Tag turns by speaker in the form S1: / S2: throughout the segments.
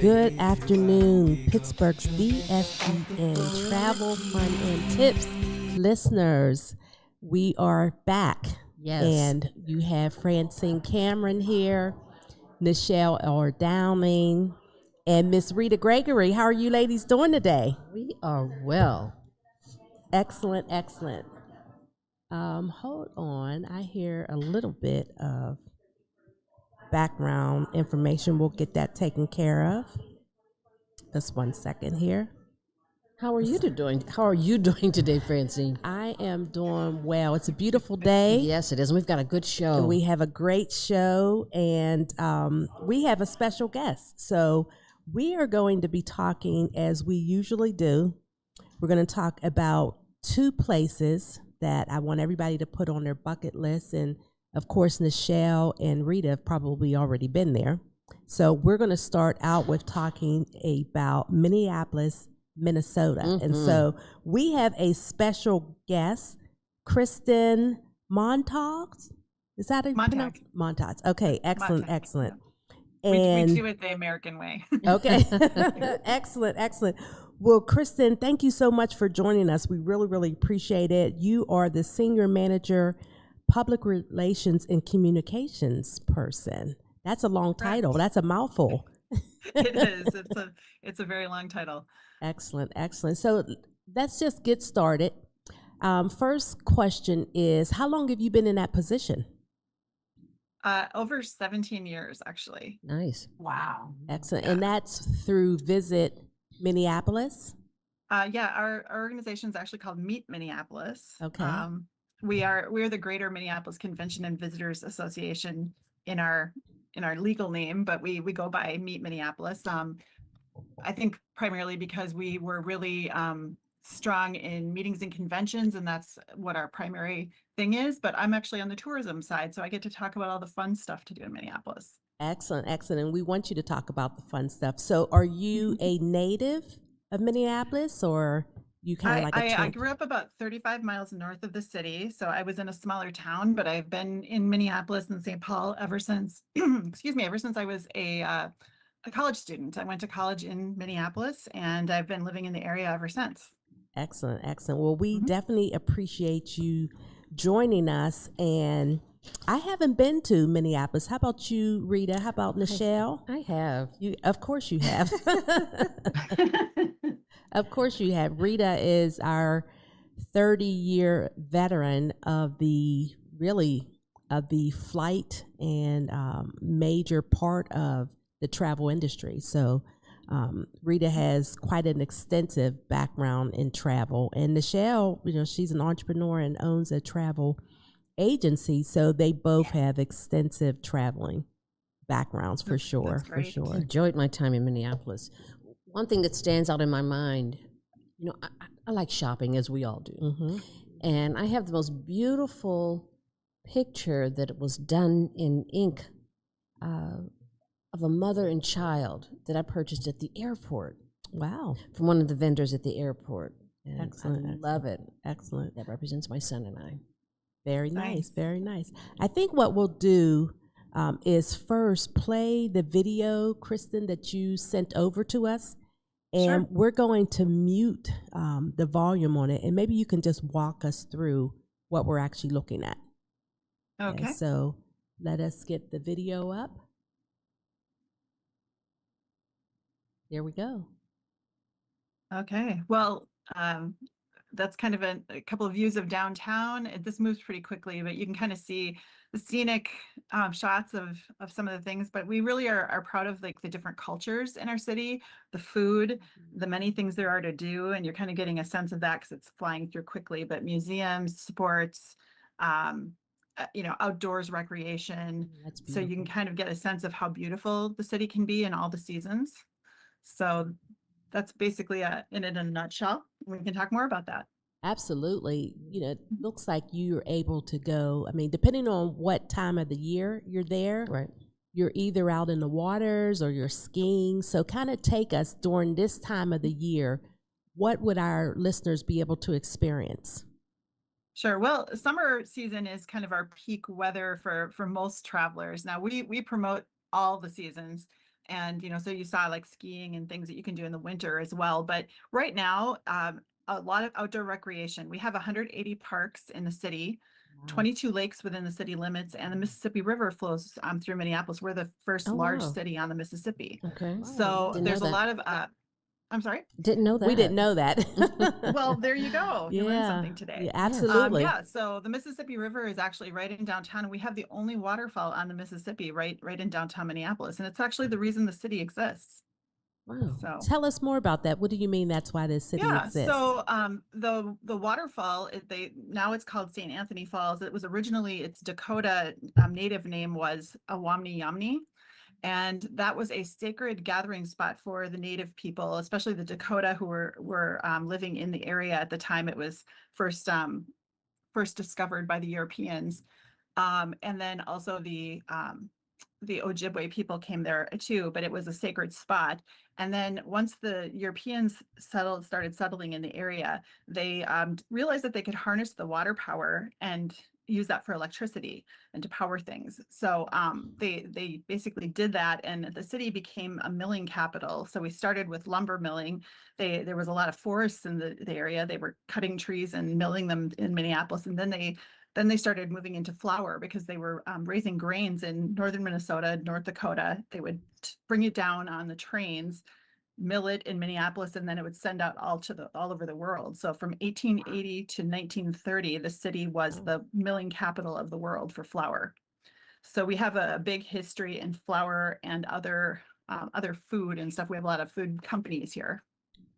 S1: Good afternoon, Pittsburgh's DSEN Travel, Fun, and Tips listeners. We are back.
S2: Yes.
S1: And you have Francine Cameron here, Nichelle R and Miss Rita Gregory. How are you ladies doing today?
S2: We are well.
S1: Excellent, excellent. Hold on. I hear a little bit of background information. We'll get that taken care of. Just 1 second here.
S2: How are you doing? How are you doing today, Francine?
S1: I am doing well. It's a beautiful day.
S2: Yes, it is. We've got a good show.
S1: We have a great show, and we have a special guest. So we are going to be talking, as we usually do. We're going to talk about two places that I want everybody to put on their bucket list. And of course, Nichelle and Rita have probably already been there. So we're going to start out with talking about Minneapolis, Minnesota. Mm-hmm. And so we have a special guest, Kristen Montag. Is that a
S3: Montag?
S1: Montag. Okay, excellent,
S3: Montag.
S1: excellent.
S3: Yeah.
S1: And
S3: we do it the American way.
S1: Okay, excellent, excellent. Well, Kristen, thank you so much for joining us. We really, really appreciate it. You are the Senior Manager, Public Relations and Communications person. That's a long title. That's a mouthful.
S3: It is. It's a very long title.
S1: Excellent, excellent. So let's just get started. First question is, how long have you been in that position?
S3: Over 17 years, actually.
S2: Nice.
S3: Wow.
S1: Excellent.
S3: Yeah.
S1: And that's through Visit Minneapolis?
S3: Yeah, our organization is actually called Meet Minneapolis.
S1: Okay.
S3: We're the Greater Minneapolis Convention and Visitors Association in our legal name, but we go by Meet Minneapolis. I think primarily because we were really strong in meetings and conventions, and that's what our primary thing is. But I'm actually on the tourism side, so I get to talk about all the fun stuff to do in Minneapolis.
S1: Excellent, excellent. And we want you to talk about the fun stuff. So are you a native of Minneapolis, or you kind of like a
S3: I grew up about 35 miles north of the city, so I was in a smaller town, but I've been in Minneapolis and St. Paul ever since, ever since I was a college student. I went to college in Minneapolis, and I've been living in the area ever since.
S1: Excellent, excellent. Well, we definitely appreciate you joining us, and I haven't been to Minneapolis. How about you, Rita? How about Nichelle?
S2: I have.
S1: Of course you have. Of course you have. Rita is our 30-year veteran of the flight and major part of the travel industry. So Rita has quite an extensive background in travel. And Nichelle, she's an entrepreneur and owns a travel agency. So they both have extensive traveling backgrounds for sure. For sure.
S2: Enjoyed my time in Minneapolis. One thing that stands out in my mind, I like shopping, as we all do. Mm-hmm. And I have the most beautiful picture that was done in ink of a mother and child that I purchased at the airport.
S1: Wow.
S2: From one of the vendors at the airport. And
S1: excellent.
S2: I love it.
S1: Excellent.
S2: That represents my son and I.
S1: Very nice. Very nice. I think what we'll do is first play the video, Kristen, that you sent over to us. And we're going to mute the volume on it. And maybe you can just walk us through what we're actually looking at.
S3: Okay.
S1: And so let us get the video up. There we go.
S3: Okay. Well, that's kind of a couple of views of downtown. This moves pretty quickly, but you can kind of see the scenic shots of some of the things. But we really are proud of the different cultures in our city, the food, the many things there are to do, and you're kind of getting a sense of that because it's flying through quickly. But museums, sports, outdoors recreation. So you can kind of get a sense of how beautiful the city can be in all the seasons. So that's basically in a nutshell. We can talk more about that.
S1: Absolutely. It looks like you're able to go, depending on what time of the year you're there,
S2: right?
S1: You're either out in the waters or you're skiing. So kind of take us during this time of the year. What would our listeners be able to experience?
S3: Sure. Well, summer season is kind of our peak weather for most travelers. Now we promote all the seasons. And, so you saw like skiing and things that you can do in the winter as well. But right now, a lot of outdoor recreation. We have 180 parks in the city, 22 lakes within the city limits, and the Mississippi River flows through Minneapolis. We're the first
S2: Oh,
S3: large
S2: wow.
S3: city on the Mississippi.
S2: Okay.
S3: So
S2: Didn't
S3: there's
S2: know
S3: a
S2: that.
S3: lot of, I'm sorry?
S2: Didn't know that.
S1: We didn't know that.
S3: Well, there you go. You learned
S1: Yeah.
S3: something today.
S1: Yeah, absolutely.
S3: Yeah, so the Mississippi River is actually right in downtown, and we have the only waterfall on the Mississippi right in downtown Minneapolis, and it's actually the reason the city exists.
S2: Wow.
S3: So
S1: Tell us more about that. What do you mean that's why this city
S3: yeah,
S1: exists?
S3: so the waterfall, now it's called St. Anthony Falls. It was originally, its Dakota native name was Awamni Yamni. And that was a sacred gathering spot for the native people, especially the Dakota who were living in the area at the time it was first discovered by the Europeans. And then also the Ojibwe people came there too, but it was a sacred spot. And then once the Europeans started settling in the area, they realized that they could harness the water power and use that for electricity and to power things. So they basically did that, and the city became a milling capital. So we started with lumber milling. There was a lot of forests in the area. They were cutting trees and milling them in Minneapolis, and then they started moving into flour because they were raising grains in northern Minnesota, North Dakota. They would bring it down on the trains, mill it in Minneapolis, and then it would send out all over the world. So from 1880 to 1930, the city was the milling capital of the world for flour. So we have a big history in flour and other food and stuff. We have a lot of food companies here.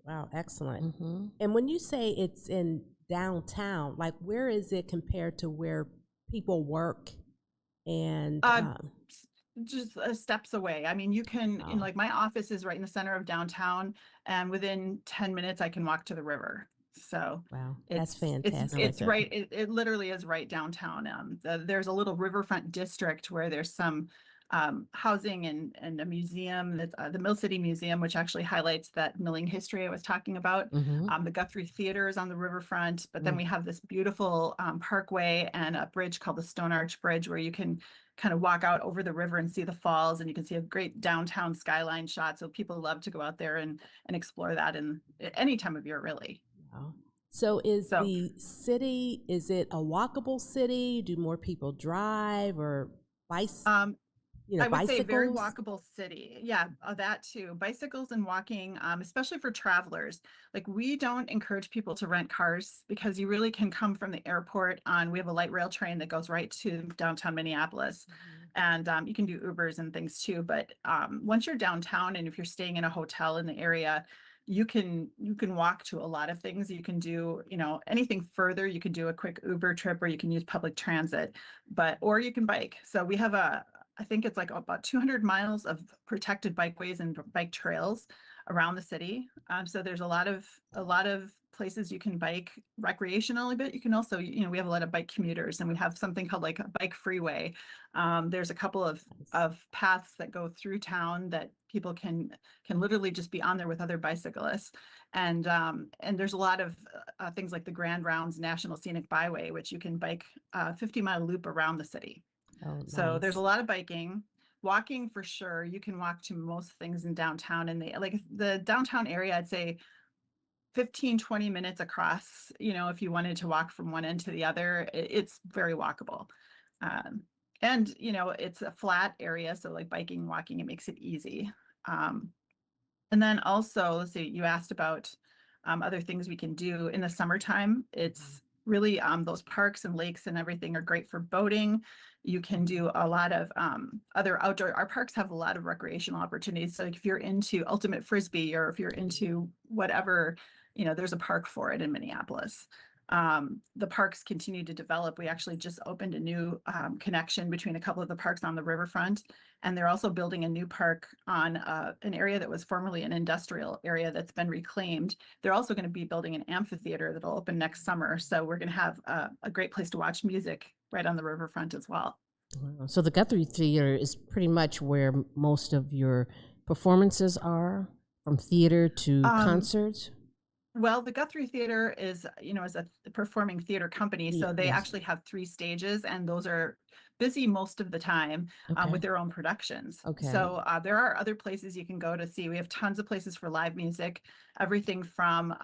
S1: Wow, excellent.
S2: Mm-hmm.
S1: And when you say it's in downtown, like where is it compared to where people work? And
S3: just steps away. I mean, you can, like my office is right in the center of downtown, and within 10 minutes I can walk to the river. So
S1: wow, that's fantastic.
S3: It's right. It literally is right downtown. There's a little riverfront district where there's some housing and a museum, that's the Mill City Museum, which actually highlights that milling history I was talking about.
S2: Mm-hmm.
S3: The Guthrie Theater is on the riverfront, but then we have this beautiful parkway and a bridge called the Stone Arch Bridge, where you can kind of walk out over the river and see the falls, and you can see a great downtown skyline shot. So people love to go out there and explore that in any time of year, really.
S1: Wow. So the city, is it a walkable city? Do more people drive or bicycle?
S3: I would
S1: bicycles?
S3: say very walkable city. Yeah, that too. Bicycles and walking, especially for travelers. Like, we don't encourage people to rent cars because you really can come from the airport we have a light rail train that goes right to downtown Minneapolis. And you can do Ubers and things too. But once you're downtown, and if you're staying in a hotel in the area, you can walk to a lot of things. You can do, anything further. You can do a quick Uber trip, or you can use public transit, or you can bike. So we have I think it's like about 200 miles of protected bikeways and bike trails around the city. So there's a lot of places you can bike recreationally, but you can also, we have a lot of bike commuters, and we have something called like a bike freeway. There's a couple of paths that go through town that people can literally just be on there with other bicyclists. And there's a lot of things like the Grand Rounds National Scenic Byway, which you can bike a 50-mile loop around the city.
S1: Oh,
S3: So
S1: nice.
S3: there's a lot of biking. Walking, for sure. You can walk to most things in downtown, and the downtown area, I'd say 15-20 minutes across. If you wanted to walk from one end to the other, it's very walkable. And it's a flat area, so like biking, walking, it makes it easy. And then also, let's see, you asked about other things we can do in the summertime. It's really those parks and lakes and everything are great for boating. You can do a lot of other outdoor. Our parks have a lot of recreational opportunities. So if you're into ultimate frisbee, or if you're into whatever, there's a park for it in Minneapolis. The parks continue to develop. We actually just opened a new connection between a couple of the parks on the riverfront, and they're also building a new park on an area that was formerly an industrial area that's been reclaimed. They're also going to be building an amphitheater that'll open next summer. So we're going to have a great place to watch music right on the riverfront as well.
S2: Wow. So the Guthrie Theater is pretty much where most of your performances are, from theater to concerts?
S3: Well, the Guthrie Theater is a performing theater company. So they actually have 3 stages, and those are busy most of the time
S2: Okay.
S3: with their own productions.
S2: Okay.
S3: So there are other places you can go to see. We have tons of places for live music, everything from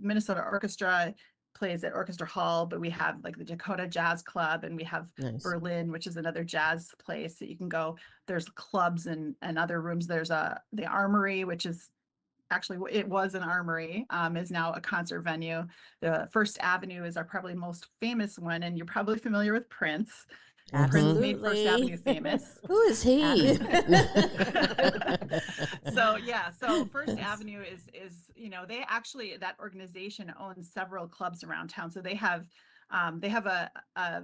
S3: Minnesota Orchestra plays at Orchestra Hall, but we have like the Dakota Jazz Club, and we have
S2: Nice.
S3: Berlin, which is another jazz place that you can go. There's clubs and other rooms. There's the Armory, which is actually, it was an armory, is now a concert venue. The First Avenue is our probably most famous one, and you're probably familiar with Prince. Prince made First Avenue famous.
S2: Who is he?
S3: So First Avenue is they actually, that organization owns several clubs around town. So they have a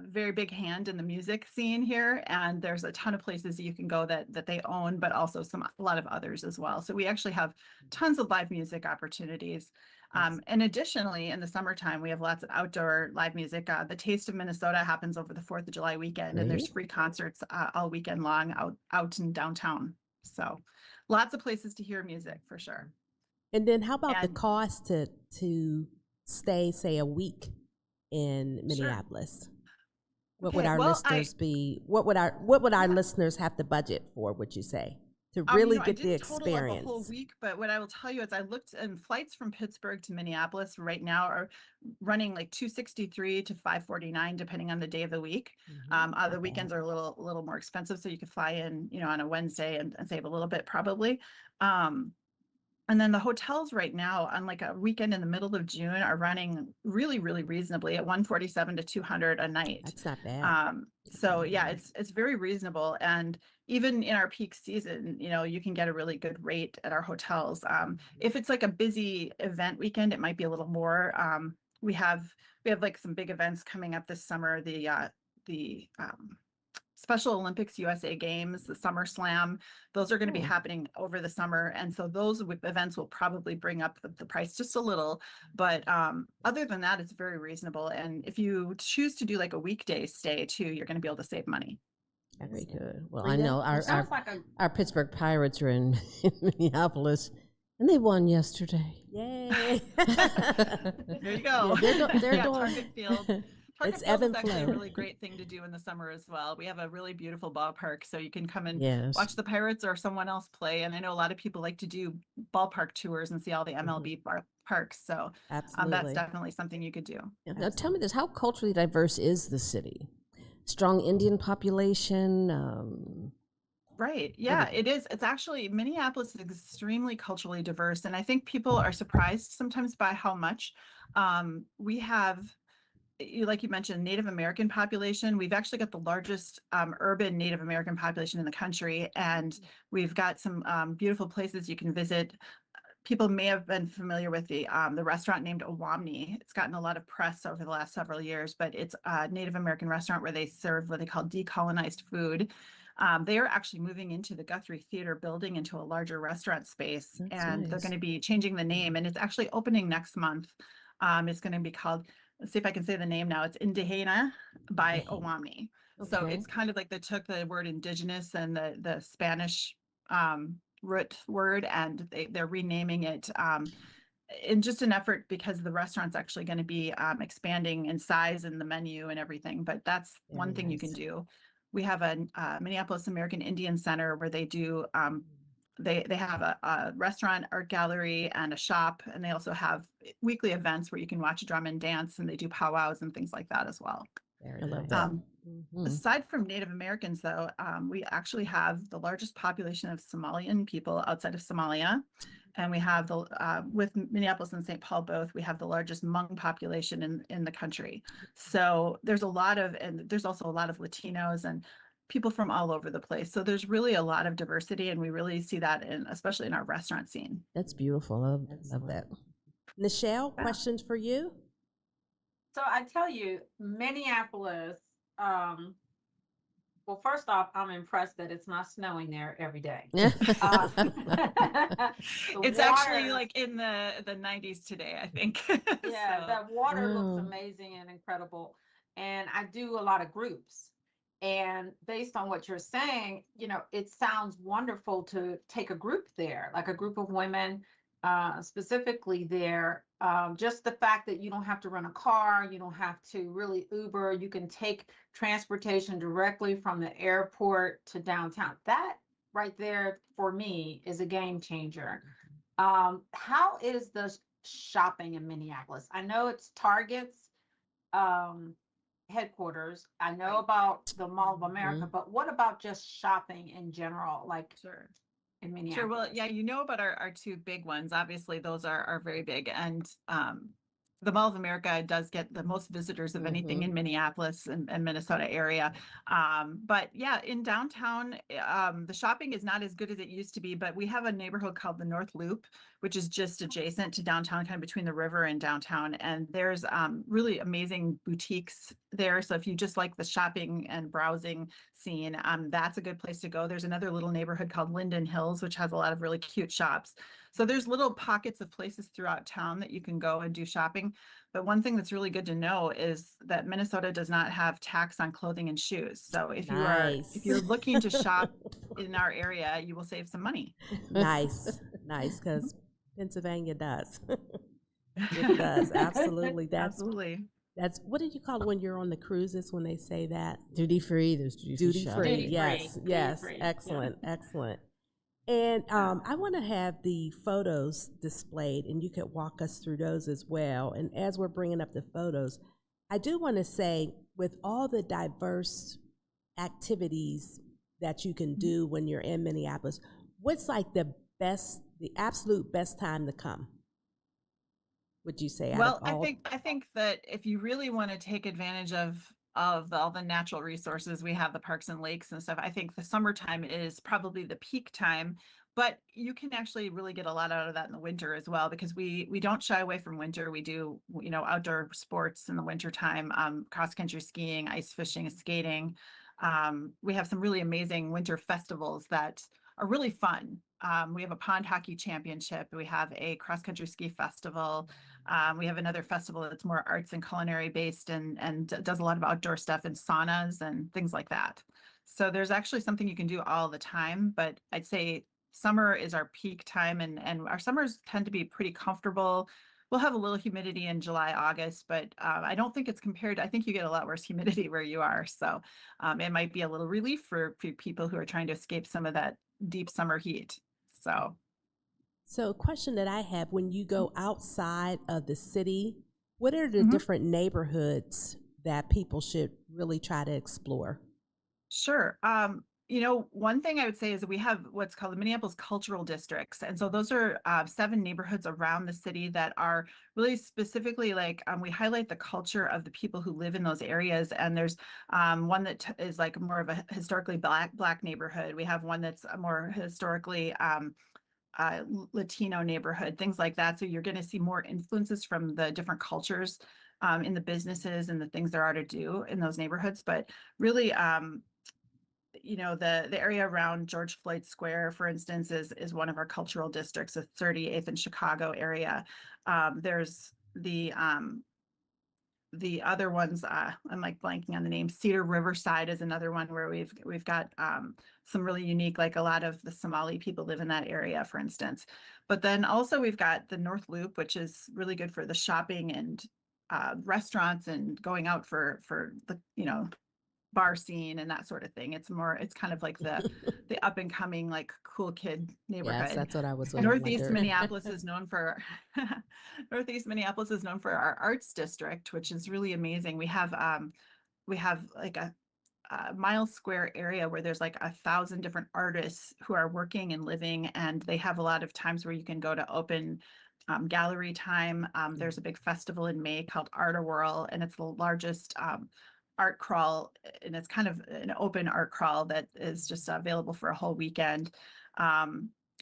S3: very big hand in the music scene here, and there's a ton of places you can go that they own, but also a lot of others as well. So we actually have tons of live music opportunities. And additionally, in the summertime, we have lots of outdoor live music. The Taste of Minnesota happens over the 4th of July weekend, and there's free concerts all weekend long out in downtown. So lots of places to hear music for sure.
S1: And then how about the cost to stay, say, a week in Minneapolis? Sure. What would our listeners be? What would our listeners have to budget for, would you say, to really get the experience?
S3: Total up a whole week, but what I will tell you is I looked, and flights from Pittsburgh to Minneapolis right now are running like $263 to $549 depending on the day of the week. The weekends are a little more expensive, so you could fly in, on a Wednesday and save a little bit probably. And then the hotels right now on like a weekend in the middle of June are running really, really reasonably at $147 to $200 a night.
S1: That's not bad.
S3: So yeah, it's very reasonable. And even in our peak season, you can get a really good rate at our hotels. If it's like a busy event weekend, it might be a little more. We have like some big events coming up this summer. The Special Olympics USA Games, the Summer Slam, those are going to be happening over the summer. And so those events will probably bring up the price just a little. But other than that, it's very reasonable. And if you choose to do like a weekday stay too, you're going to be able to save money.
S2: Very good. Well, Rita? I know our Pittsburgh Pirates are in Minneapolis, and they won yesterday.
S1: Yay.
S3: There you go.
S2: Yeah, they're doing
S3: Target Field.
S1: It's ebb and
S3: actually
S1: flow.
S3: a really great thing to do in the summer as well. We have a really beautiful ballpark, so you can come and watch the Pirates or someone else play. And I know a lot of people like to do ballpark tours and see all the MLB parks. So that's definitely something you could do.
S2: Now tell me this, how culturally diverse is the city? Strong Indian population?
S3: Right. Yeah, it is. It's actually, Minneapolis is extremely culturally diverse. And I think people are surprised sometimes by how much we have. Like you mentioned, Native American population. We've actually got the largest urban Native American population in the country, and we've got some beautiful places you can visit. People may have been familiar with the restaurant named Owamni. It's gotten a lot of press over the last several years, but it's a Native American restaurant where they serve what they call decolonized food. They are actually moving into the Guthrie Theater building into a larger restaurant space. That's and nice. They're going to be changing the name, and it's actually opening next month. It's going to be called, let's see if I can say the name now. It's Indígena by Owamni. Okay. So it's kind of like they took the word indigenous and the Spanish root word, and they're renaming it in just an effort because the restaurant's actually going to be expanding in size and the menu and everything. But that's one thing you can do. We have a Minneapolis American Indian Center where they do they have a restaurant, art gallery, and a shop, and they also have weekly events where you can watch drum and dance, and they do powwows and things like that as well.
S2: I love that.
S3: Aside from Native Americans, though, we actually have the largest population of Somalian people outside of Somalia, and we have with Minneapolis and St. Paul both, we have the largest Hmong population in the country. So there's there's also a lot of Latinos and people from all over the place. So there's really a lot of diversity, and we really see that especially in our restaurant scene.
S2: That's beautiful. Love that.
S1: Nichelle, questions for you?
S4: So I tell you, Minneapolis, well, first off, I'm impressed that it's not snowing there every day.
S3: It's actually like in the 90s today, I think.
S4: Yeah, the water looks amazing and incredible. And I do a lot of groups. And based on what you're saying, it sounds wonderful to take a group there, like a group of women, specifically there. Just the fact that you don't have to rent a car, you don't have to really Uber, you can take transportation directly from the airport to downtown. That right there for me is a game changer. How is the shopping in Minneapolis? I know it's Target's headquarters. I know about the Mall of America, but what about just shopping in general, like
S3: Sure.
S4: in Minneapolis?
S3: Sure. Well, yeah, you know about our two big ones. Obviously, those are very big. And the Mall of America does get the most visitors of anything in Minneapolis and Minnesota area. But yeah, in downtown, the shopping is not as good as it used to be, but we have a neighborhood called the North Loop, which is just adjacent to downtown, kind of between the river and downtown. And there's really amazing boutiques there. So if you just like the shopping and browsing scene, that's a good place to go. There's another little neighborhood called Linden Hills, which has a lot of really cute shops. So there's little pockets of places throughout town that you can go and do shopping. But one thing that's really good to know is that Minnesota does not have tax on clothing and shoes. So if you're looking to shop in our area, you will save some money.
S1: Nice, because Pennsylvania does. It does, absolutely.
S3: Absolutely.
S1: That's, what did you call it when you're on the cruises when they say that?
S2: Duty free. There's duty
S1: free.
S2: free.
S1: Yes, yes.
S4: free.
S1: Excellent, excellent. And I want to have the photos displayed, and you could walk us through those as well. And as we're bringing up the photos, I do want to say, with all the diverse activities that you can do when you're in Minneapolis, what's like the absolute best time to come, would you say?
S3: Well, I think that if you really want to take advantage of all the natural resources, we have the parks and lakes and stuff. I think the summertime is probably the peak time, but you can actually really get a lot out of that in the winter as well, because we don't shy away from winter. We do, outdoor sports in the wintertime, cross country skiing, ice fishing, skating. We have some really amazing winter festivals that are really fun. We have a pond hockey championship. We have a cross country ski festival. We have another festival that's more arts and culinary based and does a lot of outdoor stuff and saunas and things like that. So there's actually something you can do all the time, but I'd say summer is our peak time, and our summers tend to be pretty comfortable. We'll have a little humidity in July, August, but I don't think it's I think you get a lot worse humidity where you are. So it might be a little relief for people who are trying to escape some of that deep summer heat. So
S1: a question that I have, when you go outside of the city, what are the different neighborhoods that people should really try to explore?
S3: Sure. One thing I would say is that we have what's called the Minneapolis cultural districts. And so those are 7 neighborhoods around the city that are really specifically like, we highlight the culture of the people who live in those areas. And there's one that is like more of a historically black neighborhood. We have one that's a more historically Latino neighborhood, things like that. So you're going to see more influences from the different cultures in the businesses and the things there are to do in those neighborhoods. But really, the area around George Floyd Square, for instance, is one of our cultural districts, the 38th and Chicago area. There's the other ones, I'm like blanking on the name. Cedar Riverside is another one where we've got some really unique, like a lot of the Somali people live in that area, for instance. But then also we've got the North Loop, which is really good for the shopping and restaurants and going out for the bar scene and that sort of thing. It's kind of like the up and coming, like cool kid neighborhood.
S1: Yes, that's what I was
S3: Northeast Minneapolis is known for our arts district, which is really amazing. We have like a mile square area where there's like 1,000 different artists who are working and living, and they have a lot of times where you can go to open gallery time. There's a big festival in May called Art Whirl, and it's the largest art crawl, and it's kind of an open art crawl that is just available for a whole weekend.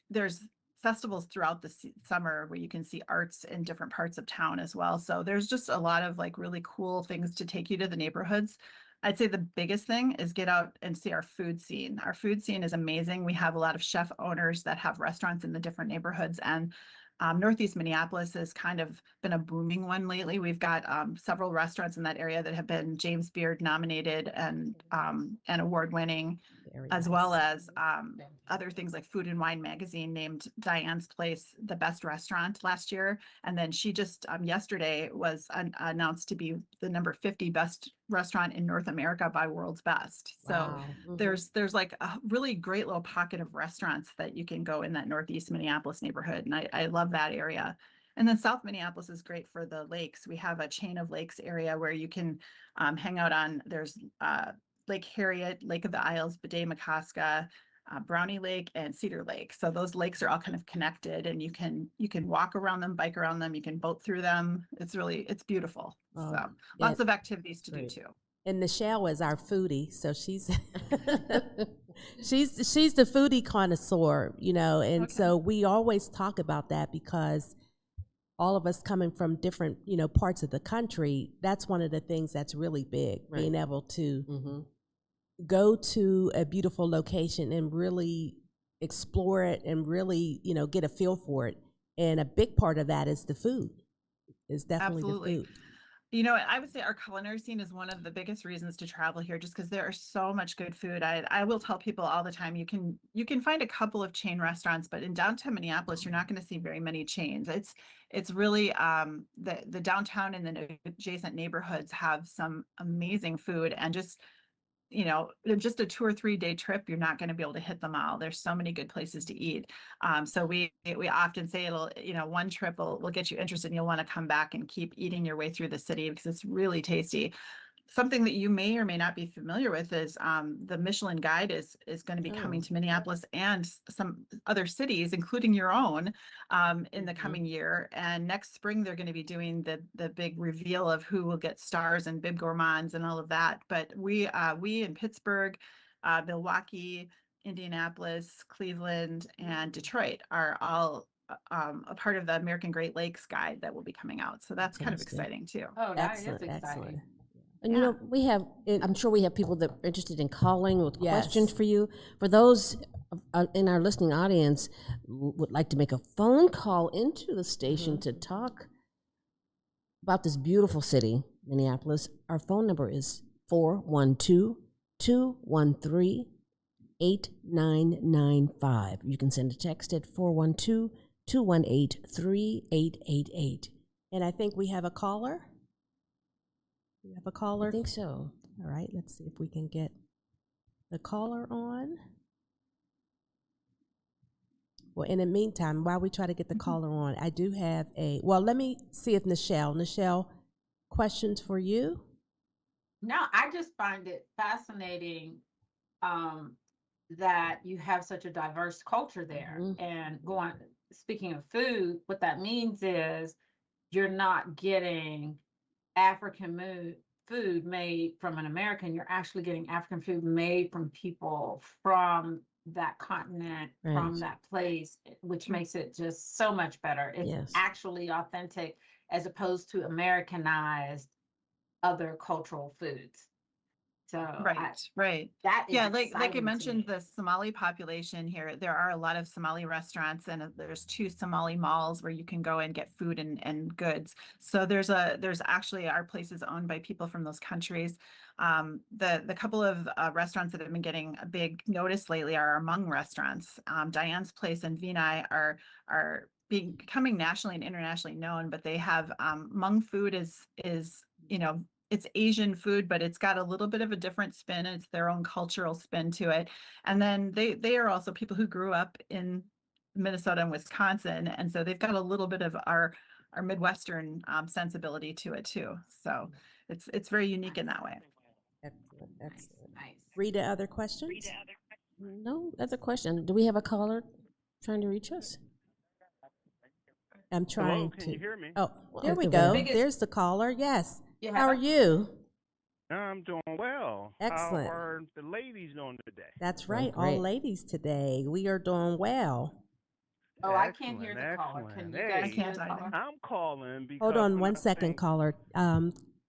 S3: There's festivals throughout the summer where you can see arts in different parts of town as well. So there's just a lot of like really cool things to take you to the neighborhoods. I'd say the biggest thing is get out and see our food scene. Our food scene is amazing. We have a lot of chef owners that have restaurants in the different neighborhoods, and Northeast Minneapolis has kind of been a booming one lately. We've got several restaurants in that area that have been James Beard nominated and award winning.
S1: Very
S3: as
S1: nice.
S3: well as other things like Food and Wine magazine named Diane's Place the best restaurant last year. And then she just yesterday was announced to be the number 50 best restaurant in North America by World's Best. So
S2: Wow.
S3: there's like a really great little pocket of restaurants that you can go in that Northeast Minneapolis neighborhood. And I love that area. And then South Minneapolis is great for the lakes. We have a chain of lakes area where you can hang out on. There's Lake Harriet, Lake of the Isles, Bidet-Makaska, Brownie Lake, and Cedar Lake. So those lakes are all kind of connected, and you can walk around them, bike around them, you can boat through them. It's beautiful.
S1: Oh,
S3: So lots of activities to do too.
S1: And Nichelle is our foodie, so she's she's the foodie connoisseur, you know, and so we always talk about that because all of us coming from different, you know, parts of the country, that's one of the things that's really big, being able to go to a beautiful location and really explore it and really, you know, get a feel for it. And a big part of that is the food. Is definitely the food.
S3: You know, I would say our culinary scene is one of the biggest reasons to travel here, just because there are so much good food. I will tell people all the time, you can find a couple of chain restaurants, but in downtown Minneapolis, you're not going to see very many chains. It's really the downtown and the adjacent neighborhoods have some amazing food, and just, you know, just a 2 or 3 day trip, you're not going to be able to hit them all. There's so many good places to eat. So we often say it'll, you know, one trip will get you interested and you'll want to come back and keep eating your way through the city because it's really tasty. Something that you may or may not be familiar with is the Michelin Guide is going to be coming to Minneapolis and some other cities, including your own, in the coming year. And next spring, they're going to be doing the big reveal of who will get stars and Bib Gourmands and all of that. But we in Pittsburgh, Milwaukee, Indianapolis, Cleveland, and Detroit are all a part of the American Great Lakes Guide that will be coming out. So that's kind of exciting too.
S4: Oh, that is
S1: Excellent.
S4: exciting.
S2: And you know, we have, I'm sure we have people that are interested in calling with questions for you. For those in our listening audience would like to make a phone call into the station to talk about this beautiful city, Minneapolis, our phone number is 412-213-8995. You can send a text at 412-218-3888.
S1: And I think we have a caller. We have a caller?
S2: I think so.
S1: All right, let's see if we can get the caller on. Well, in the meantime, while we try to get the caller on, I do have let me see if Nichelle, questions for you?
S4: No, I just find it fascinating that you have such a diverse culture there. And speaking of food, what that means is you're not getting African food made from an American. You're actually getting African food made from people from that continent, from that place, which makes it just so much better. It's actually authentic as opposed to Americanized other cultural foods. So
S3: right.
S4: That is
S3: like I mentioned, the Somali population here, there are a lot of Somali restaurants, and there's 2 Somali malls where you can go and get food and goods. So there's actually our places owned by people from those countries. The couple of restaurants that have been getting a big notice lately are our Hmong restaurants. Diane's Place and Vinai are becoming nationally and internationally known, but they have Hmong food is you know, it's Asian food, but it's got a little bit of a different spin. It's their own cultural spin to it. And then they are also people who grew up in Minnesota and Wisconsin. And so they've got a little bit of our Midwestern sensibility to it too. So it's very unique in that way.
S1: Excellent. Nice. Rita, other questions?
S2: No other question. Do we have a caller trying to reach us?
S1: I'm trying
S5: to. Can you hear me?
S1: Oh, there we go. There's the caller. Yes. How are you?
S5: I'm doing well.
S1: Excellent.
S5: How are the ladies doing today?
S1: That's right. All ladies today. We are doing well.
S4: Oh, I can't hear the caller. Can you guys hear the caller?
S5: I'm calling because...
S1: Hold on one second, caller.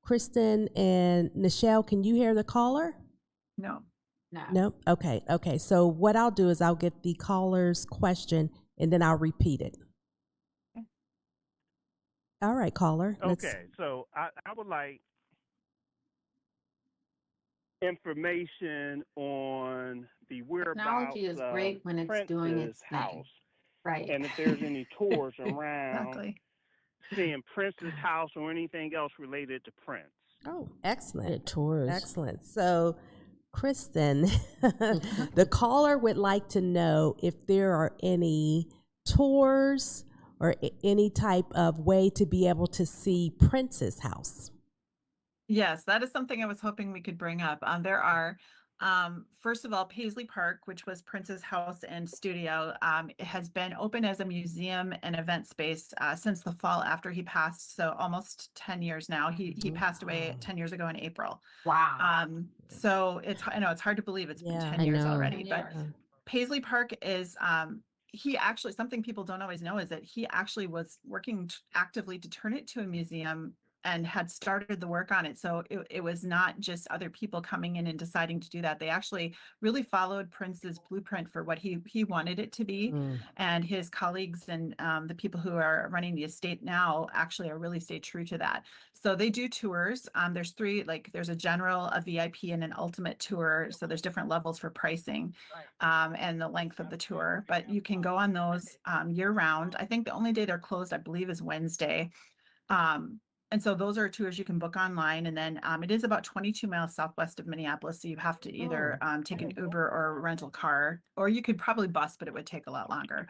S1: Kristen and Nichelle, can you hear the caller?
S3: No.
S1: No? Okay. So what I'll do is I'll get the caller's question and then I'll repeat it. All right, caller.
S5: Okay, so I would like information on the whereabouts
S4: Technology is
S5: of
S4: great when it's doing
S5: Prince's
S4: its thing.
S5: house,
S4: Right.
S5: and if there's any tours around
S3: Exactly.
S5: seeing Prince's house or anything else related to Prince.
S1: Oh, excellent.
S2: Tours.
S1: Excellent. So, Kristen, the caller would like to know if there are any tours or any type of way to be able to see Prince's house.
S3: Yes, that is something I was hoping we could bring up. There are, first of all, Paisley Park, which was Prince's house and studio. It has been open as a museum and event space since the fall after he passed. So almost 10 years now. He passed away 10 years ago in April.
S4: Wow.
S3: So I know it's hard to believe it's been
S1: Yeah.
S3: 10
S2: I
S3: years
S2: know.
S3: already, but
S1: Yeah.
S3: Paisley Park is, he actually, something people don't always know is that he actually was working actively to turn it to a museum and had started the work on it. So it was not just other people coming in and deciding to do that. They actually really followed Prince's blueprint for what he wanted it to be. And his colleagues and the people who are running the estate now actually are really stayed true to that. So they do tours. There's three, like there's a general, a VIP, and an ultimate tour. So there's different levels for pricing and the length of the tour. But you can go on those year round. I think the only day they're closed, I believe, is Wednesday. And so those are tours you can book online. And then it is about 22 miles southwest of Minneapolis. So you have to either take an Uber or a rental car, or you could probably bus, but it would take a lot longer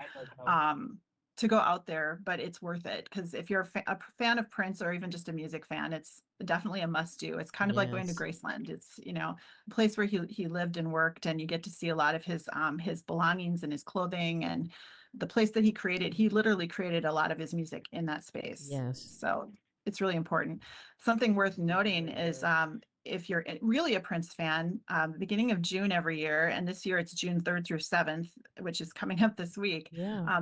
S3: to go out there. But it's worth it because if you're a fan of Prince or even just a music fan, it's definitely a must do. It's kind of like going to Graceland. It's, a place where he lived and worked, and you get to see a lot of his belongings and his clothing and the place that he created. He literally created a lot of his music in that space.
S2: Yes.
S3: So it's really important. Something worth noting is if you're really a Prince fan, beginning of June every year, and this year it's June 3rd through 7th, which is coming up this week,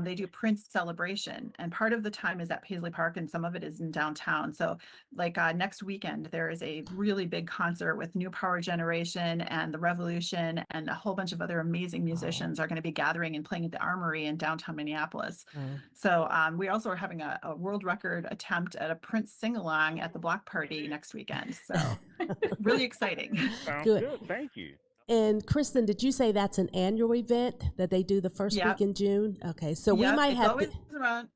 S3: they do Prince Celebration. And part of the time is at Paisley Park, and some of it is in downtown. So like next weekend, there is a really big concert with New Power Generation and The Revolution, and a whole bunch of other amazing musicians are going to be gathering and playing at the Armory in downtown Minneapolis. So we also are having a world record attempt at a Prince sing-along at the block party next weekend. So really exciting.
S5: Sounds
S1: Good.
S5: good. Thank you.
S1: And Kristen, did you say that's an annual event that they do the first week in June? Okay, so we might
S3: it's
S1: have.
S3: always around.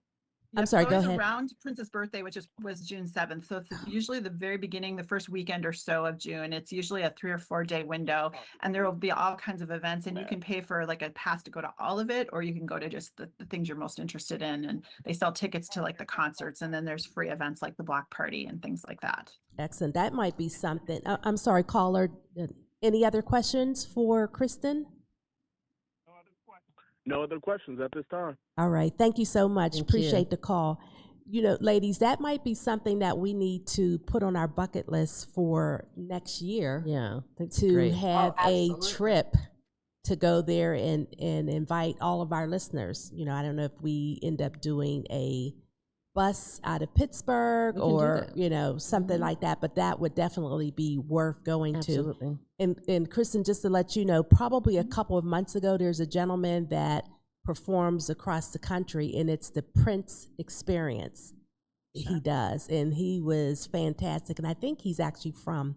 S1: I'm sorry, go ahead.
S3: Around Prince's birthday, which was June 7th. So it's usually the very beginning, the first weekend or so of June. It's usually a 3 or 4 day window, and there will be all kinds of events, and you can pay for like a pass to go to all of it, or you can go to just the things you're most interested in. And they sell tickets to like the concerts, and then there's free events like the block party and things like that.
S1: Excellent. That might be something. I'm sorry, caller. Any other questions for Kristen?
S5: No other questions at this time.
S1: All right. Thank you so much.
S2: Thank
S1: Appreciate
S2: you.
S1: the call. Ladies, that might be something that we need to put on our bucket list for next year.
S2: Yeah. That's
S1: To
S2: great.
S1: have a
S4: absolutely.
S1: trip to go there and invite all of our listeners. I don't know if we end up doing a bus out of Pittsburgh
S2: We can do
S1: or,
S2: that.
S1: something like that, but that would definitely be worth going
S2: Absolutely.
S1: to. And Kristen, just to let you know, probably a couple of months ago, there's a gentleman that performs across the country, and it's the Prince Experience he does. And he was fantastic. And I think he's actually from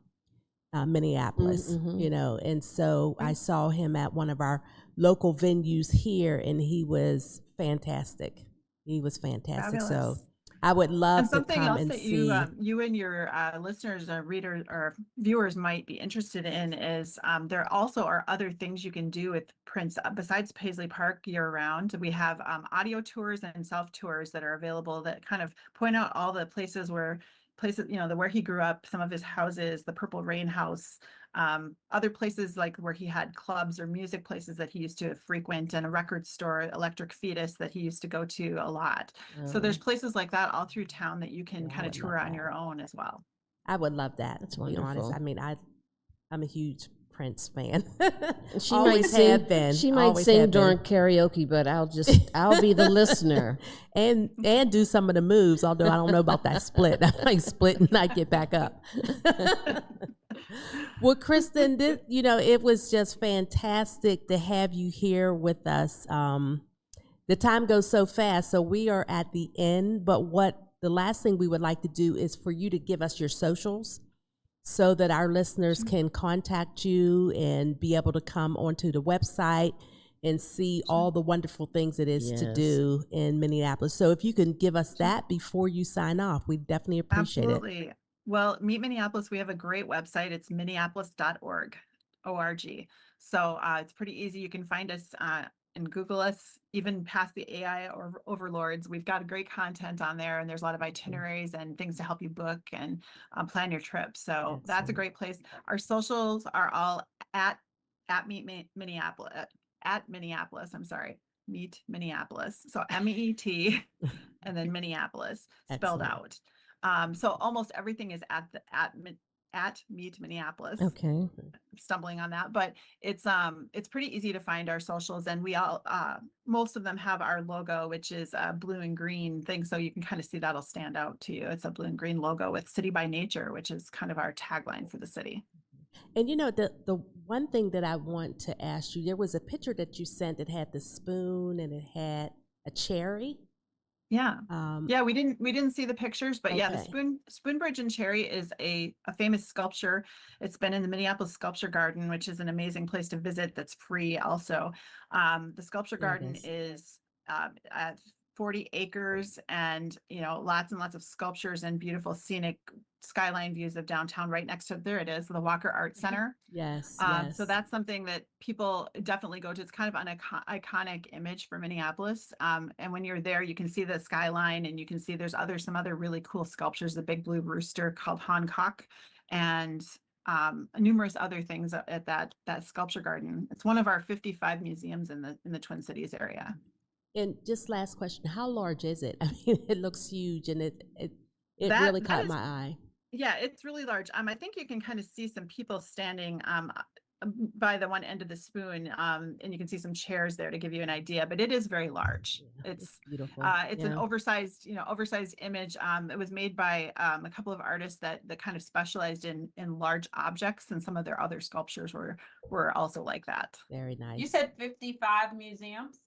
S1: Minneapolis, and so I saw him at one of our local venues here, and he was fantastic. He was fantastic. So
S3: Fabulous.
S1: I would love
S3: And
S1: to
S3: something
S1: come
S3: else
S1: and
S3: that
S1: see.
S3: you and your listeners or readers or viewers might be interested in is there also are other things you can do with Prince besides Paisley Park year round. We have audio tours and self tours that are available that kind of point out all the places where he grew up, some of his houses, the Purple Rain House, other places like where he had clubs or music places that he used to frequent, and a record store, Electric Fetus, that he used to go to a lot. So there's places like that all through town that you can kind of tour on your own as well.
S1: I would love that.
S2: That's
S1: to be honest.
S2: wonderful.
S1: I mean, I'm a huge Prince fan.
S2: She
S1: Always
S2: might sing.
S1: have been.
S2: She might
S1: Always
S2: sing
S1: have been.
S2: during karaoke, but I'll be the listener.
S1: and do some of the moves, although I don't know about that split. I might split and not get back up. Well, Kristen, it was just fantastic to have you here with us. The time goes so fast, so we are at the end, but the last thing we would like to do is for you to give us your socials so that our listeners can contact you and be able to come onto the website and see all the wonderful things it is to do in Minneapolis. So if you can give us that before you sign off, we definitely appreciate
S3: Absolutely. Well, Meet Minneapolis, we have a great website. It's minneapolis.org. O-R-G. So it's pretty easy. You can find us and Google us, even past the AI or overlords. We've got great content on there, and there's a lot of itineraries and things to help you book and plan your trip. So that's a great place. Our socials are all at Meet Minneapolis, at Minneapolis. I'm sorry, Meet Minneapolis. So MEET and then Minneapolis spelled
S1: Excellent.
S3: out. So almost everything is at Meet Minneapolis.
S2: Okay.
S3: I'm stumbling on that, but it's pretty easy to find our socials, and we all most of them have our logo, which is a blue and green thing, so you can kind of see that'll stand out to you. It's a blue and green logo with City by Nature, which is kind of our tagline for the city.
S1: And you know, the one thing that I want to ask you, there was a picture that you sent that had the spoon and it had a cherry.
S3: Yeah. Yeah, we didn't see the pictures, but yeah, the
S1: Okay.
S3: Spoon Bridge and Cherry is a famous sculpture. It's been in the Minneapolis Sculpture Garden, which is an amazing place to visit that's free also. The Sculpture
S2: Yeah, it
S3: Garden
S2: is.
S3: is at 40 acres, and lots and lots of sculptures and beautiful scenic skyline views of downtown right next to, there it is, the Walker Art Center.
S1: Yes,
S3: So
S1: yes.
S3: that's something that people definitely go to. It's kind of an iconic image for Minneapolis. And when you're there, you can see the skyline, and you can see there's some other really cool sculptures, the big blue rooster called Hancock, and numerous other things at that sculpture garden. It's one of our 55 museums in the Twin Cities area.
S1: And just last question, how large is it? I mean, it looks huge, and it
S3: That-
S1: really
S3: that
S1: caught
S3: is-
S1: my eye.
S3: Yeah, it's really large. I think you can kind of see some people standing by the one end of the spoon, and you can see some chairs there to give you an idea. But it is very large.
S1: Yeah,
S3: It's
S1: beautiful.
S3: it's an oversized image. It was made by a couple of artists that kind of specialized in large objects, and some of their other sculptures were also like that.
S1: Very nice.
S4: You said 55 museums?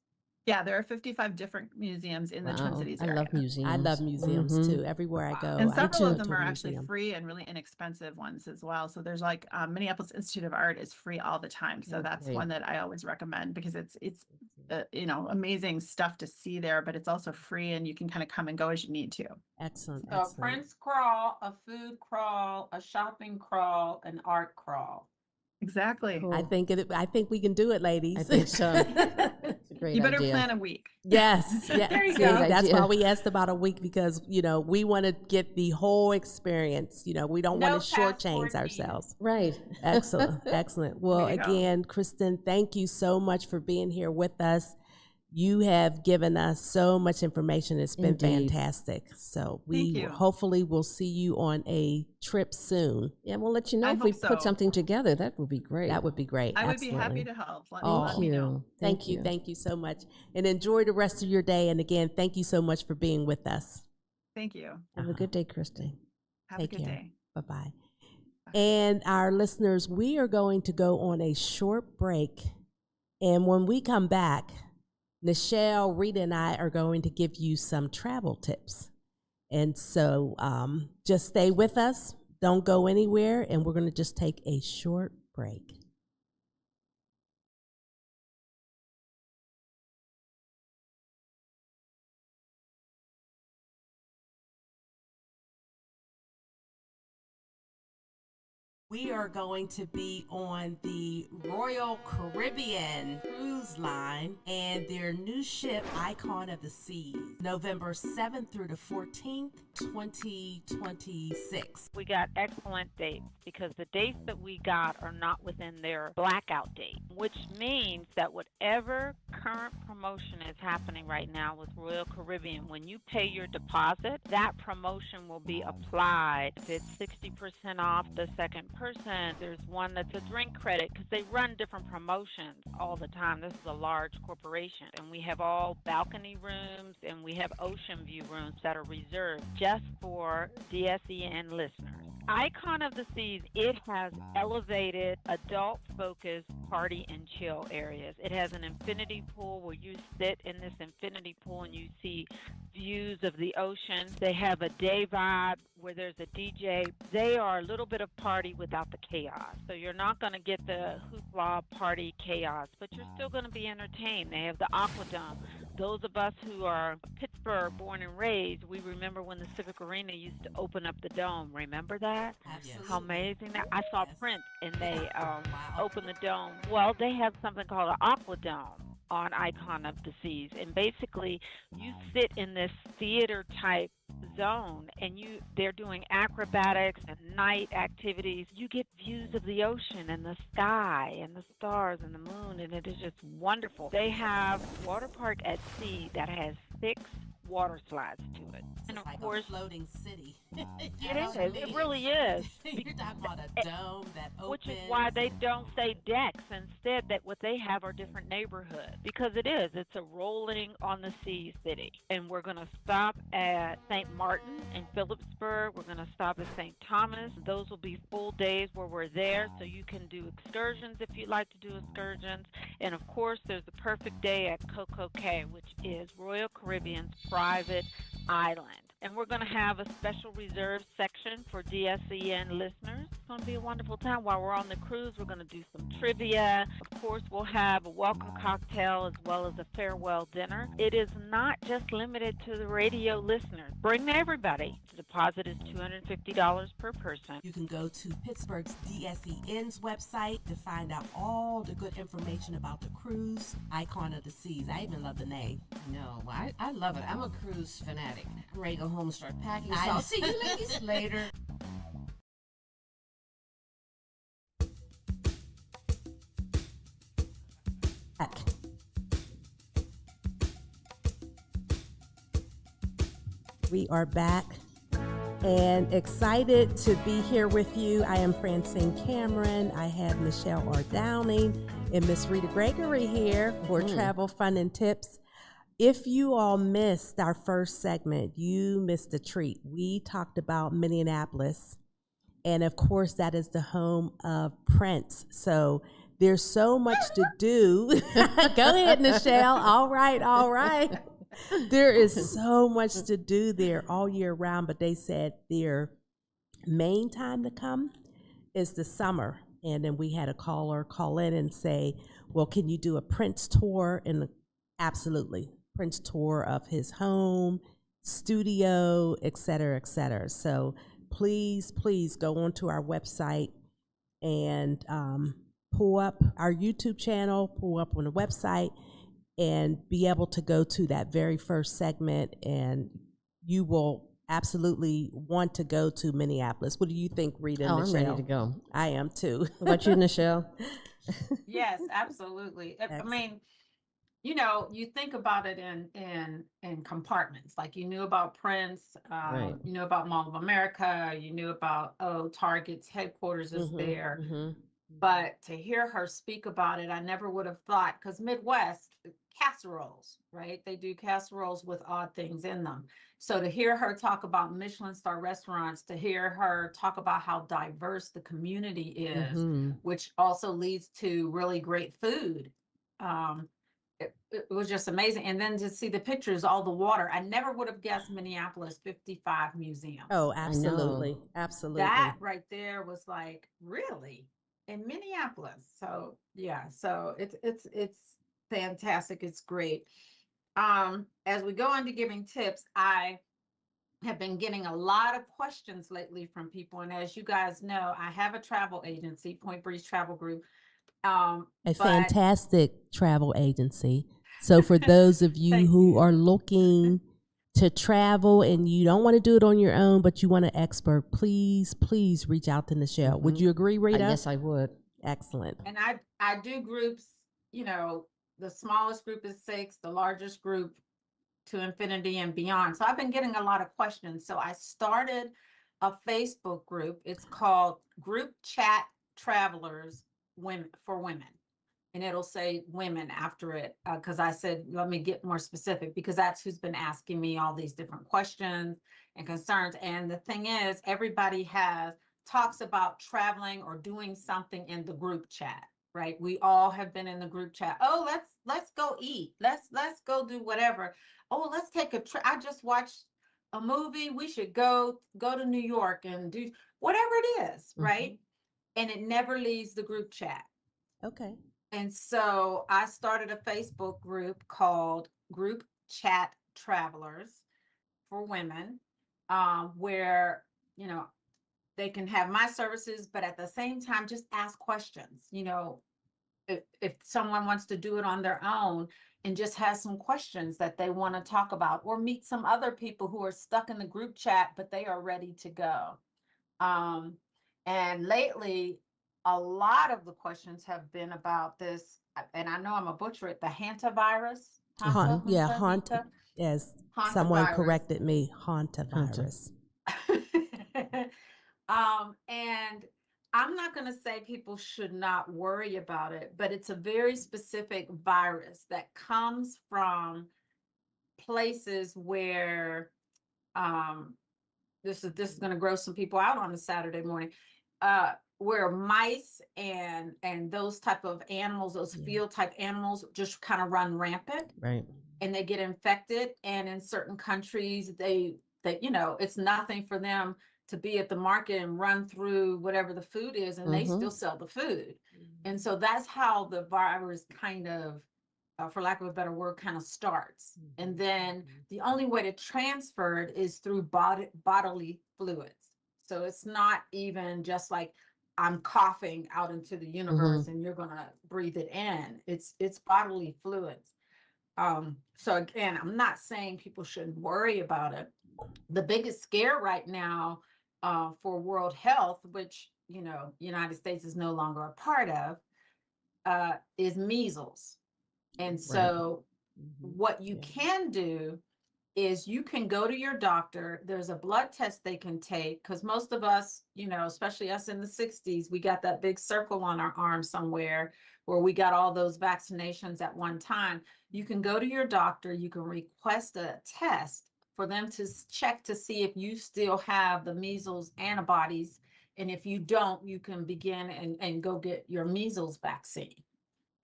S3: Yeah, there are 55 different museums in the Twin Cities
S2: I
S3: area.
S2: love museums.
S1: I love museums too. Everywhere I go,
S3: And
S1: I
S3: several
S1: go
S3: of them
S1: to a
S3: are actually
S1: museum.
S3: free and really inexpensive ones as well. So there's like Minneapolis Institute of Art is free all the time. So that's
S2: Okay.
S3: one that I always recommend, because it's amazing stuff to see there, but it's also free, and you can kind of come and go as you need to.
S1: Excellent.
S4: So a
S1: Excellent.
S4: Prince crawl, a food crawl, a shopping crawl, an art crawl.
S3: Exactly.
S2: Cool.
S1: I think we can do it, ladies.
S2: I think so. It's a great
S3: You better
S2: idea.
S3: plan a week.
S1: Yes.
S4: There you
S1: See,
S4: go.
S1: that's
S2: Idea.
S1: why we asked about a week, because we want to get the whole experience. We don't
S4: No
S1: want to shortchange
S4: passport needed.
S1: ourselves.
S2: Right.
S1: Excellent. Excellent. Well,
S3: There you go.
S1: again, Kristen, thank you so much for being here with us. You have given us so much information. It's been
S2: Indeed.
S1: fantastic. So
S3: Thank
S1: we
S3: you.
S1: hopefully will see you on a trip soon.
S2: Yeah, we'll let you know
S3: I
S2: if we
S3: hope
S2: put
S3: so.
S2: something together. That would be great.
S1: That would be great.
S3: I would be happy
S1: Absolutely.
S3: to help. Let
S2: Thank
S3: me know.
S2: you.
S1: Thank you. Thank you so much. And enjoy the rest of your day. And again, thank you so much for being with us.
S3: Thank you.
S2: Have a good day, Kristen.
S3: Have
S1: Take
S3: a good
S1: care.
S3: day.
S1: Bye-bye. And our listeners, we are going to go on a short break. And when we come back, Nichelle, Rita, and I are going to give you some travel tips. And so just stay with us. Don't go anywhere. And we're going to just take a short break. We are going to be on the Royal Caribbean cruise line and their new ship, Icon of the Seas, November 7th through the 14th, 2026.
S6: We got excellent dates because the dates that we got are not within their blackout date, which means that whatever current promotion is happening right now with Royal Caribbean, when you pay your deposit, that promotion will be applied. If it's 60% off the second person, there's one that's a drink credit, because they run different promotions all the time. This is a large corporation, and we have all balcony rooms, and we have ocean view rooms that are reserved just for DSEN listeners. Icon of the Seas, it has elevated adult-focused party and chill areas. It has an infinity pool where you sit in this infinity pool and you see views of the ocean. They have a day vibe where there's a DJ. They are a little bit of party without the chaos. So you're not going to get the hoopla party chaos, but you're still going to be entertained. They have the Aquadome. Those of us who are Pittsburgh born and raised, we remember when the Civic Arena used to open up the dome. Remember that?
S1: Absolutely.
S6: How amazing that! I saw
S1: Yes.
S6: Prince and they
S1: Wow.
S6: opened the dome. Well, they have something called an Aquadome on Icon of the Seas, and basically you sit in this theater type zone and they're doing acrobatics and night activities. You get views of the ocean and the sky and the stars and the moon, and it is just wonderful. They have water park at sea that has 6 water slides to it.
S1: It's
S6: And of
S1: like
S6: course,
S1: a floating city.
S6: it is. It really is.
S1: You're talking about a dome that opens.
S6: Which is why they don't say decks. Instead, that what they have are different neighborhoods. Because it is. It's a rolling on the sea city. And we're going to stop at St. Martin in Phillipsburg. We're going to stop at St. Thomas. Those will be full days where we're there, so you can do excursions if you like to do excursions. And of course, there's the perfect day at Coco Cay, which is Royal Caribbean's private island. And we're going to have a special reserved section for DSEN listeners. It's going to be a wonderful time. While we're on the cruise, we're going to do some trivia. Of course, we'll have a welcome cocktail as well as a farewell dinner. It is not just limited to the radio listeners. Bring everybody. The deposit is $250 per person.
S1: You can go to Pittsburgh's DSEN's website to find out all the good information about the cruise, Icon of the Seas. I even love the name.
S2: No, I love it. I'm a cruise fanatic. I'm ready to go home and start packing. So
S1: I-
S2: I'll see you ladies later.
S1: Back. We are back and excited to be here with you. I am Francine Cameron. I have Nichelle R. Downing and Miss Rita Gregory here for Travel Fun and Tips. If you all missed our first segment, you missed a treat. We talked about Minneapolis, and of course, that is the home of Prince. So there's so much to do. Go ahead, Nichelle. All right, all right. There is so much to do there all year round, but they said their main time to come is the summer. And then we had a caller call in and say, well, can you do a Prince tour? And absolutely. Prince tour of his home, studio, et cetera, et cetera. So please go onto our website and pull up our YouTube channel, pull up on the website, and be able to go to that very first segment, and you will absolutely want to go to Minneapolis. What do you think, Rita?
S2: Oh,
S1: and
S2: I'm ready
S1: Nichelle?
S2: to go.
S1: I am too.
S2: What about you, Nichelle?
S4: Yes, absolutely. I mean, you know, you think about it in compartments. Like you knew about Prince,
S2: Right.
S4: you knew about Mall of America, you knew about Target's headquarters is there. But to hear her speak about it, I never would have thought, because Midwest casseroles, right? They do casseroles with odd things in them. So to hear her talk about Michelin star restaurants, to hear her talk about how diverse the community is, which also leads to really great food. It was just amazing. And then to see the pictures, all the water. I never would have guessed Minneapolis 55 museums.
S1: Oh, absolutely. Absolutely.
S4: That right there was like, really? In Minneapolis. So yeah, so it's fantastic. It's great. As we go into giving tips, I have been getting a lot of questions lately from people. And as you guys know, I have a travel agency, Point Breeze Travel Group.
S1: A
S4: but-
S1: fantastic travel agency. So for those of you
S4: Thank
S1: who
S4: you.
S1: are looking to travel and you don't want to do it on your own, but you want an expert, please reach out to Nichelle. Would you agree, Rita?
S2: Yes, I would.
S1: Excellent.
S4: And I do groups, you know, the smallest group is 6, the largest group to infinity and beyond. So I've been getting a lot of questions. So I started a Facebook group. It's called Group Chat Travelers for Women. And it'll say women after it, because I said, let me get more specific, because that's who's been asking me all these different questions and concerns. And the thing is, everybody has talks about traveling or doing something in the group chat, right? We all have been in the group chat. Oh, let's go eat. Let's go do whatever. Oh, let's take a trip. I just watched a movie. We should go to New York and do whatever it is, right? And it never leaves the group chat.
S1: Okay.
S4: And so I started a Facebook group called Group Chat Travelers for Women, where, you know, they can have my services, but at the same time, just ask questions. You know, if someone wants to do it on their own and just has some questions that they want to talk about, or meet some other people who are stuck in the group chat, but they are ready to go. And lately, a lot of the questions have been about this, and I know I'm a butcher it, the Hantavirus.
S1: Yes,
S4: Hantavirus.
S1: someone corrected me. Hantavirus.
S4: And I'm not going to say people should not worry about it, but it's a very specific virus that comes from places where this is going to gross some people out on a Saturday morning, where mice and those type of animals, those field type animals, just kind of run rampant,
S2: Right.
S4: and they get infected. And in certain countries, they you know, it's nothing for them to be at the market and run through whatever the food is, and they still sell the food. And so that's how the virus kind of, for lack of a better word, kind of starts. And then the only way to transfer it is through bodily fluids. So it's not even just like I'm coughing out into the universe and you're going to breathe it in. It's bodily fluids. So again, I'm not saying people shouldn't worry about it. The biggest scare right now for world health, which, you know, United States is no longer a part of, is measles. And so what you can do is you can go to your doctor. There's a blood test they can take, because most of us, you know, especially us in the 60s, we got that big circle on our arm somewhere where we got all those vaccinations at one time. You can go to your doctor, you can request a test for them to check to see if you still have the measles antibodies. And if you don't, you can begin and go get your measles vaccine.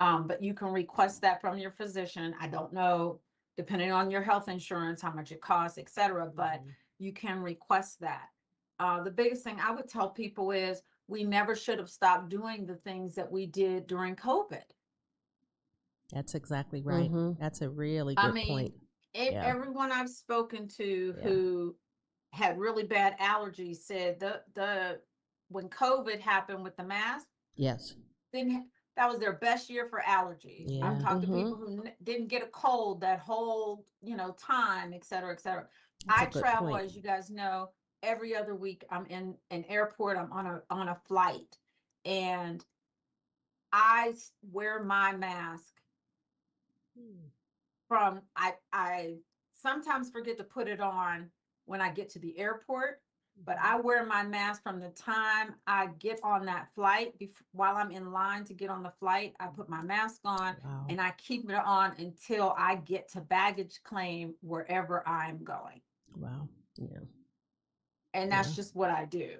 S4: But you can request that from your physician. I don't know, depending on your health insurance, how much it costs, et cetera, but you can request that. The biggest thing I would tell people is we never should have stopped doing the things that we did during COVID.
S1: That's exactly right. That's a really good point.
S4: Everyone I've spoken to who had really bad allergies said when COVID happened with the mask, that was their best year for allergies.
S1: Yeah.
S4: I've talked to people who didn't get a cold that whole, you know, time, et cetera, et cetera. I travel, as you guys know, every other week. I'm in an airport. I'm on a flight, and I wear my mask from, I sometimes forget to put it on when I get to the airport, but I wear my mask from the time I get on that flight. While I'm in line to get on the flight, I put my mask on and I keep it on until I get to baggage claim wherever I'm going.
S1: Wow. Yeah.
S4: And that's just what I do.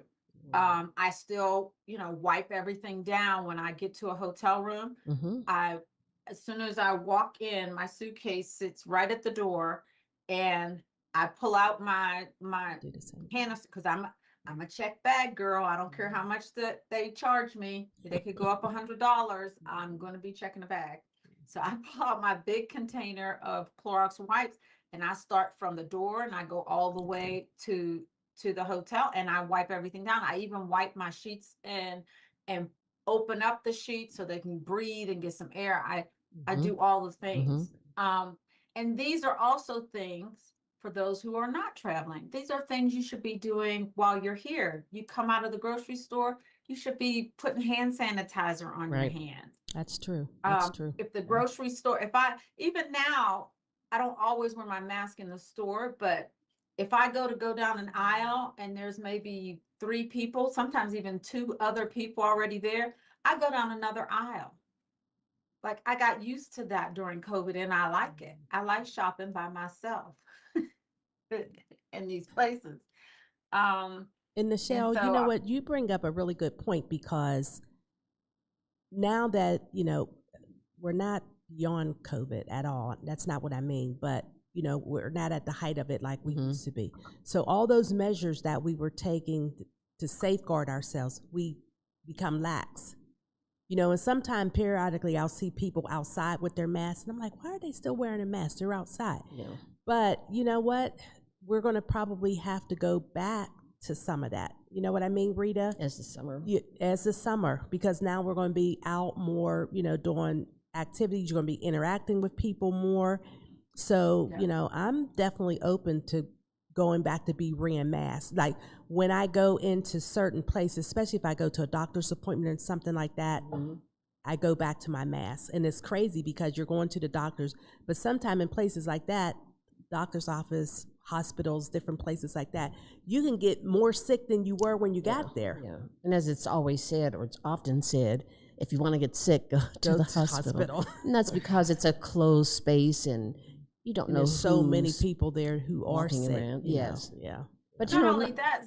S4: I still, you know, wipe everything down when I get to a hotel room. As soon as I walk in, my suitcase sits right at the door, and I pull out my canister, because I'm a check bag girl. I don't care how much that they charge me. They could go up $100. I'm going to be checking a bag. So I pull out my big container of Clorox wipes, and I start from the door and I go all the way to the hotel, and I wipe everything down. I even wipe my sheets and open up the sheets so they can breathe and get some air. I do all the things. And these are also things for those who are not traveling. These are things you should be doing while you're here. You come out of the grocery store, you should be putting hand sanitizer on your hands.
S1: That's true. That's true.
S4: If the grocery store, even now, I don't always wear my mask in the store, but if I go down an aisle and there's maybe 3 people, sometimes even 2 other people already there, I go down another aisle. Like, I got used to that during COVID, and I like it. I like shopping by myself in these places.
S1: And Nichelle,
S4: so,
S1: you know what? You bring up a really good point, because now that, we're not beyond COVID at all. That's not what I mean. But, we're not at the height of it like we used to be. So all those measures that we were taking to safeguard ourselves, we become lax. And sometimes periodically I'll see people outside with their masks, and I'm like, why are they still wearing a mask? They're outside. Yeah. But you know what? We're going to probably have to go back to some of that. You know what I mean, Rita?
S2: As the summer.
S1: As the summer, because now we're going to be out more, doing activities. You're going to be interacting with people more. So, I'm definitely open to going back to be re-masked. Like when I go into certain places, especially if I go to a doctor's appointment or something like that, I go back to my mask. And it's crazy because you're going to the doctors, but sometime in places like that, doctor's office, hospitals, different places like that, you can get more sick than you were when you got there.
S2: Yeah. And as it's always said, or it's often said, if you want to get sick, go to the hospital. And that's because it's a closed space, and you don't know
S1: there's so many people there who are sick.
S2: Around. Yes.
S1: Yeah.
S4: But not only that,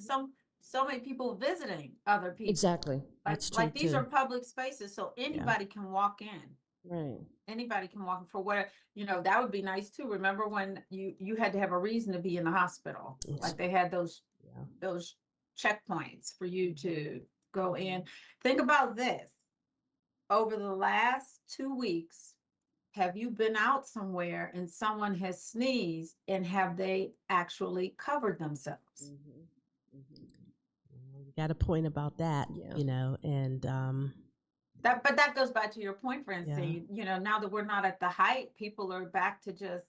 S4: so many people visiting other people.
S2: Exactly.
S4: Like these are public spaces, so anybody can walk in.
S2: Right.
S4: Anybody can walk in for whatever, that would be nice too. Remember when you had to have a reason to be in the hospital? Like they had those checkpoints for you to go in. Think about this. Over the last 2 weeks, have you been out somewhere and someone has sneezed, and have they actually covered themselves?
S1: You got a point about that, and
S4: but that goes back to your point, Francine. Now that we're not at the height, people are back to just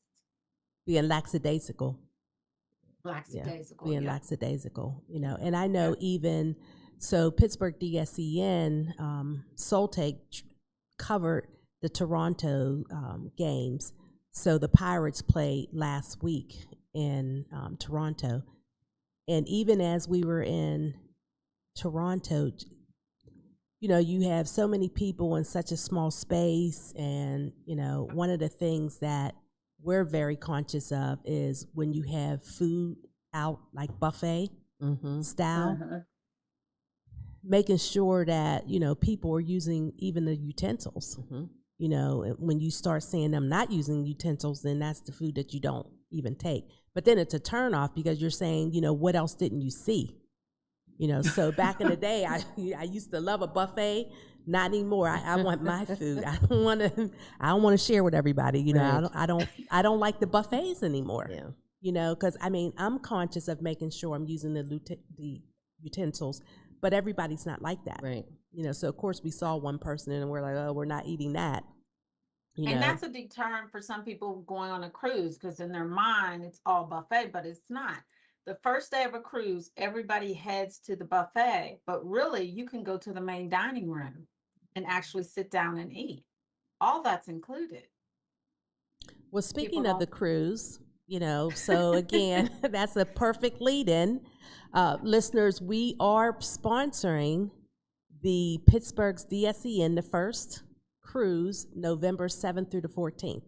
S1: being lackadaisical.
S4: Being
S1: lackadaisical, and I know even so Pittsburgh DSEN, Soltake covered the Toronto games. So the Pirates played last week in Toronto. And even as we were in Toronto, you have so many people in such a small space. And, one of the things that we're very conscious of is when you have food out, like buffet style, making sure that, people are using even the utensils. When you start seeing them not using utensils, then that's the food that you don't even take. But then it's a turnoff because you're saying, what else didn't you see? So back in the day, I used to love a buffet. Not anymore. I want my food. I don't want to share with everybody.
S2: Right.
S1: I don't like the buffets anymore.
S2: Yeah.
S1: Because I'm conscious of making sure I'm using the utensils, but everybody's not like that.
S2: Right.
S1: So of course we saw one person and we're like, oh, we're not eating that.
S4: And that's a deterrent for some people going on a cruise, because in their mind it's all buffet, but it's not. The first day of a cruise, everybody heads to the buffet, but really you can go to the main dining room and actually sit down and eat. All that's included.
S1: Well, speaking of the cruise, so again, that's a perfect lead-in. Listeners, we are sponsoring the Pittsburgh's DSEN, the first cruise, November 7th through the 14th.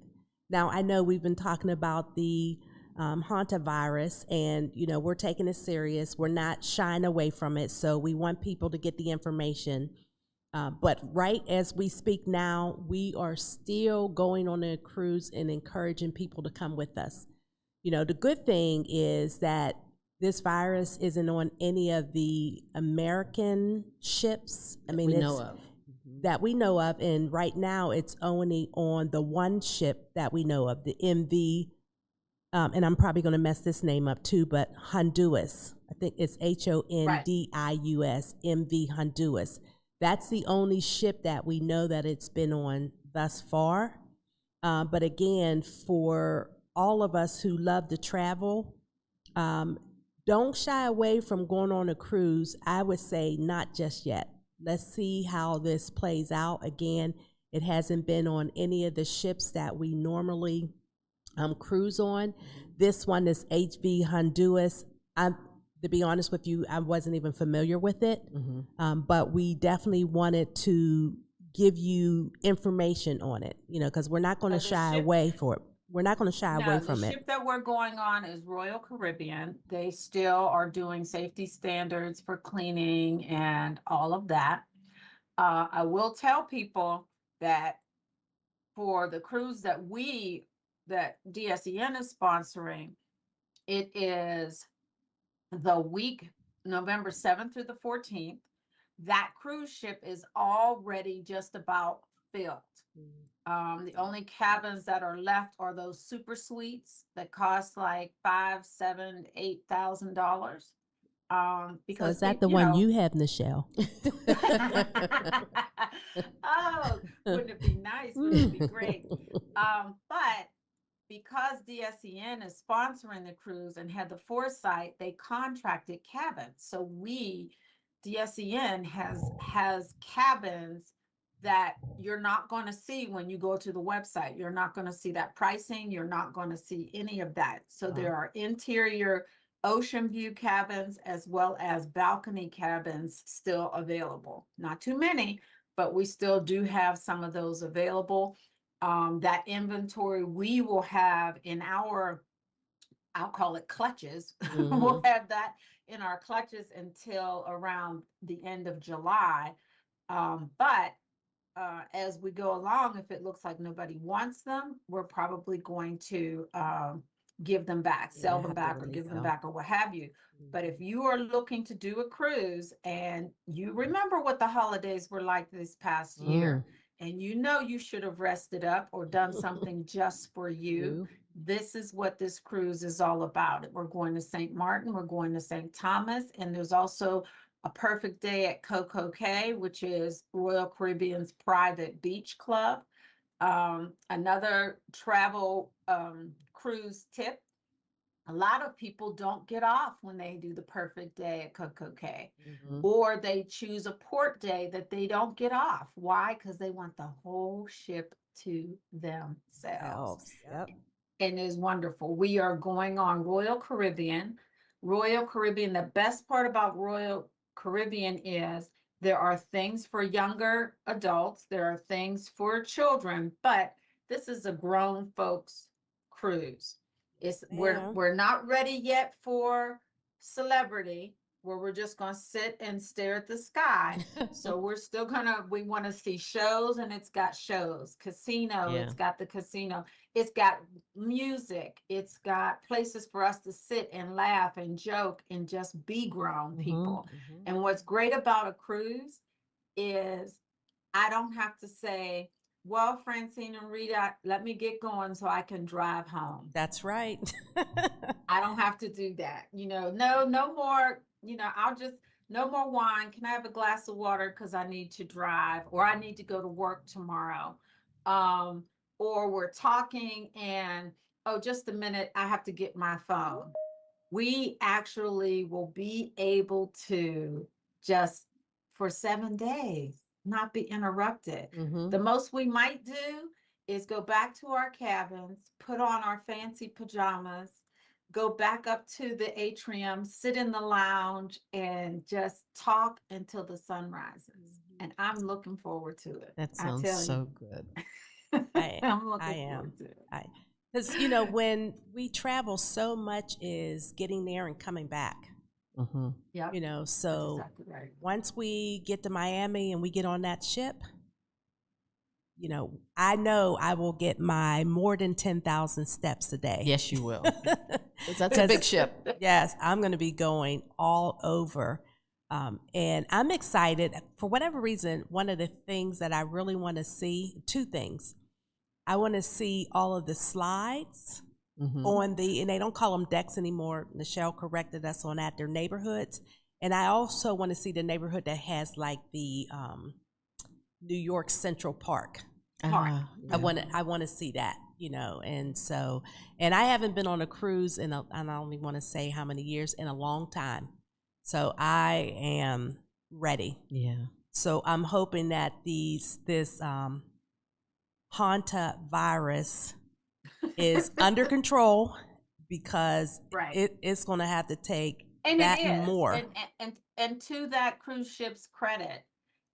S1: Now, I know we've been talking about the Hantavirus, and, we're taking it serious. We're not shying away from it, so we want people to get the information. But right as we speak now, we are still going on a cruise and encouraging people to come with us. The good thing is that this virus isn't on any of the American ships. I mean, that we know of. And right now it's only on the one ship that we know of, the MV, and I'm probably going to mess this name up too, but Honduras. I think it's Hondius, MV Honduras. That's the only ship that we know that it's been on thus far. But again, for all of us who love to travel, don't shy away from going on a cruise. I would say not just yet. Let's see how this plays out. Again, it hasn't been on any of the ships that we normally cruise on. This one is HV Honduras. To be honest with you, I wasn't even familiar with it, but we definitely wanted to give you information on it, because we're not going to shy away for it. We're not going to shy away
S4: No,
S1: from
S4: the
S1: it.
S4: ship that we're going on is Royal Caribbean. They still are doing safety standards for cleaning and all of that. I will tell people that for the cruise that DSEN is sponsoring, it is the week November 7th through the 14th. That cruise ship is already just about filled. The only cabins that are left are those super suites that cost like $5,000, $7,000, $8,000.
S1: So
S4: Because
S1: is that the one you have, Nichelle?
S4: Oh, wouldn't it be nice? Wouldn't it be great? But because DSEN is sponsoring the cruise and had the foresight, they contracted cabins. So DSEN has cabins that you're not going to see when you go to the website. You're not going to see that pricing. You're not going to see any of that. So there are interior ocean view cabins as well as balcony cabins still available. Not too many, but we still do have some of those available. That inventory we will have in our, I'll call it clutches. We'll have that in our clutches until around the end of July. But as we go along, if it looks like nobody wants them, we're probably going to give them back, sell them back, or give them back, or what have you. But if you are looking to do a cruise and you remember what the holidays were like this past year, and you know you should have rested up or done something just for you, this is what this cruise is all about. We're going to St. Martin, we're going to St. Thomas, and there's also a perfect day at Coco Cay, which is Royal Caribbean's private beach club. Another travel cruise tip: a lot of people don't get off when they do the perfect day at Coco Cay, or they choose a port day that they don't get off. Why? Because they want the whole ship to themselves.
S1: Yep.
S4: And it's wonderful. We are going on Royal Caribbean. Royal Caribbean, the best part about Royal Caribbean is there are things for younger adults, there are things for children, but this is a grown folks cruise. We're not ready yet for celebrity, where we're just gonna sit and stare at the sky. So we want to see shows, and it's got shows, casino, it's got the casino, it's got music, it's got places for us to sit and laugh and joke and just be grown people. And what's great about a cruise is I don't have to say, well, Francine and Rita, let me get going so I can drive home.
S1: That's right.
S4: I don't have to do that. No more, no more wine. Can I have a glass of water because I need to drive, or I need to go to work tomorrow? Or we're talking and, oh, just a minute, I have to get my phone. We actually will be able to just for 7 days not be interrupted. The most we might do is go back to our cabins, put on our fancy pajamas, go back up to the atrium, sit in the lounge, and just talk until the sun rises. And I'm looking forward to it.
S2: That sounds so good.
S4: I'm looking forward to it.
S1: Because, when we travel, so much is getting there and coming back.
S4: Yeah.
S1: So
S4: exactly right.
S1: Once we get to Miami and we get on that ship, I know I will get my more than 10,000 steps a day.
S2: Yes, you will. That's a big ship.
S1: Yes, I'm going to be going all over. And I'm excited. For whatever reason, one of the things that I really want to see, two things. I want to see all of the slides on and they don't call them decks anymore. Nichelle corrected us on that. They're neighborhoods. And I also want to see the neighborhood that has like the New York Central Park.
S4: Yeah.
S1: I want to see that, and I haven't been on a cruise and I don't even want to say how many years, in a long time. So I am ready.
S2: Yeah. So
S1: I'm hoping that this Hauntavirus is under control, because it's going to have to take more.
S4: And to that cruise ship's credit,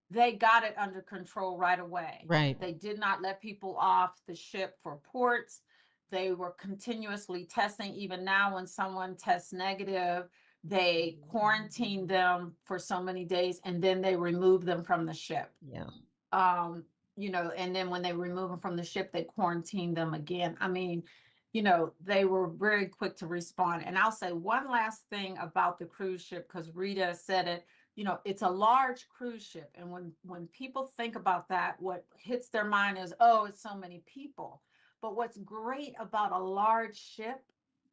S4: they got it under control right away.
S2: Right.
S4: They did not let people off the ship for ports. they were continuously testing. Even now, when someone tests negative, they quarantine them for so many days and then they remove them from the ship.
S2: Yeah.
S4: You know, and then when they remove them from the ship, they quarantine them again. I mean, you know, they were very quick to respond. And I'll say one last thing about the cruise ship, because Rita said it, you know, it's a large cruise ship. And when people think about that, what hits their mind is, oh, it's so many people. But what's great about a large ship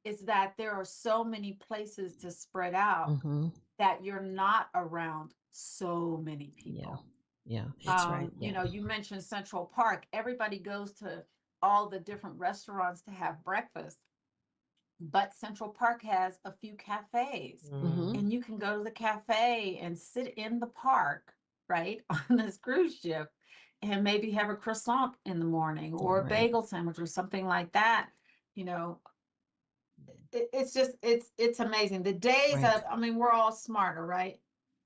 S4: is that there are so many places to spread out that you're not around so many people.
S2: Yeah,
S1: that's right.
S4: You know, you mentioned Central Park. Everybody goes to all the different restaurants to have breakfast, but Central Park has a few cafes, and you can go to the cafe and sit in the park, right, on this cruise ship, and maybe have a croissant in the morning or a bagel sandwich or something like that. You know, it's just it's amazing. The days of, I mean, we're all smarter, right?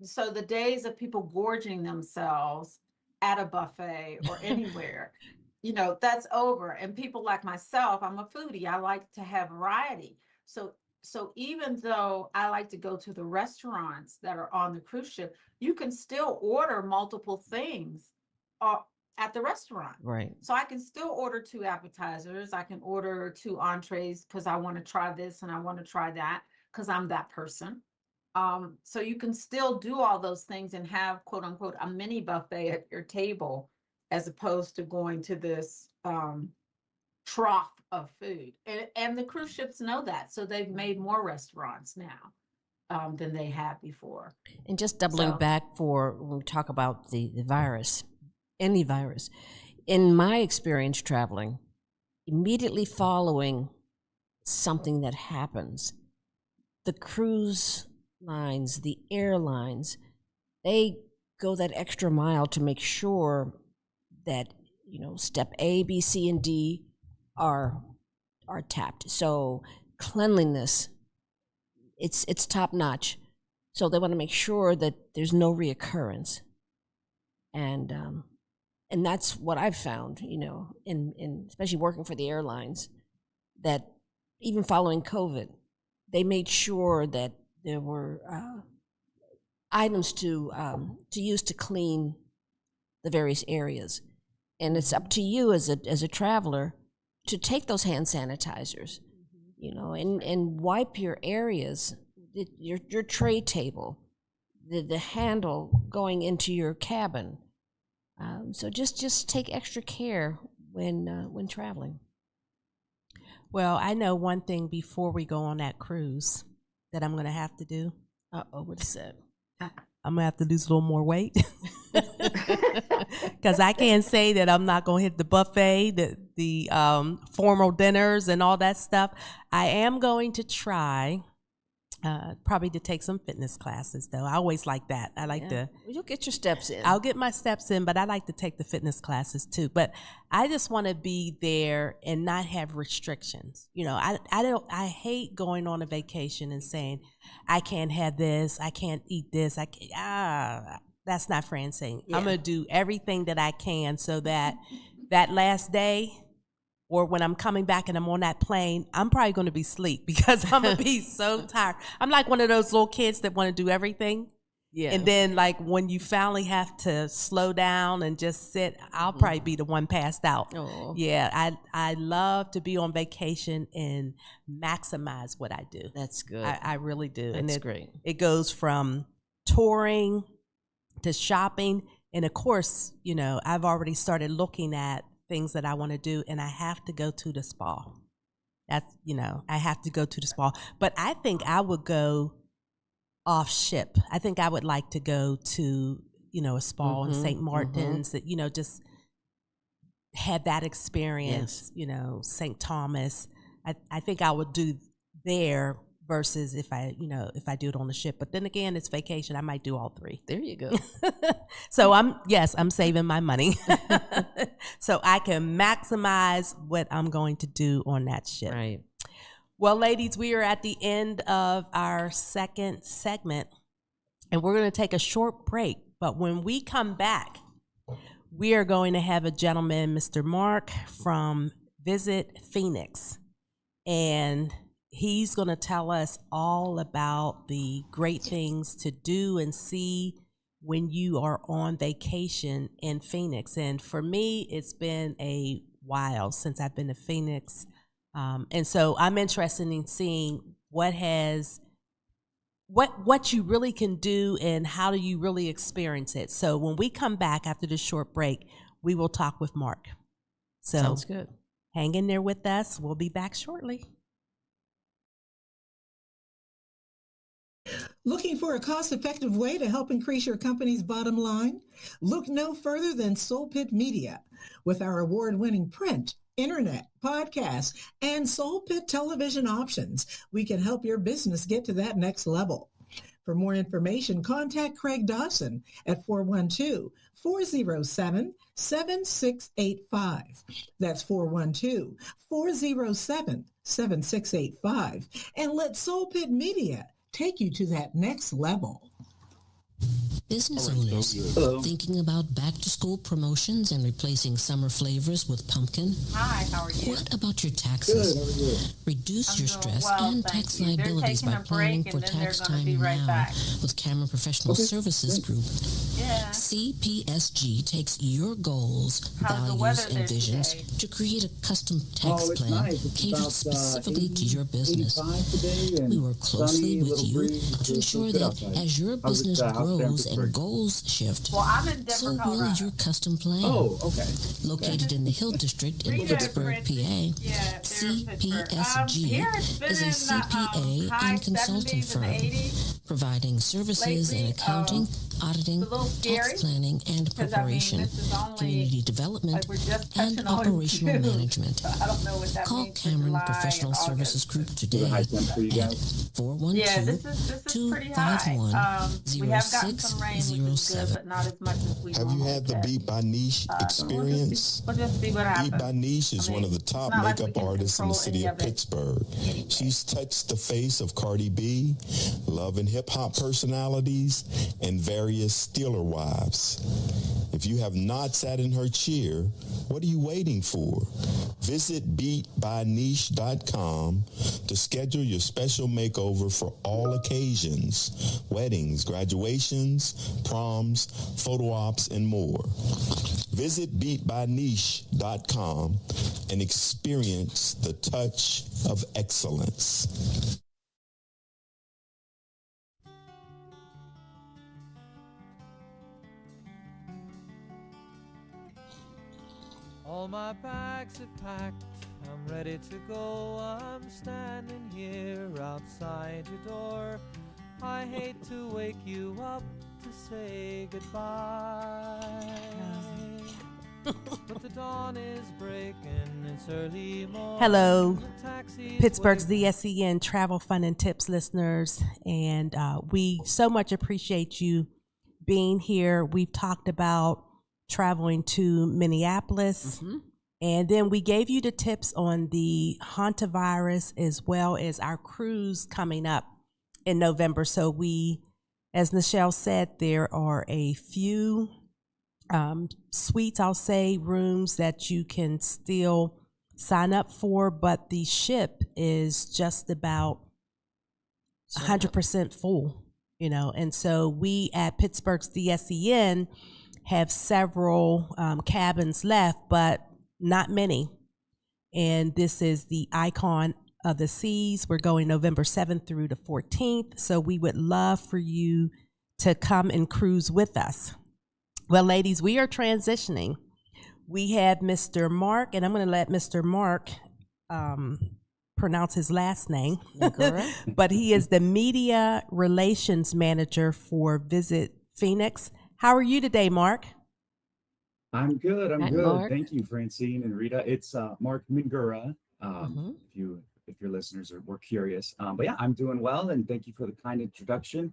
S4: So the days of people gorging themselves at a buffet or anywhere, you know, that's over. And people like myself, I'm a foodie. I like to have variety. So even though I like to go to the restaurants that are on the cruise ship, you can still order multiple things at the restaurant.
S2: Right.
S4: So I can still order 2 appetizers. I can order 2 entrees because I want to try this and I want to try that because I'm that person. So you can still do all those things and have, quote unquote, a mini buffet at your table, as opposed to going to this trough of food. And the cruise ships know that. So they've made more restaurants now than they had before.
S2: And just doubling back for when we talk about the virus, any virus, in my experience traveling, immediately following something that happens, the cruise lines, the airlines, they go that extra mile to make sure that, you know, step A, B, C, and D are tapped. So cleanliness, it's top notch. So they want to make sure that there's no reoccurrence. And that's what I've found, you know, in especially working for the airlines, that even following COVID, they made sure that there were items to use to clean the various areas, and it's up to you as a traveler to take those hand sanitizers, you know, and wipe your areas, your tray table, the handle going into your cabin. So just take extra care when traveling.
S1: Well, I know one thing before we go on that cruise that I'm going to have to do.
S2: What is that?
S1: I'm going to have to lose a little more weight. Because I can't say that I'm not going to hit the buffet, the formal dinners and all that stuff. I am going to try probably to take some fitness classes, though. I always like that. I like to.
S2: Well, you'll get your steps in.
S1: I'll get my steps in, but I like to take the fitness classes too. But I just want to be there and not have restrictions. You know, I hate going on a vacation and saying, I can't have this, I can't eat this. That's not Francine. I'm going to do everything that I can so that last day, or when I'm coming back and I'm on that plane, I'm probably going to be asleep because I'm going to be so tired. I'm like one of those little kids that want to do everything. Yeah. And then like when you finally have to slow down and just sit, I'll probably be the one passed out. Oh. Yeah. I love to be on vacation and maximize what I do.
S2: That's good.
S1: I really do.
S2: That's great.
S1: It goes from touring to shopping. And of course, you know, I've already started looking at things that I want to do, and I have to go to the spa. That's, you know, I have to go to the spa. But I think I would go off ship. I think I would like to go to, you know, a spa in St. Martin's, that, you know, just have that experience, you know, St. Thomas. I think I would do there versus if I do it on the ship. But then again, it's vacation. I might do all 3.
S2: There you go.
S1: So I'm saving my money so I can maximize what I'm going to do on that ship.
S2: Right.
S1: Well, ladies, we are at the end of our second segment, and we're going to take a short break. But when we come back, we are going to have a gentleman, Mr. Mark from Visit Phenix. And he's going to tell us all about the great things to do and see when you are on vacation in Phenix. And for me, it's been a while since I've been to Phenix. And so I'm interested in seeing what you really can do and how do you really experience it. So when we come back after this short break, we will talk with Mark. So
S2: sounds good.
S1: Hang in there with us. We'll be back shortly.
S7: Looking for a cost-effective way to help increase your company's bottom line? Look no further than Soul Pit Media. With our award-winning print, internet, podcast, and Soul Pit television options, we can help your business get to that next level. For more information, contact Craig Dawson at 412-407-7685. That's 412-407-7685. And let Soul Pit Media take you to that next level.
S8: Business owners thinking about back-to-school promotions and replacing summer flavors with pumpkin?
S4: Hi, how are you?
S8: What about your taxes? Reduce your stress and tax liabilities by planning for tax time now with Cameron Professional Services Group.
S4: Yeah.
S8: CPSG takes your goals, values, and visions to create a custom tax plan catered specifically to your business. We work closely with you to ensure that as your business grows and goals shift,
S4: Well, I'm in Denver,
S8: so will
S4: Colorado.
S8: your custom plan. Located in the Hill District in Pittsburgh, PA, CPSG is a CPA and consulting firm providing services in accounting, auditing, tax planning, and preparation, community development, and operational management.
S4: I don't know what that
S8: Call
S4: means.
S8: Cameron Professional Services Group today at 412-251-0607.
S4: We have gotten some rain, which is good, but not as much as we
S9: Have you had the Beat by Niche experience?
S4: We'll just see what happens.
S9: Beat by Niche is one of the top
S4: it's not like
S9: makeup
S4: we can
S9: artists in the
S4: control
S9: city
S4: any
S9: of
S4: of it.
S9: Pittsburgh. She's touched the face of Cardi B, love and hip hop personalities, and various Steeler wives. If you have not sat in her chair, what are you waiting for? Visit beatbyniche.com to schedule your special makeover for all occasions: weddings, graduations, proms, photo ops, and more. Visit beatbyniche.com and experience the touch of excellence.
S10: All my bags are packed, I'm ready to go. I'm standing here outside your door. I hate to wake you up to say goodbye. But the dawn is breaking, it's early morning.
S1: Hello,
S10: the taxi's
S1: Pittsburgh's
S10: waiting.
S1: DSEN Travel, Fun, and Tips listeners. And we so much appreciate you being here. We've talked about traveling to Minneapolis. And then we gave you the tips on the Hauntavirus as well as our cruise coming up in November. So we, as Nichelle said, there are a few suites, I'll say, rooms that you can still sign up for, but the ship is just about 100% full, you know. And so we at Pittsburgh's DSEN have several cabins left, but not many. And this is the Icon of the Seas. We're going November 7th through the 14th. So we would love for you to come and cruise with us. Well, ladies, we are transitioning. We have Mr. Mark, and I'm going to let Mr. Mark pronounce his last name, but he is the Media Relations Manager for Visit Phenix. How are you today, Mark?
S11: I'm good. I'm
S2: Hi,
S11: good.
S2: Mark.
S11: Thank you, Francine and Rita. It's Mark Mingura. If your listeners were curious, but yeah, I'm doing well, and thank you for the kind introduction.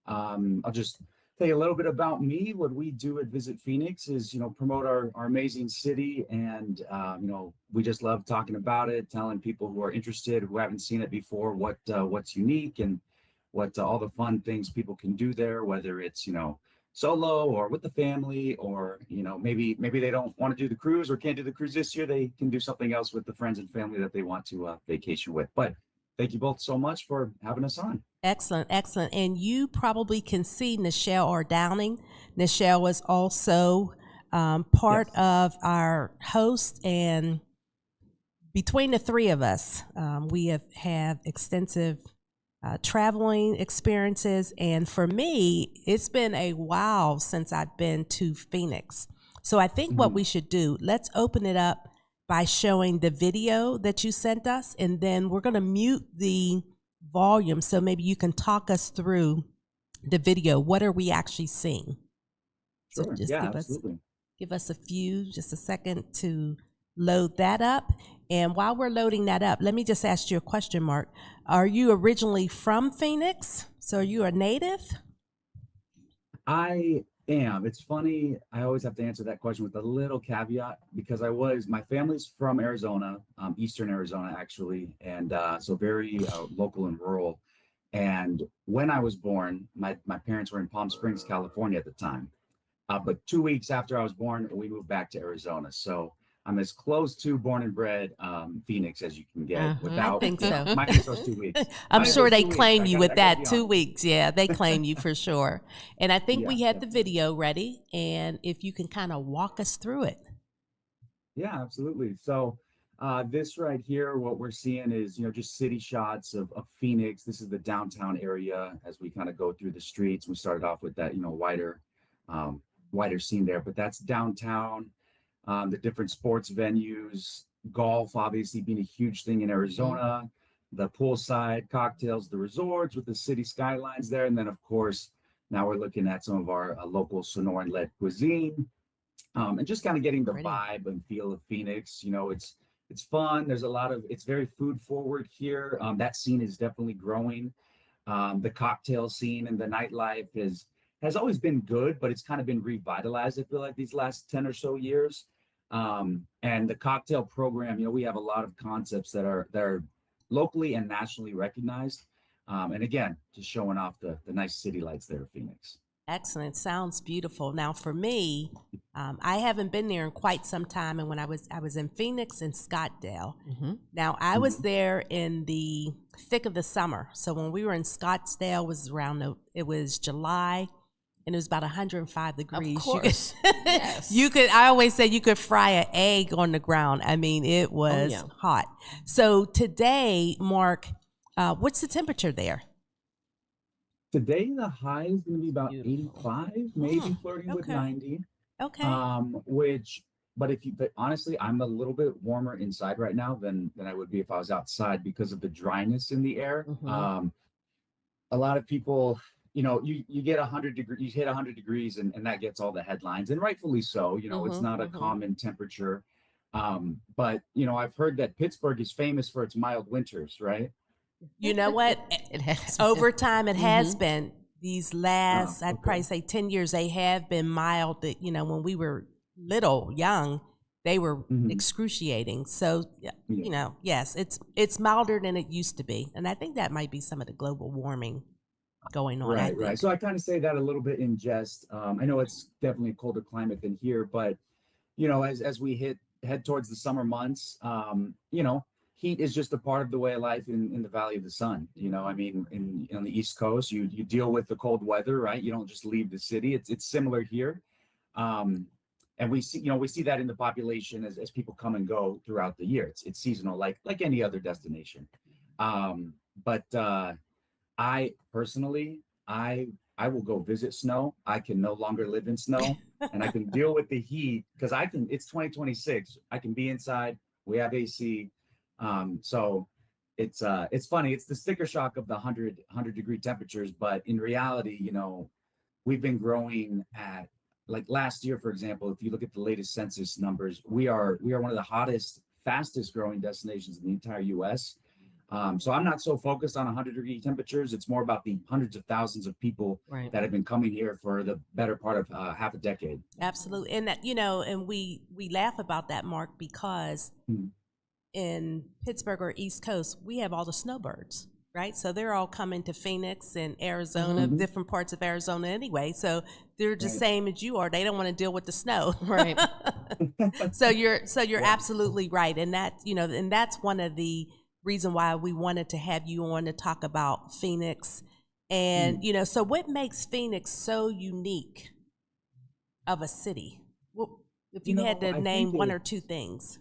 S11: I'll just tell you a little bit about me. What we do at Visit Phenix is, promote our amazing city, and we just love talking about it, telling people who are interested, who haven't seen it before, what's unique and what all the fun things people can do there, whether it's solo or with the family, or, maybe they don't want to do the cruise or can't do the cruise this year. They can do something else with the friends and family that they want to vacation with. But thank you both so much for having us on.
S1: Excellent, excellent. And you probably can see Nichelle R. Downing. Nichelle was also part of our host, and between the three of us, we have extensive traveling experiences. And for me, it's been a while since I've been to Phenix. So I think what we should do, let's open it up by showing the video that you sent us, and then we're going to mute the volume so maybe you can talk us through the video. What are we actually seeing?
S11: Sure.
S1: So just
S11: Absolutely.
S1: Give us just a second to load that up. And while we're loading that up, let me just ask you a question, Mark. Are you originally from Phenix? So are you a native?
S11: I am. It's funny. I always have to answer that question with a little caveat, because my family's from Arizona, Eastern Arizona, actually. And so very local and rural. And when I was born, my parents were in Palm Springs, California at the time. But 2 weeks after I was born, we moved back to Arizona. So I'm as close to born and bred Phenix as you can get without.
S1: I think so.
S11: Minus those 2 weeks.
S1: I'm sure they
S11: 2
S1: claim
S11: weeks.
S1: you
S11: I
S1: with
S11: gotta
S1: that
S11: be
S1: 2
S11: honest.
S1: weeks. Yeah, they claim you for sure. And I think we had
S11: Yeah.
S1: the video ready. And if you can kind of walk us through it.
S11: Yeah, absolutely. So this right here, what we're seeing is, just city shots of Phenix. This is the downtown area as we kind of go through the streets. We started off with that, wider scene there, but that's downtown. The different sports venues, golf obviously being a huge thing in Arizona, the poolside, cocktails, the resorts with the city skylines there. And then, of course, now we're looking at some of our local Sonoran-led cuisine, and just kind of getting the vibe and feel of Phenix. It's fun. It's very food forward here. That scene is definitely growing. The cocktail scene and the nightlife has always been good, but it's kind of been revitalized, I feel like, these last 10 or so years. And the cocktail program, we have a lot of concepts that are locally and nationally recognized. And again, just showing off the nice city lights there of Phenix.
S1: Excellent. Sounds beautiful. Now, for me, I haven't been there in quite some time. And when I was in Phoenix and Scottsdale. Now, I was there in the thick of the summer. So when we were in Scottsdale, it was July. And it was about 105 degrees.
S2: Of course. Yes.
S1: I always say you could fry an egg on the ground. I mean, it was hot. So today, Mark, what's the temperature there?
S11: Today, the high is going to be about 85, maybe flirting with 90.
S1: Okay.
S11: But honestly, I'm a little bit warmer inside right now than I would be if I was outside because of the dryness in the air. A lot of people, you get 100 degrees, you hit 100 degrees and that gets all the headlines, and rightfully so. It's not a common temperature. But I've heard that Pittsburgh is famous for its mild winters, right?
S1: You know what?
S2: It has
S1: over time. It has been these last, I'd probably say 10 years. They have been mild. That when we were young, they were excruciating. So yes, it's milder than it used to be, and I think that might be some of the global warming going on.
S11: Right. So I kind of say that a little bit in jest. I know it's definitely a colder climate than here, but as we head towards the summer months, heat is just a part of the way of life in the Valley of the Sun. I mean, on the East Coast, you deal with the cold weather, right? You don't just leave the city. It's similar here, and we see that in the population as people come and go throughout the year. It's seasonal, like any other destination. But I personally, I will go visit snow. I can no longer live in snow, and I can deal with the heat because it's 2026. I can be inside. We have AC. So it's funny. It's the sticker shock of the 100 degree temperatures, but in reality, we've been growing at, like last year, for example, if you look at the latest census numbers, we are one of the hottest, fastest growing destinations in the entire US. So I'm not so focused on 100 degree temperatures. It's more about the hundreds of thousands of people that have been coming here for the better part of half a decade.
S1: Absolutely. And that, and we laugh about that, Mark, because in Pittsburgh or East Coast, we have all the snowbirds. right? So they're all coming to Phenix and Arizona, different parts of Arizona anyway. So they're just same as you are. They don't want to deal with the snow,
S2: Right.
S1: So you're absolutely right, and that and that's one of the reason why we wanted to have you on to talk about Phenix, and so what makes Phenix so unique of a city? Well, if you had to name one or two things.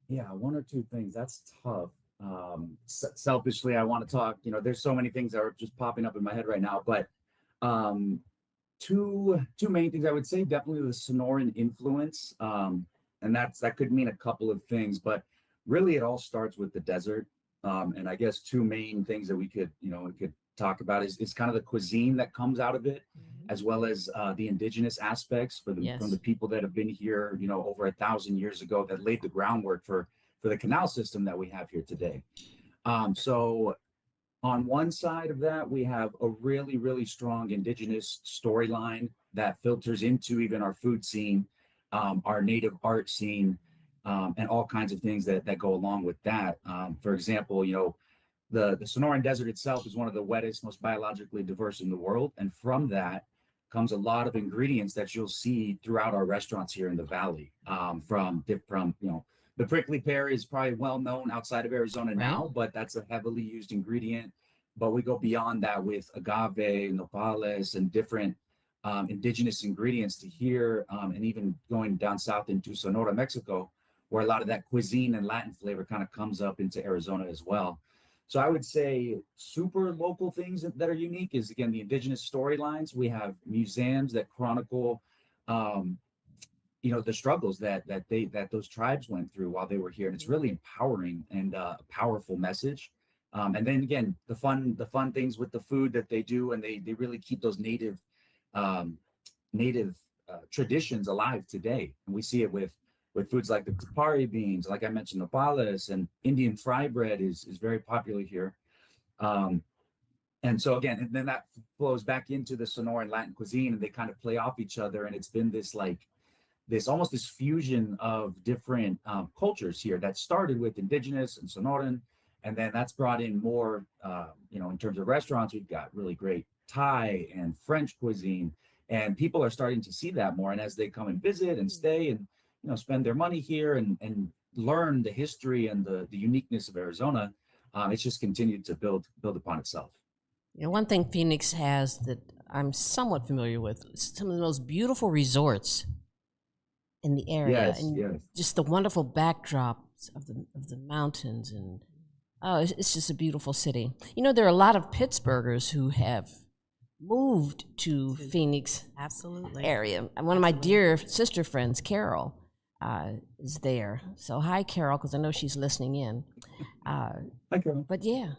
S11: Yeah, one or two things. That's tough. Selfishly, I want to talk. There's so many things that are just popping up in my head right now, but two main things I would say. Definitely the Sonoran influence, and that could mean a couple of things, but really it all starts with the desert. And I guess two main things that we could talk about is kind of the cuisine that comes out of it, as well as the indigenous aspects from the people that have been here, over 1,000 years ago, that laid the groundwork for the canal system that we have here today. So on one side of that, we have a really, really strong indigenous storyline that filters into even our food scene, our native art scene, and all kinds of things that go along with that. For example, the Sonoran Desert itself is one of the wettest, most biologically diverse in the world. And from that comes a lot of ingredients that you'll see throughout our restaurants here in the Valley. The prickly pear is probably well known outside of Arizona now, but that's a heavily used ingredient. But we go beyond that with agave, nopales, and different indigenous ingredients to here, and even going down south into Sonora, Mexico, where a lot of that cuisine and Latin flavor kind of comes up into Arizona as well. So I would say super local things that are unique is, again, the indigenous storylines. We have museums that chronicle the struggles that those tribes went through while they were here, and it's really empowering and a powerful message. And then again, the fun things with the food that they do, and they really keep those native traditions alive today. And we see it with foods like the kupari beans, like I mentioned, nopales, and Indian fry bread is very popular here. And so again, and then that flows back into the Sonoran Latin cuisine, and they kind of play off each other, and it's been this fusion of different cultures here that started with indigenous and Sonoran, and then that's brought in more, in terms of restaurants, we've got really great Thai and French cuisine, and people are starting to see that more. And as they come and visit and stay and, spend their money here and learn the history and the uniqueness of Arizona, it's just continued to build upon itself.
S2: One thing Phenix has that I'm somewhat familiar with, some of the most beautiful resorts in the area, just the wonderful backdrops of the mountains, and it's just a beautiful city. There are a lot of Pittsburghers who have moved to Phenix area. And one of my dear sister friends, Carol, is there. So hi, Carol, because I know she's listening in.
S11: Hi, Carol.
S2: But yeah.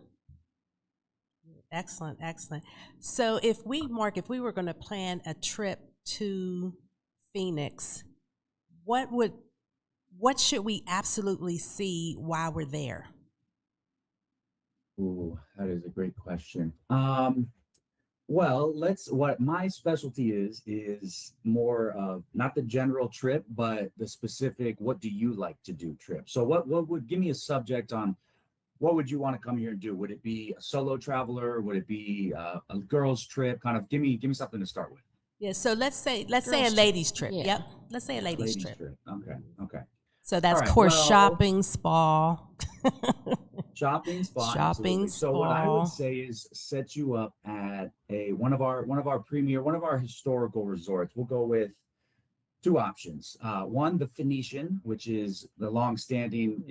S1: Excellent. So Mark, if we were going to plan a trip to Phenix, what should we absolutely see while we're there?
S11: Ooh, that is a great question. Well, what my specialty is more of not the general trip, but the specific, what do you like to do trip? So what would give me a subject on what would you want to come here and do? Would it be a solo traveler? Would it be a girls trip? Kind of give me something to start with.
S1: Yeah, so let's say a ladies trip. Yeah. Yep. Let's say a ladies trip.
S11: Okay.
S1: So that's shopping, spa.
S11: Shopping, spa. So what I would say is set you up at one of our premier, one of our historical resorts. We'll go with two options. One, the Phoenician, which is the long-standing,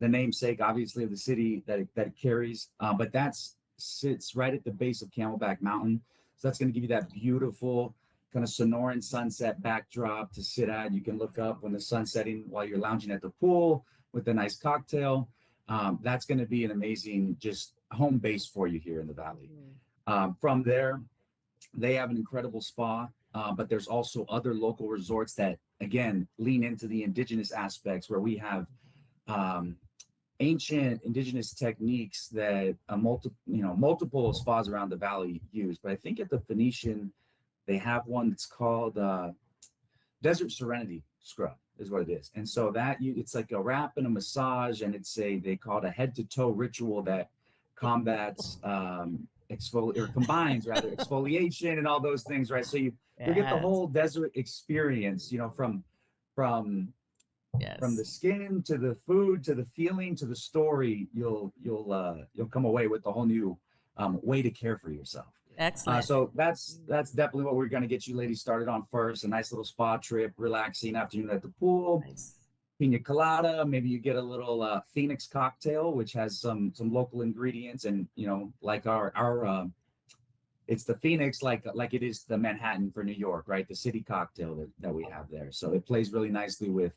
S11: the namesake, obviously, of the city that it carries. But sits right at the base of Camelback Mountain. So that's going to give you that beautiful kind of Sonoran sunset backdrop to sit at. You can look up when the sun's setting while you're lounging at the pool with a nice cocktail. That's going to be an amazing just home base for you here in the Valley. From there, they have an incredible spa, but there's also other local resorts that, again, lean into the indigenous aspects, where we have ancient indigenous techniques that multiple spas around the Valley use. But I think at the Phoenician, they have one that's called Desert Serenity Scrub is what it is. And so it's like a wrap and a massage, and they call it a head to toe ritual that combats combines rather exfoliation and all those things, right? So you'll get the whole desert experience, you know, from the skin to the food to the feeling to the story. You'll come away with a whole new way to care for yourself.
S1: Excellent.
S11: So that's definitely what we're going to get you ladies started on first. A nice little spa trip, relaxing afternoon at the pool.
S1: Nice.
S11: Pina colada, maybe you get a little Phenix cocktail, which has some local ingredients, and you know, like our it's the Phenix, like it is the Manhattan for New York, right? The city cocktail that we have there. So it plays really nicely with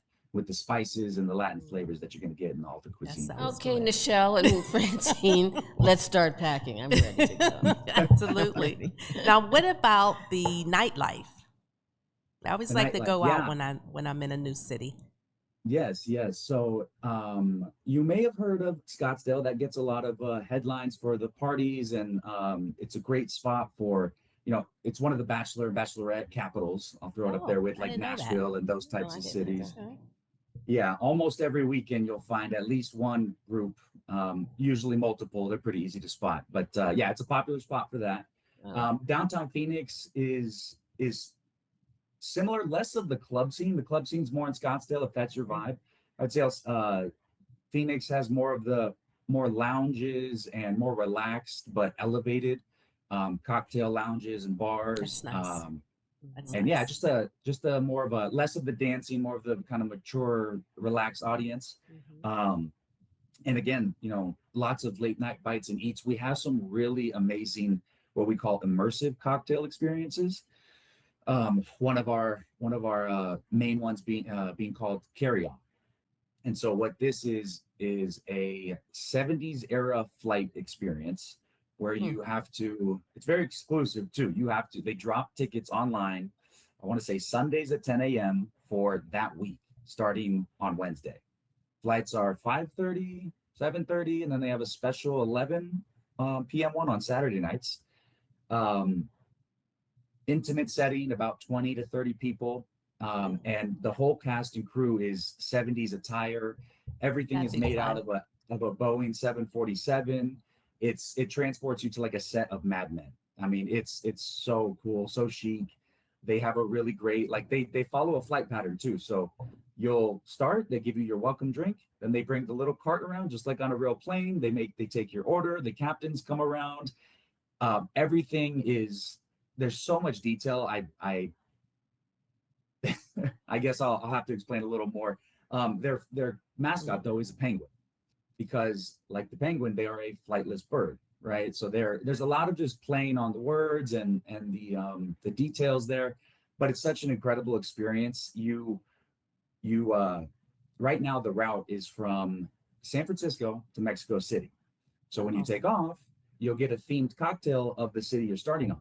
S11: the spices and the Latin flavors that you're going to get in all the cuisine.
S2: Okay, Nichelle and Francine, let's start packing. I'm ready to go.
S1: Absolutely. Now, what about the nightlife? I always like to go out when I'm in a new city.
S11: Yes. So you may have heard of Scottsdale. That gets a lot of headlines for the parties, and it's a great spot for, you know, it's one of the bachelor and bachelorette capitals. I'll throw it up there with like Nashville and those types of cities. Yeah, almost every weekend you'll find at least one group, usually multiple. They're pretty easy to spot, but yeah, it's a popular spot for that. Downtown Phoenix is similar, less of the club scene. The club scene's more in Scottsdale, if that's your vibe. I'd say Phoenix has more lounges and more relaxed but elevated cocktail lounges and bars.
S1: That's
S11: and
S1: nice.
S11: Yeah, just a more of a less of the dancing, more of the kind of mature, relaxed audience. And again, you know, lots of late night bites and eats. We have some really amazing, what we call immersive cocktail experiences. One of our main ones being called Carry On. And so what this is a 70s era flight experience where you have to, it's very exclusive too. They drop tickets online, I want to say Sundays at 10 a.m. for that week, starting on Wednesday. Flights are 5:30, 7:30, and then they have a special 11 p.m. one on Saturday nights. Intimate setting, about 20 to 30 people. And the whole cast and crew is 70s attire. Everything is made out of a Boeing 747. It transports you to like a set of Mad Men. I mean, it's so cool, so chic. They have a really great, like they follow a flight pattern too. So you'll start, they give you your welcome drink, then they bring the little cart around, just like on a real plane. They take your order, the captains come around. Everything is, there's so much detail. I I guess I'll have to explain a little more. Their mascot though is a penguin, because like the penguin, they are a flightless bird, right? So there's a lot of just playing on the words and the details there, but it's such an incredible experience. You right now the route is from San Francisco to Mexico City. So when you take off, you'll get a themed cocktail of the city you're starting on.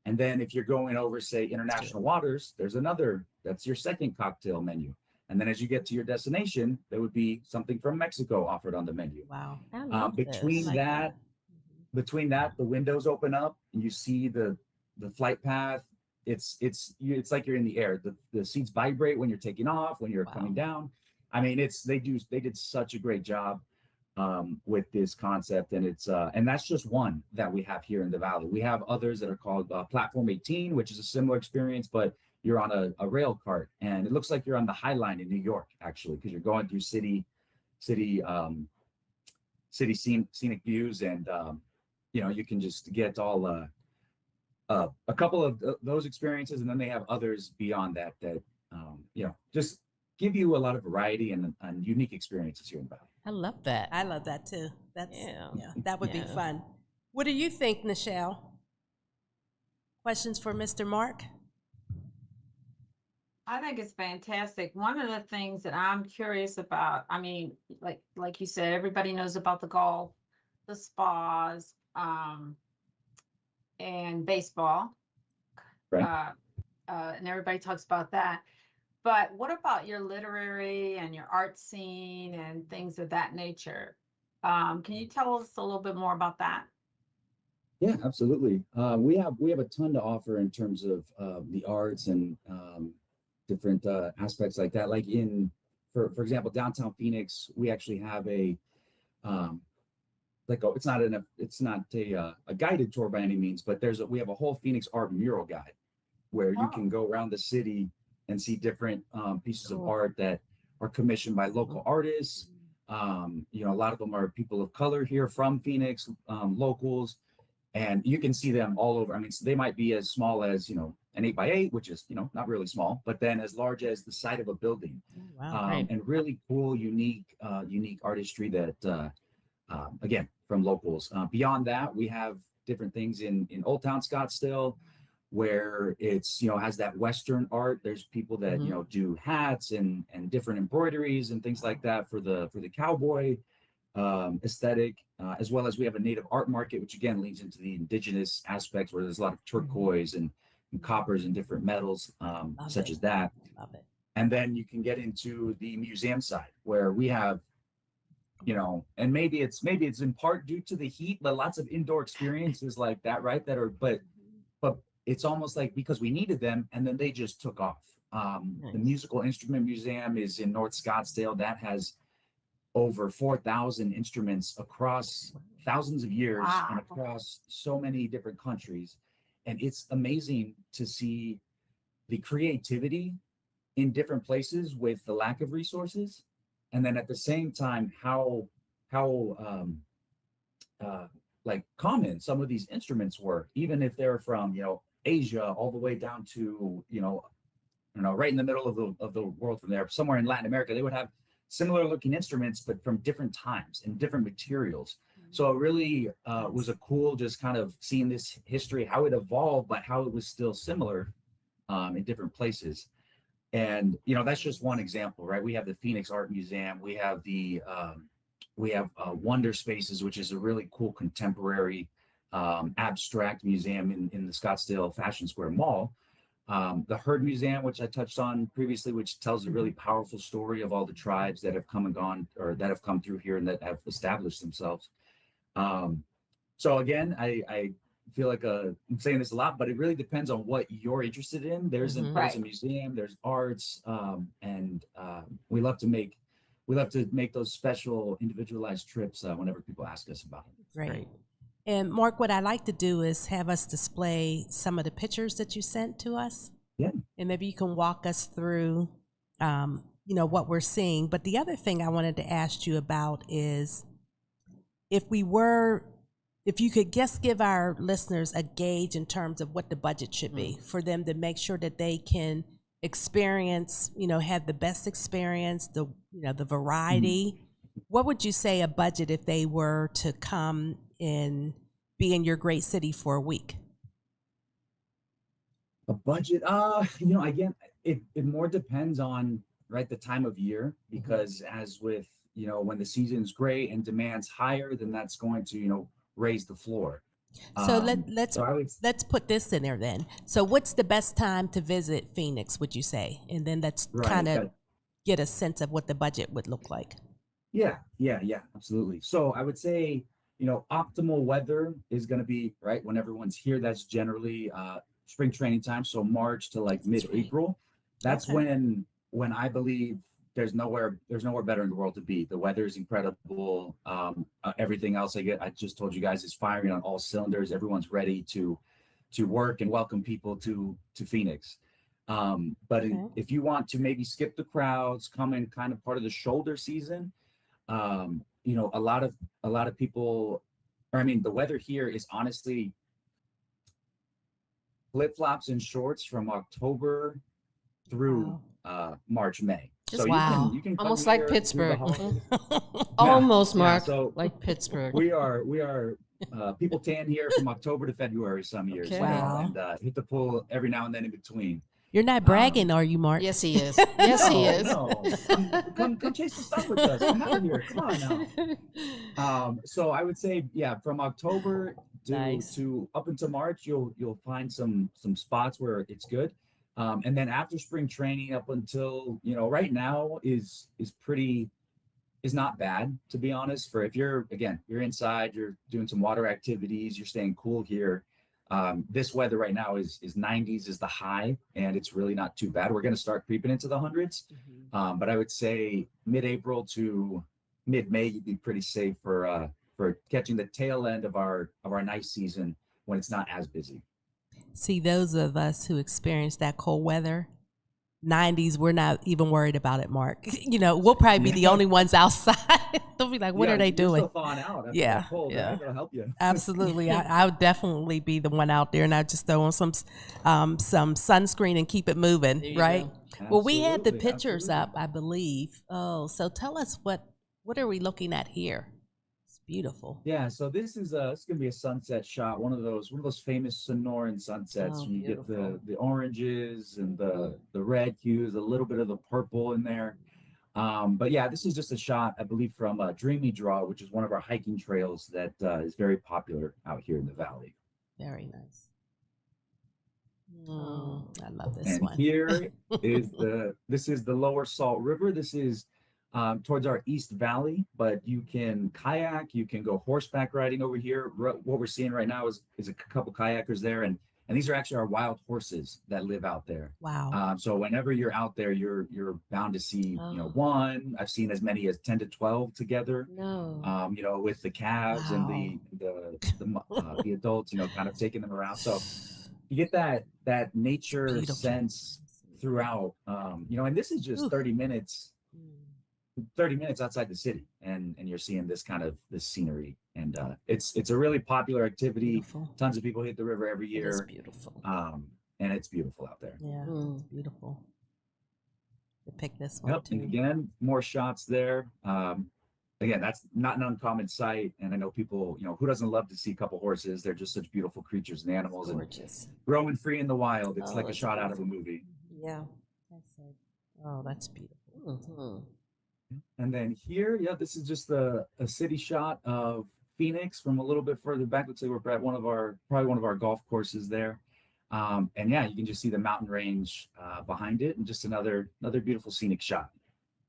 S11: And then if you're going over, say, international waters, that's your second cocktail menu. And then as you get to your destination, there would be something from Mexico offered on the menu.
S1: Wow.
S11: Between that, the windows open up and you see the flight path. It's like you're in the air. The seats vibrate when you're taking off, when you're coming down. I mean, they did such a great job with this concept, and and that's just one that we have here in the Valley. We have others that are called Platform 18, which is a similar experience, but you're on a rail cart, and it looks like you're on the High Line in New York, actually, because you're going through city scenic views, and you know, you can just get all a couple of those experiences, and then they have others beyond that you know, just give you a lot of variety and unique experiences here in the Valley.
S2: I love that.
S1: I love that too. That would be fun. What do you think, Nichelle? Questions for Mr. Mark?
S4: I think it's fantastic. One of the things that I'm curious about, I mean, like you said, everybody knows about the golf, the spas, and baseball.
S11: Right.
S4: And everybody talks about that. But what about your literary and your art scene and things of that nature? Can you tell us a little bit more about that?
S11: Yeah, absolutely. We have a ton to offer in terms of the arts and different aspects like that. Like for example, downtown Phoenix, we actually have like it's not a guided tour by any means, but we have a whole Phenix art mural guide where you can go around the city and see different pieces of art that are commissioned by local artists. You know, a lot of them are people of color here from Phenix, locals, and you can see them all over. I mean, so they might be as small as, you know, an 8x8, which is, you know, not really small, but then as large as the side of a building. And really cool, unique artistry that, again, from locals. Beyond that, we have different things in Old Town Scottsdale, where it's, you know, has that Western art. There's people that, you know, do hats and different embroideries and things like that for the cowboy aesthetic, as well as we have a native art market, which again leads into the indigenous aspects, where there's a lot of turquoise and coppers and different metals, such as that.
S1: Love it.
S11: And then you can get into the museum side, where we have, you know, and maybe it's in part due to the heat, but lots of indoor experiences like that, right? That are, but it's almost like because we needed them, and then they just took off. The Musical Instrument Museum is in North Scottsdale. That has over 4,000 instruments across thousands of years and across so many different countries. And it's amazing to see the creativity in different places with the lack of resources. And then at the same time, how like common some of these instruments were, even if they're from, you know, Asia all the way down to, you know, right in the middle of the world from there, somewhere in Latin America, they would have similar looking instruments, but from different times and different materials. So it really was a cool, just kind of seeing this history, how it evolved, but how it was still similar in different places. And, you know, that's just one example, right? We have the Phenix Art Museum. We have Wonder Spaces, which is a really cool contemporary abstract museum in the Scottsdale Fashion Square Mall. The Herd Museum, which I touched on previously, which tells a really powerful story of all the tribes that have come and gone, or that have come through here and that have established themselves. So again, I feel like I'm saying this a lot, but it really depends on what you're interested in. There's a museum, there's arts, and we love to make those special individualized trips whenever people ask us about it.
S1: Great. And Mark, what I like to do is have us display some of the pictures that you sent to us.
S11: Yeah.
S1: And maybe you can walk us through, you know, what we're seeing. But the other thing I wanted to ask you about is if you could just give our listeners a gauge in terms of what the budget should be for them to make sure that they can experience, you know, have the best experience, the variety. What would you say a budget if they were to come and be in your great city for a week?
S11: A budget, you know, again, it more depends on, right, the time of year, because as with, you know, when the season's great and demand's higher, then that's going to, you know, raise the floor.
S1: So let's put this in there then. So what's the best time to visit Phenix, would you say? And then let's kind of get a sense of what the budget would look like.
S11: Yeah, absolutely. So I would say, you know, optimal weather is going to be, right, when everyone's here. That's generally spring training time, so March to like mid-April. That's when I believe there's nowhere better in the world to be. The weather is incredible. Everything else I just told you guys is firing on all cylinders. Everyone's ready to work and welcome people to Phenix. But if you want to maybe skip the crowds, come in kind of part of the shoulder season, you know, a lot of people, or I mean, the weather here is honestly flip-flops and shorts from October through March, May. So you can
S2: almost like Pittsburgh. Almost, Mark, like Pittsburgh.
S11: We are people tan here from October to February some years.
S1: Okay.
S11: You know, and hit the pool every now and then in between.
S1: You're not bragging, are you, Mark?
S2: Yes, he is. Yes, he is.
S11: No. Come chase the sun with us. Come out here. Come on now. So I would say, yeah, from October to up until March, you'll find some spots where it's good. And then after spring training up until, you know, right now is not bad, to be honest. For if you're inside, you're doing some water activities, you're staying cool here. This weather right now is 90s is the high, and it's really not too bad. We're going to start creeping into the hundreds. But I would say mid-April to mid-May, you'd be pretty safe for for catching the tail end of our nice season when it's not as busy.
S1: See, those of us who experience that cold weather, 90s, we're not even worried about it, Mark. You know, we'll probably be the only ones outside. They'll be like, what are they doing?
S11: Still thawing out after
S1: Yeah,
S11: that cold,
S1: yeah.
S11: right? That'll help you.
S1: Absolutely. I would definitely be the one out there, and I just throw on some sunscreen and keep it moving, right? Well, we had the pictures up, I believe. Oh, so tell us what are we looking at here? It's beautiful.
S11: Yeah, so this is going to be a sunset shot, one of those famous Sonoran sunsets.
S2: Oh,
S11: You get
S2: beautiful.
S11: the oranges and the red hues, a little bit of the purple in there. But yeah, this is just a shot, I believe, from Dreamy Draw, which is one of our hiking trails that is very popular out here in the valley.
S1: Very nice. I love this
S11: And
S1: one.
S11: here is this is the Lower Salt River. This is towards our East Valley, but you can kayak, you can go horseback riding over here. What we're seeing right now is a couple kayakers there, and these are actually our wild horses that live out there.
S1: Wow.
S11: So whenever you're out there, you're bound to see, one. I've seen as many as 10 to 12 together.
S2: No.
S11: With the calves and the adults, kind of taking them around. So you get that nature sense throughout. And this is just 30 minutes outside the city, and you're seeing this scenery, and it's a really popular activity.
S2: Beautiful.
S11: Tons of people hit the river every year.
S2: It is beautiful.
S11: And it's beautiful out there.
S1: Yeah, it's beautiful. To pick this one too.
S11: And again, more shots there. Again, that's not an uncommon sight, and I know people, who doesn't love to see a couple horses? They're just such beautiful creatures and animals,
S2: Gorgeous.
S11: and roaming free in the wild. It's like a shot out of a movie.
S2: Yeah.
S1: Oh, that's beautiful.
S2: Mm-hmm.
S11: And then here, this is just a city shot of Phenix from a little bit further back. Looks like we're at probably one of our golf courses there. And yeah, you can just see the mountain range behind it, and just another beautiful scenic shot.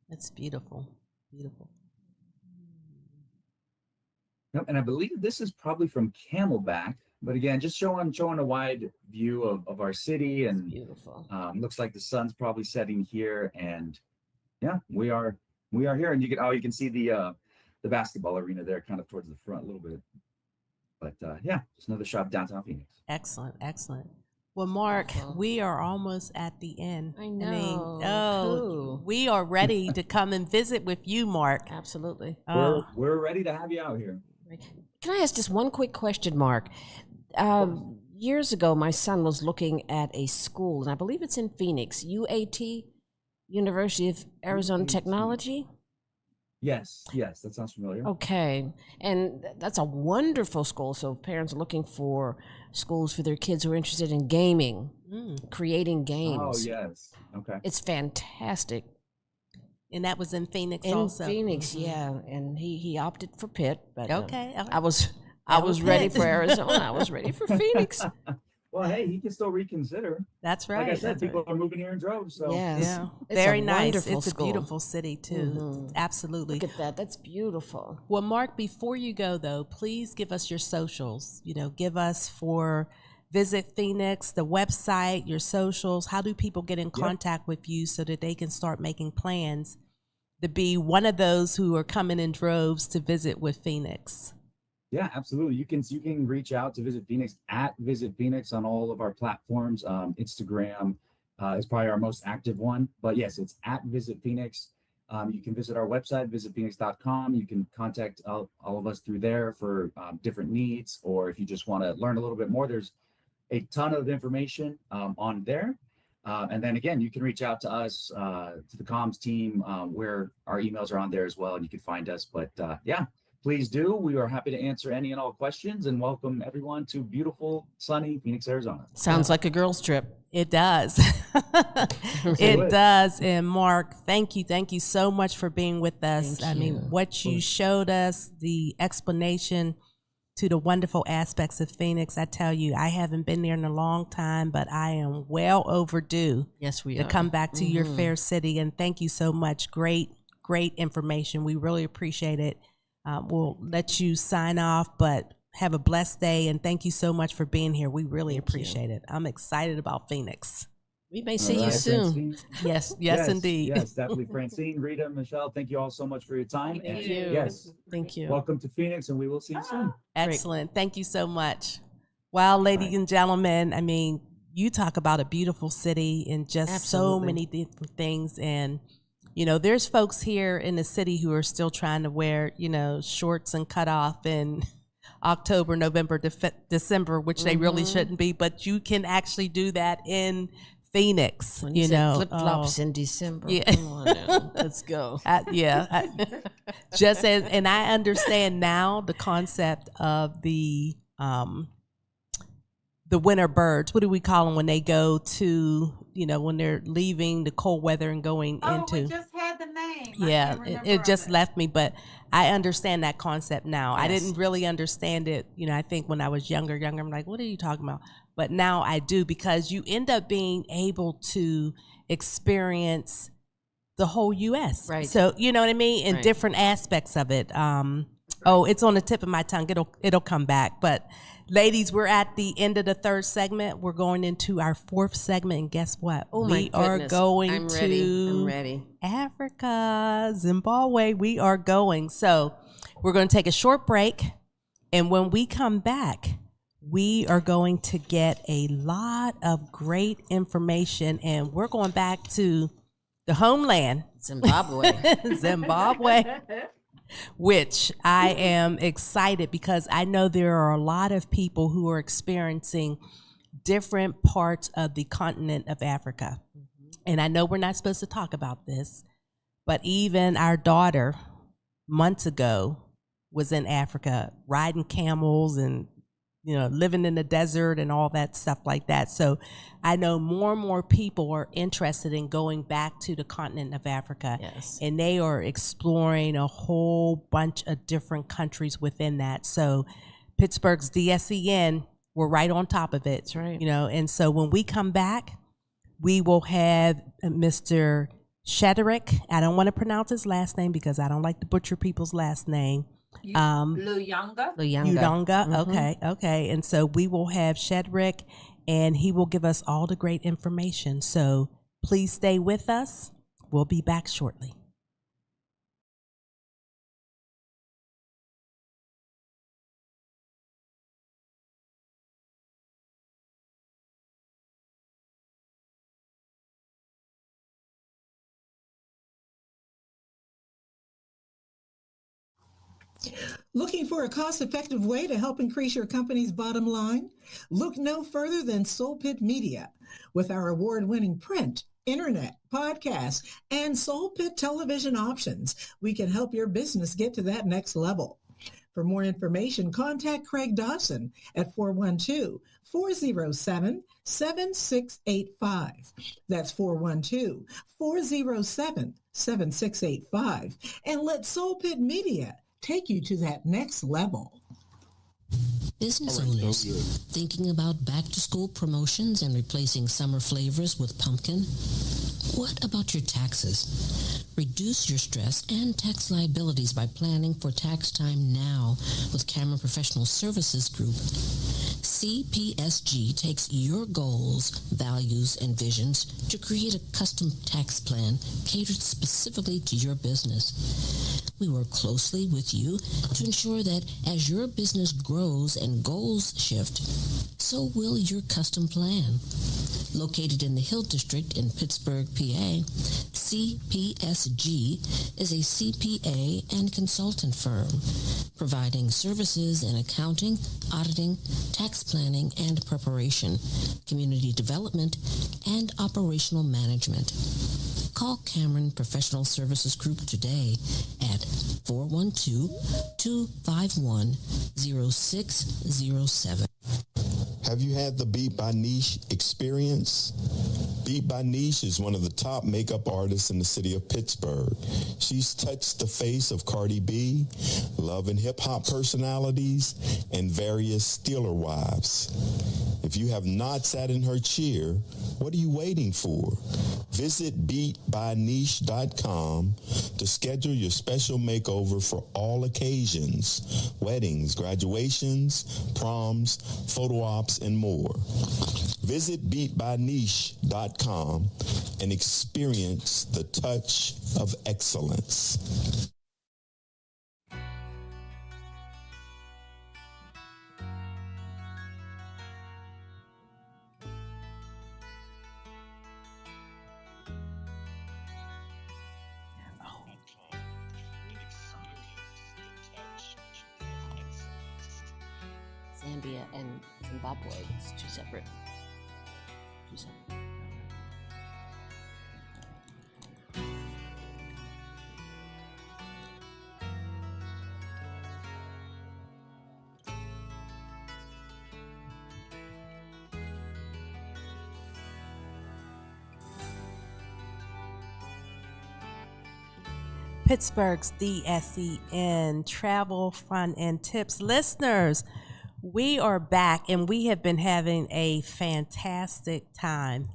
S1: That's beautiful. Beautiful.
S11: And I believe this is probably from Camelback, but again, just showing a wide view of our city, and
S2: beautiful.
S11: Looks like the sun's probably setting here, and yeah, we are here, and you can see the basketball arena there, kind of towards the front a little bit. But yeah, just another shot of downtown Phoenix.
S1: Excellent. Well, Mark, we are almost at the end.
S2: I know. Cool.
S1: We are ready to come and visit with you, Mark.
S2: Absolutely.
S11: We're ready to have you out here.
S2: Can I ask just one quick question, Mark? Years ago, my son was looking at a school, and I believe it's in Phoenix, UAT, University of Arizona Technology.
S11: Yes, that sounds familiar.
S2: Okay, and that's a wonderful school. So if parents are looking for schools for their kids who are interested in gaming, creating games.
S11: Oh, yes. Okay.
S2: It's fantastic.
S1: And that was in Phoenix
S2: In Phoenix, yeah. And he opted for Pitt, but
S1: okay.
S2: I was ready for Arizona. I was ready for Phoenix.
S11: Well, hey, he can still reconsider.
S1: That's right.
S11: Like I said, people are moving here in droves. So
S2: yes.
S1: Yeah,
S2: it's
S1: very nice. It's
S2: school.
S1: a beautiful city too.
S2: Mm-hmm.
S1: Absolutely.
S2: Look at that. That's beautiful.
S1: Well, Mark, before you go though, please give us your socials. Give us for Visit Phenix, the website, your socials. How do people get in contact with you so that they can start making plans to be one of those who are coming in droves to visit with Phenix?
S11: Yeah, absolutely. You can reach out to Visit Phenix at Visit Phenix on all of our platforms. Instagram is probably our most active one, but yes, it's at Visit Phenix. You can visit our website, visitphoenix.com. You can contact all of us through there for different needs, or if you just want to learn a little bit more, there's a ton of information on there. And then again, you can reach out to us, to the comms team, where our emails are on there as well, and you can find us. But yeah, please do. We are happy to answer any and all questions, and welcome everyone to beautiful, sunny Phoenix, Arizona.
S2: Sounds like a girls' trip.
S1: It does. It does. And Mark, thank you so much for being with us.
S2: Thank you.
S1: What you showed us, the explanation to the wonderful aspects of Phoenix. I tell you, I haven't been there in a long time, but I am well overdue.
S2: Yes, we
S1: to
S2: are.
S1: come back to your fair city. And thank you so much. Great information. We really appreciate it. We'll let you sign off, but have a blessed day. And thank you so much for being here. We really appreciate it. I'm excited about Phoenix.
S2: We may see you
S11: right,
S2: soon.
S11: Francine?
S1: Yes, indeed.
S11: Yes, definitely. Francine, Rita, Michelle, thank you all so much for your time.
S2: Thank
S11: and
S2: you.
S11: yes,
S1: Thank you.
S11: welcome to Phoenix, and we will see you soon.
S1: Excellent. Thank you so much. Well, ladies and gentlemen, I mean, you talk about a beautiful city and just so many different things. And, you know, there's folks here in the city who are still trying to wear, you know, shorts and cut off in October, November, December, which they really shouldn't be. But you can actually do that in Phoenix,
S2: When
S1: you know.
S2: flip flops in December.
S1: Yeah.
S2: Come on now. Let's go.
S1: Just as, and I understand now the concept of the winter birds. What do we call them when they go to, you know, when they're leaving the cold weather and going into?
S4: We just had the name.
S1: Yeah, it just left me, but I understand that concept now. Yes. I didn't really understand it, you know, I think when I was younger, I'm like, what are you talking about? But now I do, because you end up being able to experience the whole U.S.
S2: Right.
S1: So, you know what I mean? In different aspects of it. It's on the tip of my tongue. It'll come back. But ladies, we're at the end of the third segment. We're going into our fourth segment, and guess what?
S2: Oh my
S1: we are
S2: goodness.
S1: going
S2: I'm
S1: to
S2: ready.
S1: Africa, Zimbabwe. We are going. So we're going to take a short break, and when we come back, we are going to get a lot of great information, and we're going back to the homeland,
S2: Zimbabwe.
S1: Which I am excited, because I know there are a lot of people who are experiencing different parts of the continent of Africa. And I know we're not supposed to talk about this, but even our daughter months ago was in Africa riding camels and, you know, living in the desert and all that stuff like that. So I know more and more people are interested in going back to the continent of Africa.
S2: Yes.
S1: And they are exploring a whole bunch of different countries within that. So Pittsburgh's DSEN, we're right on top of it.
S2: That's right.
S1: You know, and so when we come back, we will have Mr. Shadrick. I don't want to pronounce his last name because I don't like to butcher people's last name.
S4: Luyanga.
S1: Okay. And so we will have Shadrick, and he will give us all the great information. So please stay with us. We'll be back shortly.
S7: Looking for a cost-effective way to help increase your company's bottom line? Look no further than Soul Pit Media. With our award-winning print, internet, podcast, and Soul Pit television options, we can help your business get to that next level. For more information, contact Craig Dawson at 412-407-7685. That's 412-407-7685. And let Soul Pit Media take you to that next level.
S8: Business owners thinking about back-to-school promotions and replacing summer flavors with pumpkin? What about your taxes? Reduce your stress and tax liabilities by planning for tax time now with Cameron Professional Services Group. CPSG takes your goals, values, and visions to create a custom tax plan catered specifically to your business. We work closely with you to ensure that as your business grows and goals shift, so will your custom plan. Located in the Hill District in Pittsburgh, PA, CPSG is a CPA and consultant firm, providing services in accounting, auditing, tax planning and preparation, community development, and operational management. Call Cameron Professional Services Group today at 412-251-0607.
S9: Have you had the Beat by Niche experience? Beat by Niche is one of the top makeup artists in the city of Pittsburgh. She's touched the face of Cardi B, love and hip-hop personalities, and various Steeler wives. If you have not sat in her chair, What are you waiting for? Visit beatbyniche.com to schedule your special makeover for all occasions: weddings, graduations, proms, photo ops, and more. Visit beatbyniche.com and experience the touch of excellence.
S2: Zambia and Zimbabwe. It's two separate.
S1: Pittsburgh's DSEN Travel, Fun, and Tips listeners. We are back and we have been having a fantastic time.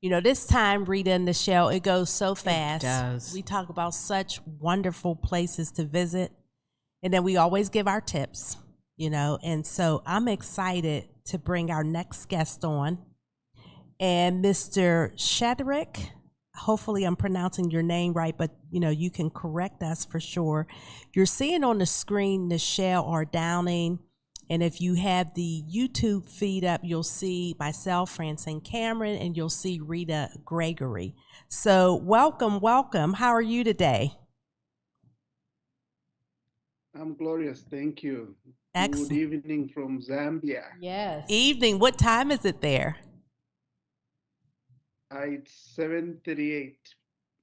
S1: You know, this time, Rita and Nichelle, it goes so fast.
S2: It does.
S1: We talk about such wonderful places to visit, and then we always give our tips, you know, and so I'm excited to bring our next guest on. And Mr. Shadrick, hopefully I'm pronouncing your name right, but you know, you can correct us for sure. You're seeing on the screen Nichelle R Downing. And if you have the YouTube feed up, you'll see myself, Francine Cameron, and you'll see Rita Gregory. So welcome, welcome. How are you today?
S12: I'm glorious, thank you.
S1: Excellent.
S12: Good evening from Zambia.
S1: Yes. Evening. What time is it there?
S12: It's 7:38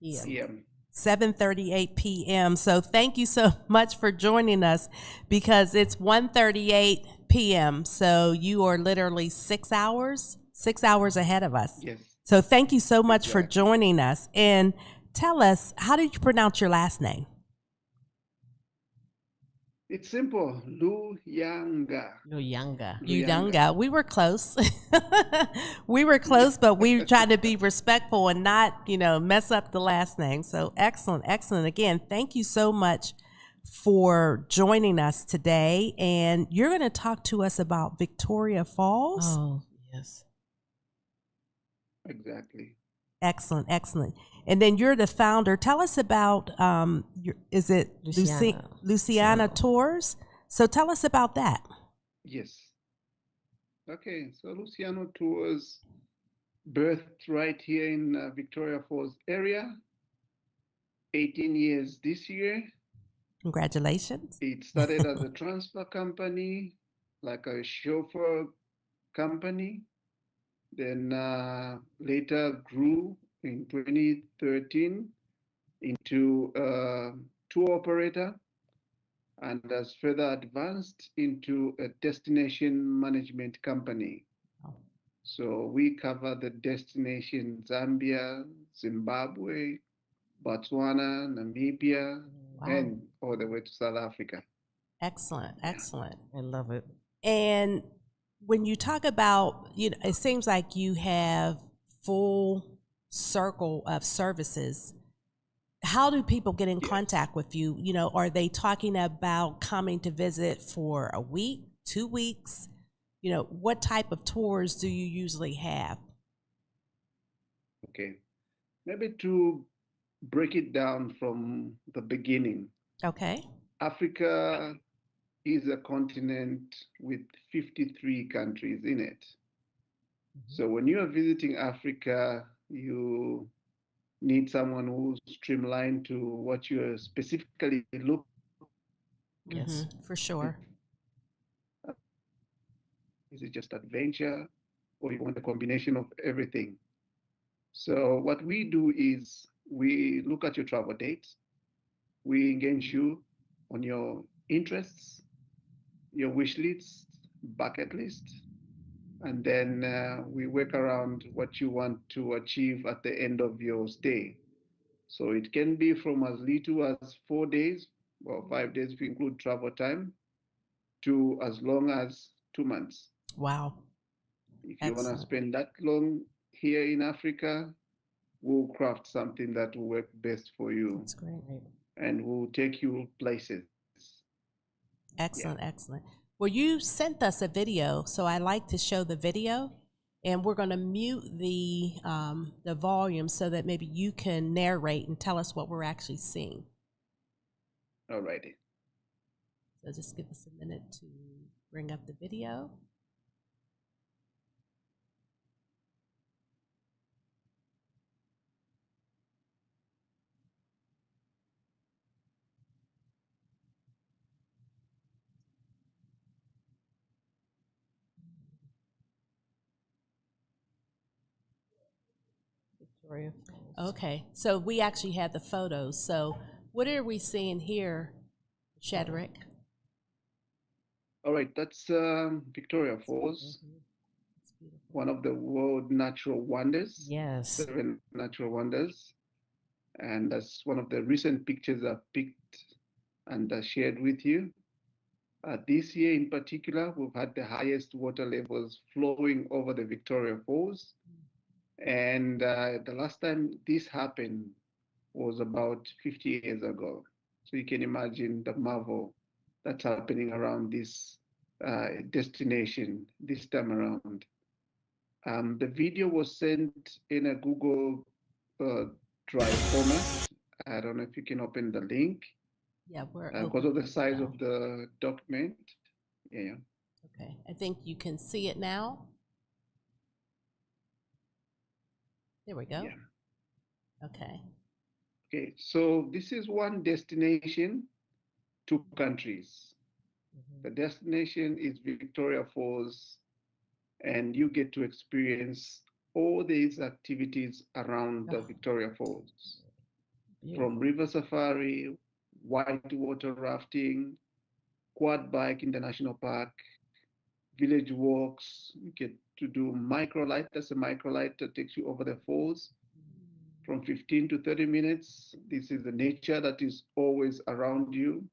S12: p.m.
S1: 7:38 p.m. So thank you so much for joining us, because it's 1:38 p.m. So you are literally 6 hours ahead of us.
S12: Yes.
S1: So thank you so much for joining us. And tell us, how did you pronounce your last name?
S12: It's simple, Luyanga.
S1: Luyanga. We were close. We were close, but we tried to be respectful and not, you know, mess up the last name. So excellent, excellent. Again, thank you so much for joining us today. And you're going to talk to us about Victoria Falls.
S2: Oh, yes.
S12: Exactly.
S1: Excellent, excellent. And then you're the founder. Tell us about, is it Luciana Tours? So tell us about that.
S12: Yes. Okay, so Luciano Tours birthed right here in Victoria Falls area. 18 years this year.
S1: Congratulations.
S12: It started as a transfer company, like a chauffeur company. Then later grew in 2013 into a tour operator, and has further advanced into a destination management company. So we cover the destination Zambia, Zimbabwe, Botswana, Namibia, and all the way to South Africa.
S1: Excellent, excellent.
S2: I love it.
S1: And when you talk about, you know, it seems like you have full circle of services. How do people get in contact with you? You know, are they talking about coming to visit for a week, 2 weeks? You know, what type of tours do you usually have?
S12: Okay, maybe to break it down from the beginning.
S1: Okay.
S12: Africa is a continent with 53 countries in it. So when you are visiting Africa, you need someone who's streamlined to what you are specifically looking.
S1: Yes, for sure.
S12: Is it just adventure, or you want a combination of everything? So what we do is we look at your travel dates. We engage you on your interests, your wish list, bucket list, and then we work around what you want to achieve at the end of your stay. So it can be from as little as 4 days, or 5 days if you include travel time, to as long as 2 months.
S1: Wow.
S12: If you want to spend that long here in Africa, we'll craft something that will work best for you.
S1: That's great.
S12: And will take you places.
S1: Excellent, excellent. Well, you sent us a video, so I like to show the video, and we're going to mute the volume so that maybe you can narrate and tell us what we're actually seeing.
S12: All righty.
S1: So just give us a minute to bring up the video. Okay, so we actually had the photos. So what are we seeing here, Shadrick?
S12: All right, that's Victoria Falls, one of the world natural wonders.
S1: Yes.
S12: 7 natural wonders. And that's one of the recent pictures I've picked and shared with you. This year in particular, we've had the highest water levels flowing over the Victoria Falls. And the last time this happened was about 50 years ago. So you can imagine the marvel that's happening around this destination this time around. The video was sent in a Google Drive format. I don't know if you can open the link.
S1: Yeah, we're
S12: because of the size of the document. Yeah.
S1: Okay, I think you can see it now. There we go.
S12: Yeah.
S1: Okay.
S12: Okay, so this is one destination, 2 countries. The destination is Victoria Falls, and you get to experience all these activities around the Victoria Falls. From river safari, whitewater rafting, quad bike in the national park, village walks. You get to do microlight. That's a microlight that takes you over the falls from 15 to 30 minutes. This is the nature that is always around you.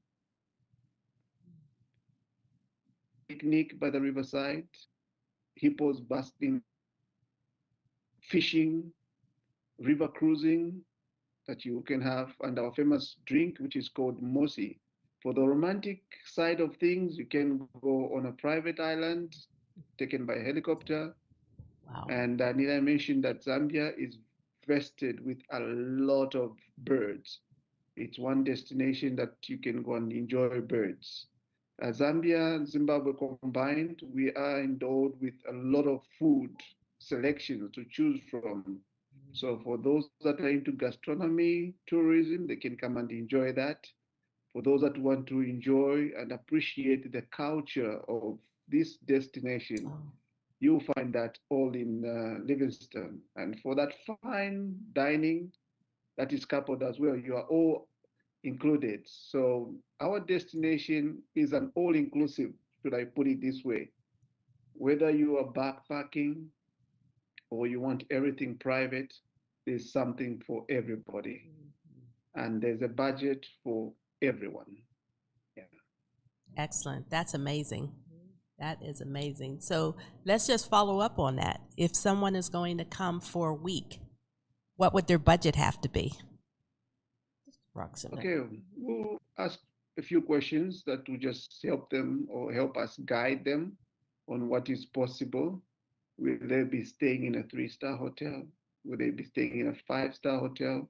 S12: Picnic by the riverside, hippos basking, fishing, river cruising that you can have, and our famous drink, which is called mosi. For the romantic side of things, you can go on a private island taken by helicopter.
S1: Wow.
S12: And need I mention that Zambia is vested with a lot of birds. It's one destination that you can go and enjoy birds. Zambia and Zimbabwe combined, we are endowed with a lot of food selections to choose from. So for those that are into gastronomy, tourism, they can come and enjoy that. For those that want to enjoy and appreciate the culture of this destination, you'll find that all in Livingston. And for that fine dining that is coupled as well, you are all included. So our destination is an all-inclusive, should I put it this way. Whether you are backpacking or you want everything private, there's something for everybody. And there's a budget for everyone. Yeah.
S1: Excellent. That's amazing. That is amazing. So let's just follow up on that. If someone is going to come for a week, what would their budget have to be?
S12: Okay, we'll ask a few questions that will just help them or help us guide them on what is possible. Will they be staying in a 3-star hotel? Will they be staying in a 5-star hotel?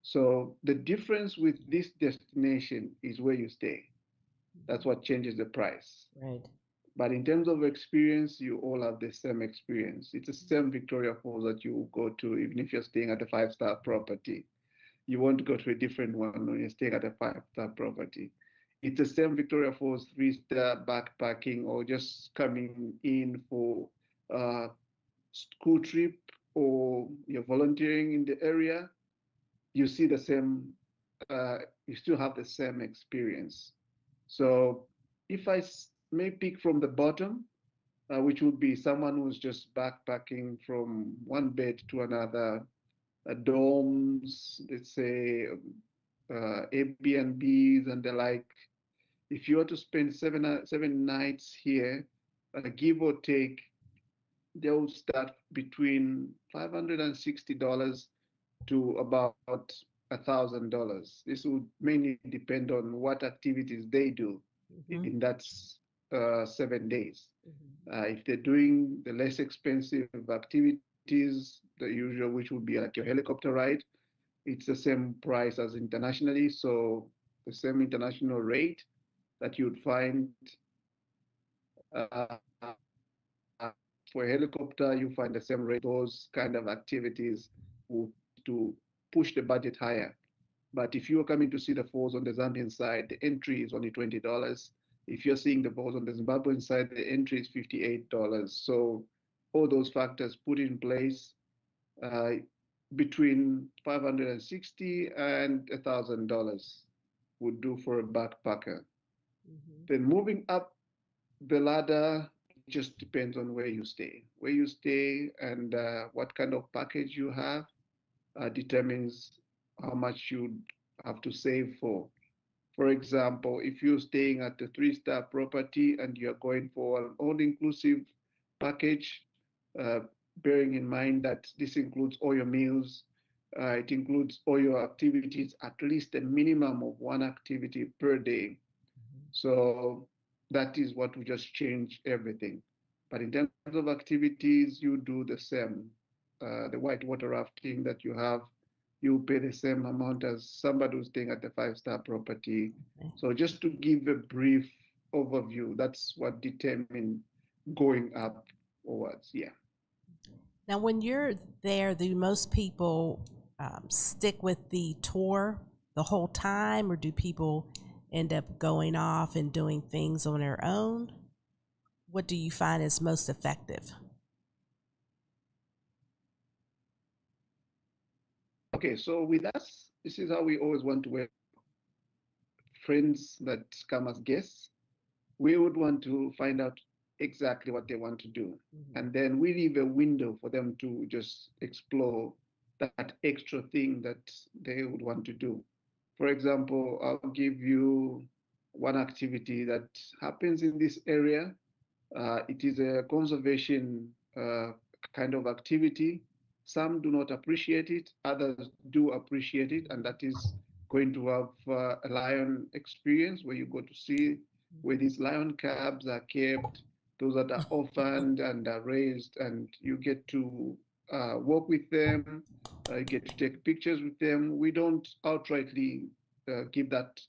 S12: So the difference with this destination is where you stay. That's what changes the price.
S1: Right.
S12: But in terms of experience, you all have the same experience. It's the same Victoria Falls that you go to, even if you're staying at a 5-star property. You won't go to a different one when you're staying at a 5-star property. It's the same Victoria Falls 3-star backpacking or just coming in for a school trip or you're volunteering in the area. You see the same, you still have the same experience. So if I may pick from the bottom, which would be someone who's just backpacking from one bed to another, dorms, let's say Airbnbs and the like. If you were to spend seven nights here, give or take, they'll start between $560 to about $1,000. This would mainly depend on what activities they do in that 7 days. If they're doing the less expensive activities, the usual, which would be like your helicopter ride, it's the same price as internationally. So the same international rate that you'd find uh, for a helicopter, you find the same rate. Those kind of activities will to push the budget higher. But if you're coming to see the falls on the Zambian side, the entry is only $20. If you're seeing the falls on the Zimbabwean side, the entry is $58. So all those factors put in place, between $560 and $1,000 would do for a backpacker. Then moving up the ladder, it just depends on where you stay. Where you stay and what kind of package you have determines how much you have to save for. For example, if you're staying at a 3-star property and you're going for an all-inclusive package, bearing in mind that this includes all your meals, it includes all your activities, at least a minimum of 1 activity per day. So that is what will just change everything. But in terms of activities, you do the same. The whitewater rafting that you have, you pay the same amount as somebody who's staying at the 5-star property. So just to give a brief overview, that's what determines going up forwards. Yeah.
S1: Now, when you're there, do most people stick with the tour the whole time, or do people end up going off and doing things on their own? What do you find is most effective?
S12: Okay, so with us, this is how we always want to work. Friends that come as guests, we would want to find out exactly what they want to do. And then we leave a window for them to just explore that extra thing that they would want to do. For example, I'll give you one activity that happens in this area. It is a conservation kind of activity. Some do not appreciate it, others do appreciate it, and that is going to have a lion experience where you go to see where these lion cubs are kept, those that are orphaned and are raised, and you get to walk with them, you get to take pictures with them. We don't outrightly give that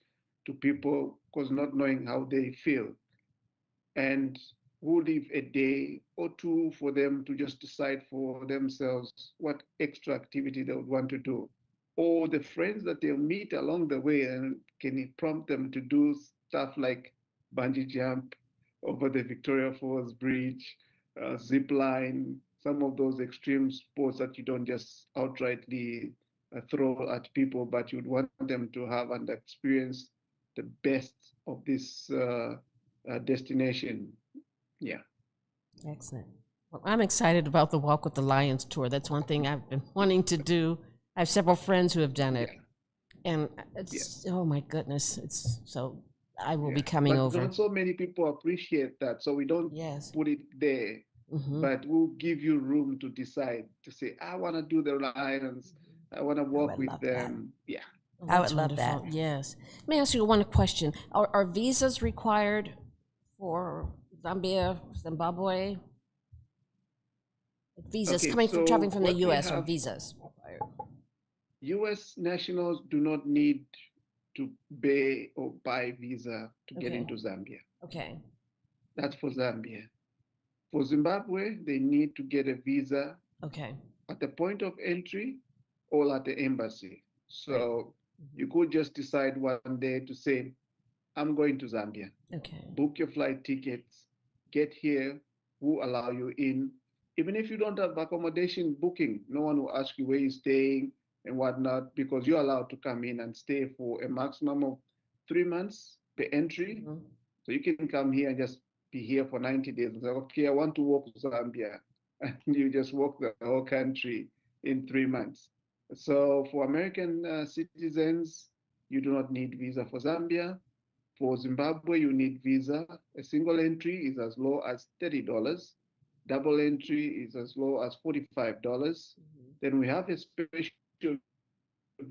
S12: to people because not knowing how they feel. And we'll leave a day or two for them to just decide for themselves what extra activity they would want to do. Or the friends that they'll meet along the way and can prompt them to do stuff like bungee jump over the Victoria Falls Bridge, zip line, some of those extreme sports that you don't just outrightly throw at people, but you'd want them to have and experience the best of this destination. Yeah.
S1: Excellent.
S2: Well, I'm excited about the Walk with the Lions tour. That's one thing I've been wanting to do. I have several friends who have done it. And it's, oh my goodness, it's so, I will be coming over.
S12: Not so many people appreciate that, so we don't put it there. But we'll give you room to decide, to say, I want to do the Lions, I want to walk with them. Yeah.
S2: Oh,
S1: I would love that.
S2: Yes. Let me ask you one question. Are visas required for Zambia, Zimbabwe? Visas coming from traveling from the U.S. are visas required?
S12: U.S. nationals do not need to pay or buy visa to get into Zambia.
S2: Okay.
S12: That's for Zambia. For Zimbabwe, they need to get a visa at the point of entry or at the embassy. So you could just decide one day to say, I'm going to Zambia.
S2: Okay.
S12: Book your flight tickets, get here, we'll allow you in. Even if you don't have accommodation booking, no one will ask you where you're staying and whatnot, because you're allowed to come in and stay for a maximum of 3 months per entry. So you can come here and just be here for 90 days and say, okay, I want to walk to Zambia. And you just walk the whole country in 3 months. So for American citizens, you do not need visa for Zambia. For Zimbabwe, you need visa. A single entry is as low as $30. Double entry is as low as $45. Then we have a special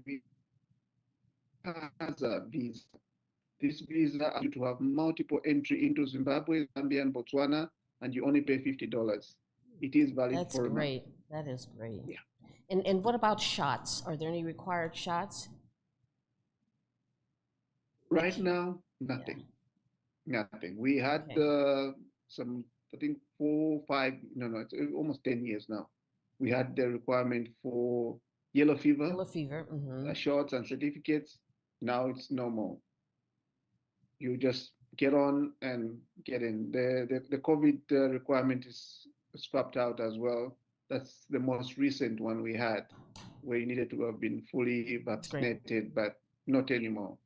S12: visa. This visa allows you to have multiple entry into Zimbabwe, Zambia, and Botswana, and you only pay $50. It is valid
S2: That's
S12: for a month.
S2: great. That is great.
S12: Yeah.
S2: And what about shots? Are there any required shots?
S12: Right now, nothing. Nothing. We had some, I think 4, 5, no, it's almost 10 years now. We had the requirement for yellow fever, shots and certificates. Now it's no more. You just get on and get in. The COVID requirement is swapped out as well. That's the most recent one we had, where you needed to have been fully vaccinated, but not anymore.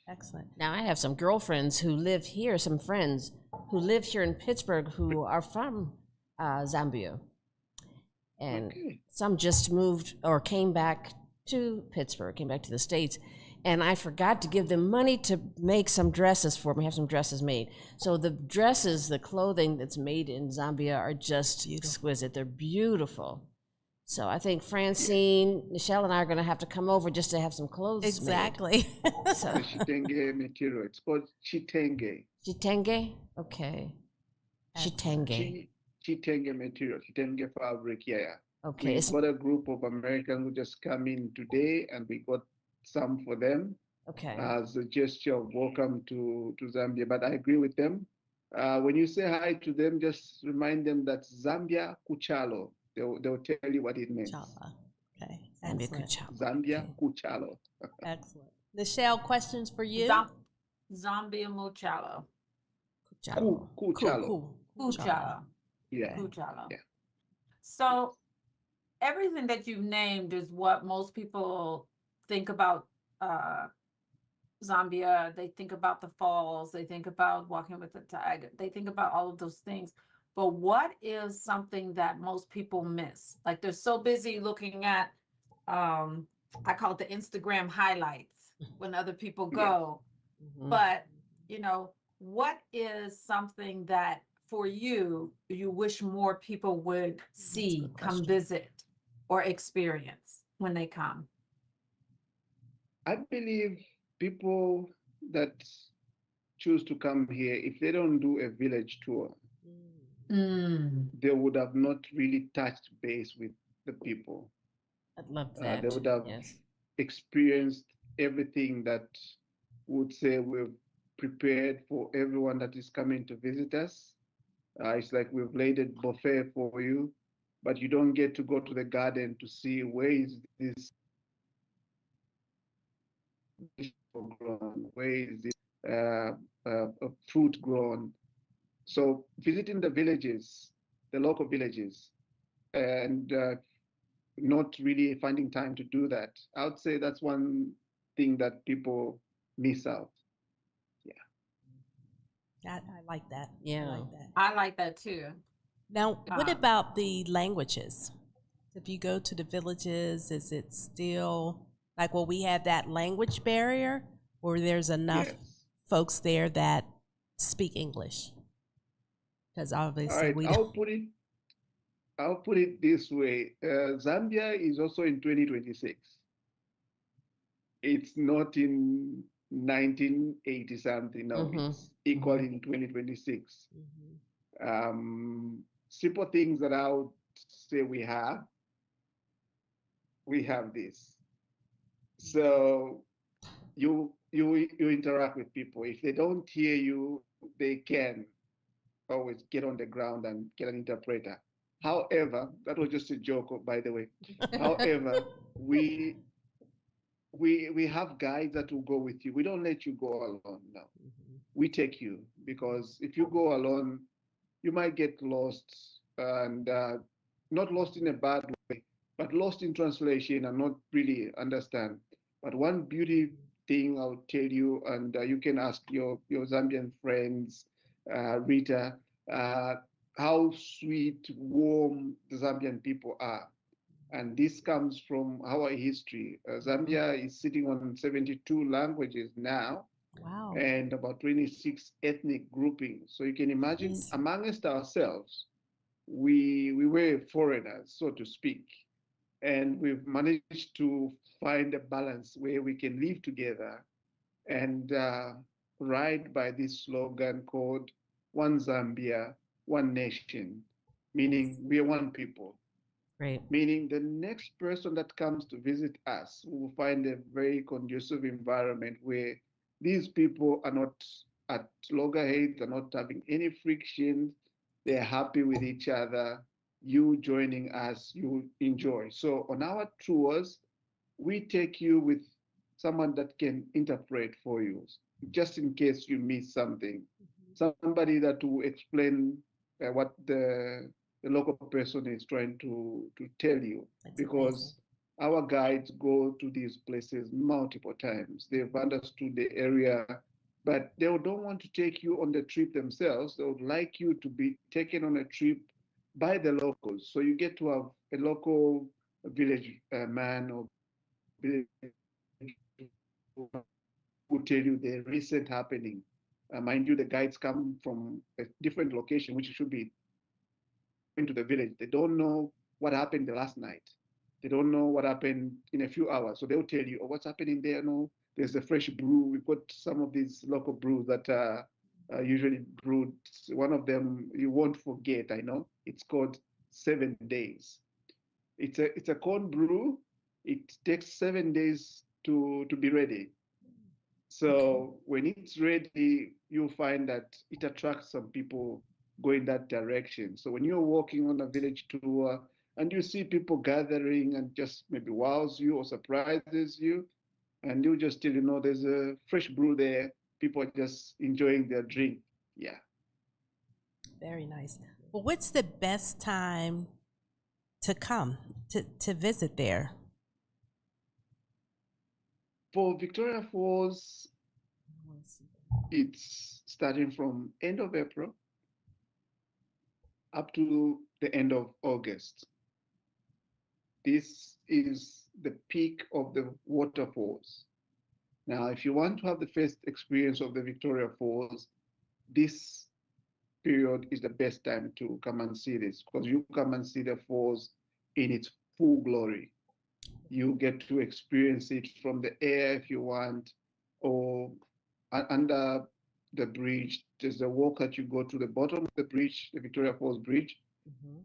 S1: Excellent.
S2: Now, I have some girlfriends who live here, some friends who live here in Pittsburgh who are from Zambia. And some just moved or came back to Pittsburgh, came back to the States. And I forgot to give them money to make some dresses for me, have some dresses made. So the dresses, the clothing that's made in Zambia are just exquisite. They're beautiful. So I think Francine, Nichelle, and I are going to have to come over just to have some clothes
S1: Exactly.
S2: made. So.
S12: The Chitenge material. It's called Chitenge.
S2: Chitenge? Okay. Chitenge.
S12: Chitenge material. Chitenge fabric, yeah.
S2: Okay.
S12: We've got a group of Americans who just come in today, and we got some for them.
S2: Okay.
S12: As a gesture of welcome to Zambia. But I agree with them. When you say hi to them, just remind them that Zambia Kuchalo. They'll tell you what it means.
S1: Okay.
S2: Zambia Kuchalo.
S12: Zambia Kuchalo.
S1: Excellent. Nichelle, questions for you?
S4: Zambia Muchalo.
S12: Kuchalo.
S4: Kuchalo.
S12: Yeah.
S4: Kuchalo. Yeah. So everything that you've named is what most people think about Zambia. They think about the falls. They think about walking with the tiger. They think about all of those things. But what is something that most people miss? Like they're so busy looking at, I call it the Instagram highlights when other people go. But, you know, what is something that for you, you wish more people would see, come visit, or experience when they come?
S12: I believe people that choose to come here, if they don't do a village tour, they would have not really touched base with the people.
S2: I'd love that.
S12: They would have experienced everything that would say we've prepared for everyone that is coming to visit us. It's like we've laid a buffet for you, but you don't get to go to the garden to see where is this grown, where is this fruit grown. So visiting the villages, the local villages, and not really finding time to do that, I would say that's one thing that people miss out.
S1: I like that.
S2: Yeah.
S1: I like that.
S4: I like that too.
S1: Now, what about the languages? If you go to the villages, is it still like, will we have that language barrier, or there's enough folks there that speak English? Because obviously we don't.
S12: I'll put it this way. Zambia is also in 2026. It's not in 1980 something. No, it's equal in 2026. Simple things that I would say we have this. So you interact with people. If they don't hear you, they can always get on the ground and get an interpreter. However, that was just a joke, by the way. However, we have guides that will go with you. We don't let you go alone. No, we take you, because if you go alone, you might get lost, and not lost in a bad way, but lost in translation and not really understand. But one beauty thing I'll tell you, and you can ask your Zambian friends, Rita, how sweet, warm the Zambian people are. And this comes from our history. Zambia is sitting on 72 languages now,
S1: Wow.
S12: and about 26 ethnic groupings. So you can imagine
S1: Yes.
S12: amongst ourselves, we were foreigners, so to speak, and we've managed to find a balance where we can live together and ride by this slogan called One Zambia, One Nation, meaning we are one people.
S2: Great.
S12: Meaning the next person that comes to visit us will find a very conducive environment where these people are not at loggerheads, they're not having any friction, they're happy with each other. You joining us, you enjoy. So on our tours, we take you with someone that can interpret for you, just in case you miss something. Somebody that will explain what the local person is trying to tell you.
S1: That's
S12: Because our guides go to these places multiple times. They've understood the area, but they don't want to take you on the trip themselves. They would like you to be taken on a trip by the locals. So you get to have a local village man or village will tell you the recent happening. Mind you, the guides come from a different location, which should be into the village. They don't know what happened the last night. They don't know what happened in a few hours. So they'll tell you, oh, what's happening there? No, there's a fresh brew. We've got some of these local brews that are usually brewed. One of them you won't forget, I know. It's called 7 days. It's a cold brew. It takes 7 days to be ready. So when it's ready, you'll find that it attracts some people going that direction. So when you're walking on a village tour and you see people gathering and just maybe wows you or surprises you, and you just tell there's a fresh brew there, people are just enjoying their drink. Yeah.
S1: Very nice. Well, what's the best time to come to visit there?
S12: For Victoria Falls, it's starting from end of April up to the end of August. This is the peak of the waterfalls. Now, if you want to have the first experience of the Victoria Falls, this period is the best time to come and see this, because you come and see the falls in its full glory. You get to experience it from the air if you want, or under the bridge. There's a walk that you go to the bottom of the bridge, the Victoria Falls Bridge,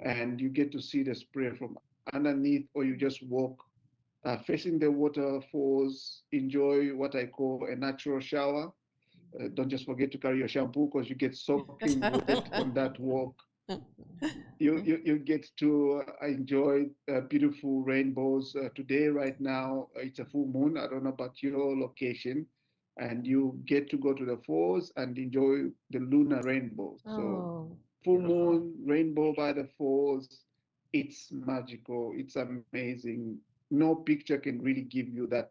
S12: and you get to see the spray from underneath, or you just walk facing the waterfalls, enjoy what I call a natural shower. Don't just forget to carry your shampoo because you get soaking wet on that walk. You get to enjoy beautiful rainbows. Today, right now, it's a full moon. I don't know about your location. And you get to go to the falls and enjoy the lunar rainbow. So full moon, rainbow by the falls. It's magical. It's amazing. No picture can really give you that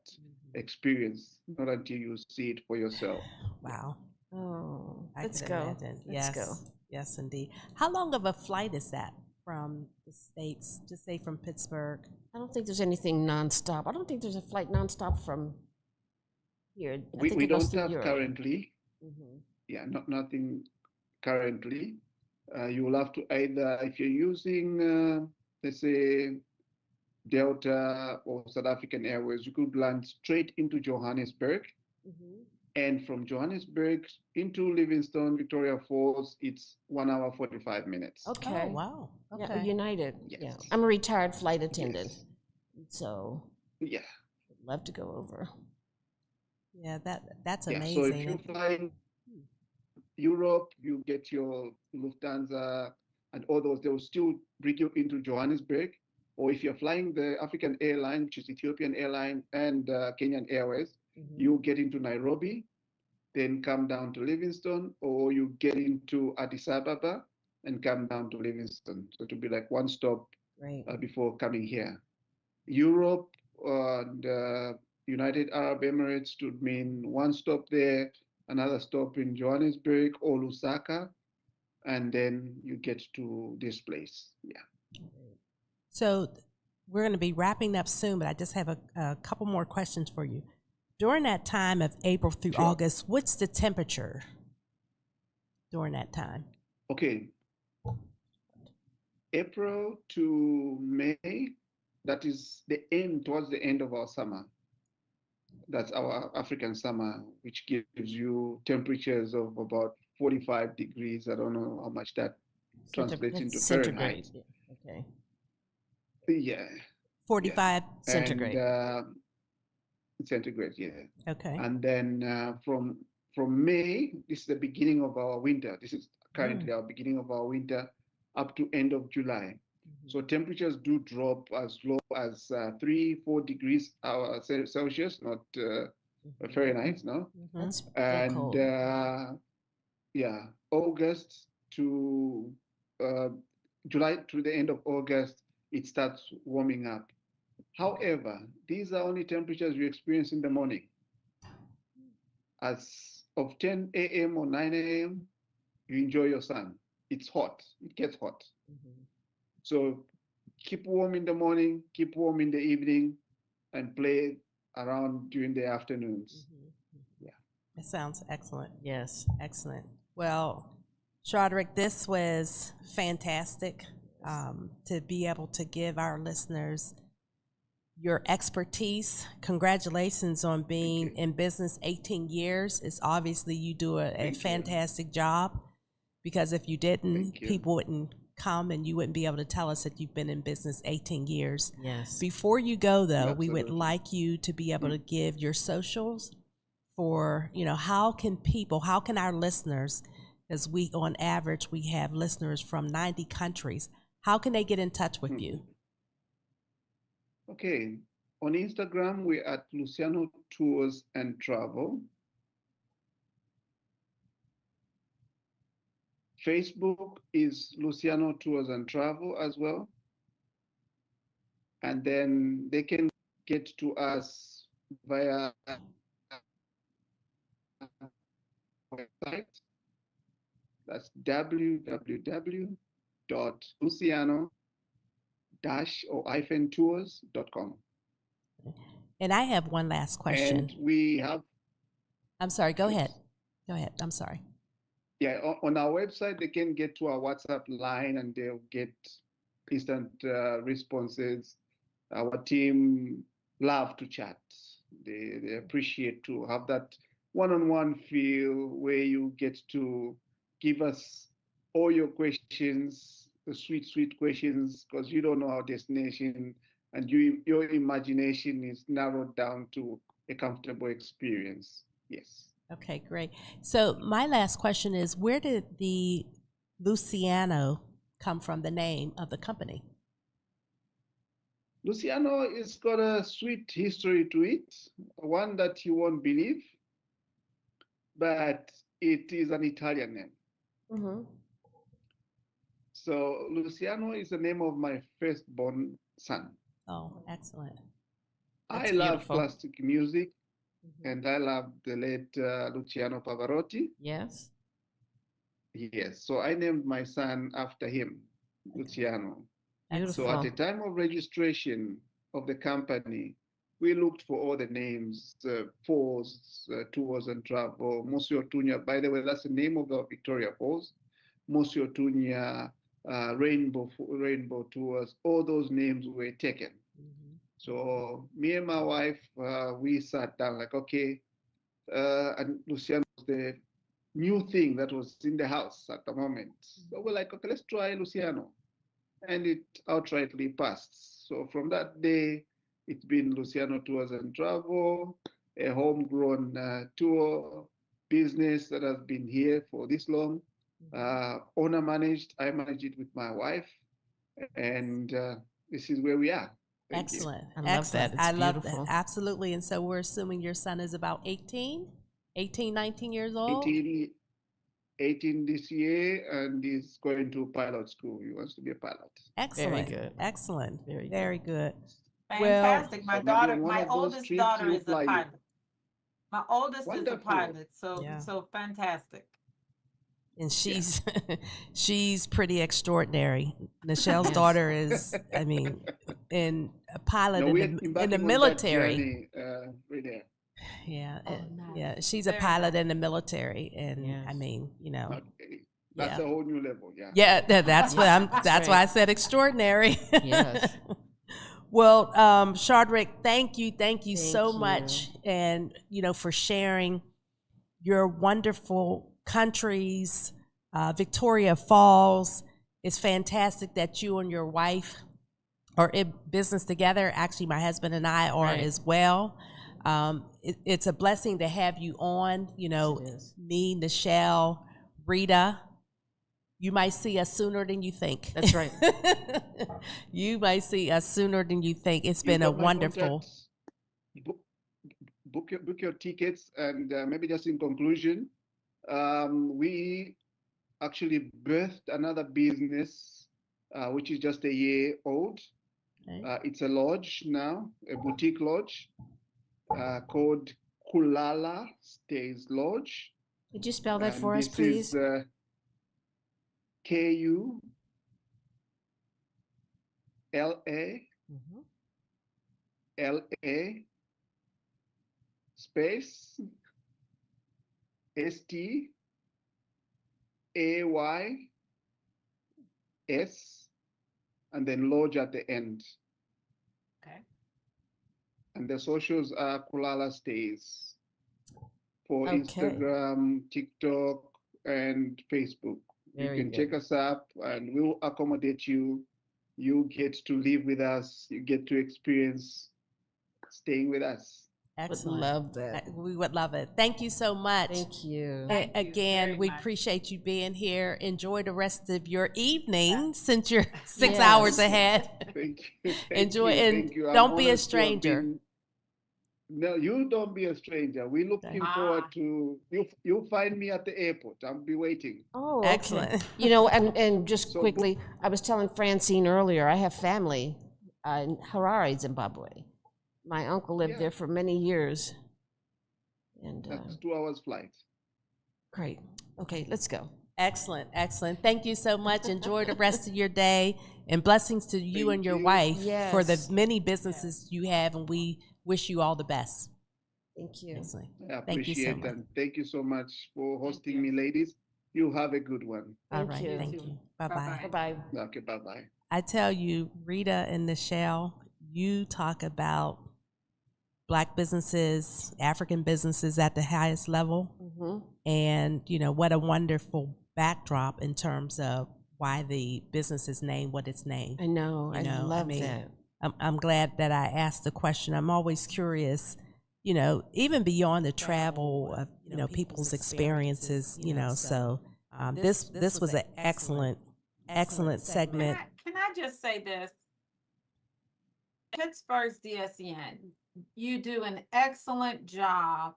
S12: experience, not until you see it for yourself.
S1: Wow.
S2: Oh,
S1: Let's go. Yes.
S2: Let's go.
S1: Yes, indeed. How long of a flight is that from the States, just say from Pittsburgh?
S2: I don't think there's anything nonstop. I don't think there's a flight nonstop from here.
S12: We don't have currently. Yeah, nothing currently. You will have to either, if you're using, let's say, Delta or South African Airways, you could land straight into Johannesburg. And from Johannesburg into Livingstone, Victoria Falls, it's 1 hour, 45 minutes.
S2: Okay.
S1: Oh, wow. Okay.
S2: Yeah, United.
S12: Yes.
S2: Yeah. I'm a retired flight attendant.
S12: Yes.
S2: So
S12: yeah,
S2: I'd love to go over.
S1: Yeah, that's amazing.
S12: So if you fly in Europe, you get your Lufthansa and all those, they will still bring you into Johannesburg. Or if you're flying the African airline, which is Ethiopian Airline and Kenyan Airways, you get into Nairobi, then come down to Livingstone, or you get into Addis Ababa and come down to Livingstone. So it will be like one stop before coming here. Europe and United Arab Emirates would mean one stop there, another stop in Johannesburg or Lusaka, and then you get to this place. Yeah.
S1: So we're going to be wrapping up soon, but I just have a couple more questions for you. During that time of April through
S12: Sure.
S1: August, what's the temperature during that time?
S12: Okay. April to May, that is the end, towards the end of our summer. That's our African summer, which gives you temperatures of about 45 degrees. I don't know how much that translates into Fahrenheit.
S2: Okay.
S12: Yeah.
S1: 45 centigrade.
S12: And, centigrade, yeah.
S1: Okay.
S12: And then from May, this is the beginning of our winter. This is currently our beginning of our winter up to end of July. So temperatures do drop as low as 3-4 degrees Celsius, not Fahrenheit, no?
S2: That's
S12: And
S2: cold.
S12: yeah, August to July to the end of August, it starts warming up. However, these are only temperatures you experience in the morning. As of 10 a.m. or 9 a.m., you enjoy your sun. It's hot. It gets hot. So keep warm in the morning, keep warm in the evening, and play around during the afternoons. Yeah.
S1: It sounds excellent.
S2: Yes.
S1: Excellent. Well, Shadrick, this was fantastic to be able to give our listeners your expertise. Congratulations on being in business 18 years. It's obviously you do a fantastic job, because if you didn't, people wouldn't come and you wouldn't be able to tell us that you've been in business 18 years.
S2: Yes.
S1: Before you go, though, we would
S12: Absolutely.
S1: like you to be able to give your socials for, how can our listeners, because we, on average, we have listeners from 90 countries, how can they get in touch with you?
S12: Okay. On Instagram, we're at Luciano Tours and Travel. Facebook is Luciano Tours and Travel as well. And then they can get to us via website. That's www.luciano-tours.com.
S1: And I have one last question.
S12: And we have...
S1: I'm sorry, go ahead. Go ahead, I'm sorry.
S12: Yeah, on our website, they can get to our WhatsApp line and they'll get instant responses. Our team love to chat. They appreciate to have that one-on-one feel where you get to give us all your questions, the sweet, sweet questions, because you don't know our destination and your imagination is narrowed down to a comfortable experience. Yes.
S1: Okay, great. So my last question is, where did the Luciano come from, the name of the company?
S12: Luciano has got a sweet history to it, one that you won't believe, but it is an Italian name. So Luciano is the name of my firstborn son.
S1: Oh, excellent.
S12: I love classic music. And I love the late Luciano Pavarotti.
S2: Yes.
S12: Yes. So I named my son after him, Luciano.
S2: Beautiful.
S12: So at the time of registration of the company, we looked for all the names, Falls, Tours and Travel, Monsieur Tunya. By the way, that's the name of the Victoria Falls. Monsieur Tunya, Rainbow Tours, all those names were taken. So me and my wife, we sat down like, okay, and Luciano was the new thing that was in the house at the moment. So we're like, okay, let's try Luciano. And it outrightly passed. So from that day, it's been Luciano Tours and Travel, a homegrown tour business that has been here for this long. Owner managed, I manage it with my wife. And this is where we are. Thank
S1: Excellent.
S2: You. I love that. It's
S1: I love
S2: beautiful.
S1: that. Absolutely. And so we're assuming your son is about 18, 19 years old?
S12: 18 this year, and he's going to pilot school. He wants to be a pilot.
S1: Excellent.
S2: Very good.
S1: Excellent.
S2: Very
S1: good.
S4: Fantastic.
S12: Well,
S4: My oldest daughter is a pilot. My oldest is a pilot. So fantastic.
S1: And she's she's pretty extraordinary. Nichelle's daughter is, in a pilot in the military.
S12: Right there.
S1: Yeah,
S4: nice.
S1: yeah. She's a
S4: Very
S1: pilot
S4: nice.
S1: in the military, and
S2: Yes.
S1: I mean,
S12: Okay. That's
S1: yeah.
S12: a whole new level. Yeah.
S1: Yeah, that's what I'm. That's why I
S2: right.
S1: said extraordinary.
S2: Yes.
S1: Well, Shadrick, thank you
S2: Thank
S1: so
S2: you.
S1: much, and for sharing your wonderful countries. Victoria Falls. It's fantastic that you and your wife are in business together. Actually, my husband and I are
S2: Right.
S1: as well. It's a blessing to have you on.
S2: Yes, it is.
S1: Me, Nichelle, Rita. You might see us sooner than you think.
S2: That's right.
S1: You might see us sooner than you think. It's
S12: You
S1: been a
S12: got my
S1: wonderful.
S12: contacts. Book your tickets, and maybe just in conclusion, we actually birthed another business, which is just a year old.
S1: Okay.
S12: It's a lodge now, a boutique lodge, called Kulala Stays Lodge.
S2: Could you spell that
S12: And
S2: for us,
S12: this
S2: please?
S12: is KULALA space STAYS and then lodge at the end.
S4: Okay.
S12: And the socials are Kulala Stays for
S2: Okay.
S12: Instagram, TikTok, and Facebook.
S2: Very
S12: You can
S2: good.
S12: check us up and we'll accommodate you. You get to live with us. You get to experience staying with us.
S2: Would
S1: Excellent.
S2: love that.
S1: We would love it. Thank you so much.
S2: Thank you.
S4: Thank you
S1: Again,
S4: very
S1: we
S4: much.
S1: appreciate you being here. Enjoy the rest of your evening since you're 6
S2: Yes.
S1: hours ahead.
S12: Thank you.
S1: Enjoy
S12: you,
S1: and
S12: thank you. I'm
S1: don't be a
S12: honored to have
S1: stranger.
S12: No, you don't be a stranger. We're looking forward to you. You'll find me at the airport. I'll be waiting.
S2: Oh,
S1: Excellent.
S2: okay. And just
S12: So-
S2: quickly, I was telling Francine earlier, I have family in Harare, Zimbabwe. My uncle lived
S12: Yeah.
S2: there for many years. And
S12: That's 2 hours flight.
S2: great. Okay, let's go.
S1: Excellent. Excellent. Thank you so much. Enjoy the rest of your day, and blessings to you
S12: Thank
S1: and your
S12: you.
S1: wife for the
S2: Yes.
S1: many businesses you have, and we wish you all the best.
S2: Thank you.
S1: Excellent.
S12: I
S1: Thank you so
S12: appreciate
S1: much.
S12: and thank you so much for hosting
S4: you.
S12: me, ladies. You have a good one.
S1: All
S2: Thank
S1: right.
S2: you.
S1: Thank you. Bye bye.
S4: Bye-bye.
S2: Bye-bye.
S12: Okay, bye-bye.
S1: I tell you, Rita and Nichelle, you talk about Black businesses, African businesses at the highest level.
S2: Mm-hmm.
S1: And, what a wonderful backdrop in terms of why the business is named what it's named.
S2: I know.
S1: You
S2: I
S1: know, I
S2: love
S1: mean,
S2: that.
S1: I'm glad that I asked the question. I'm always curious, even beyond the travel of, people's experiences, so this was an excellent segment.
S4: Can I just say this? Pittsburgh's DSEN, you do an excellent job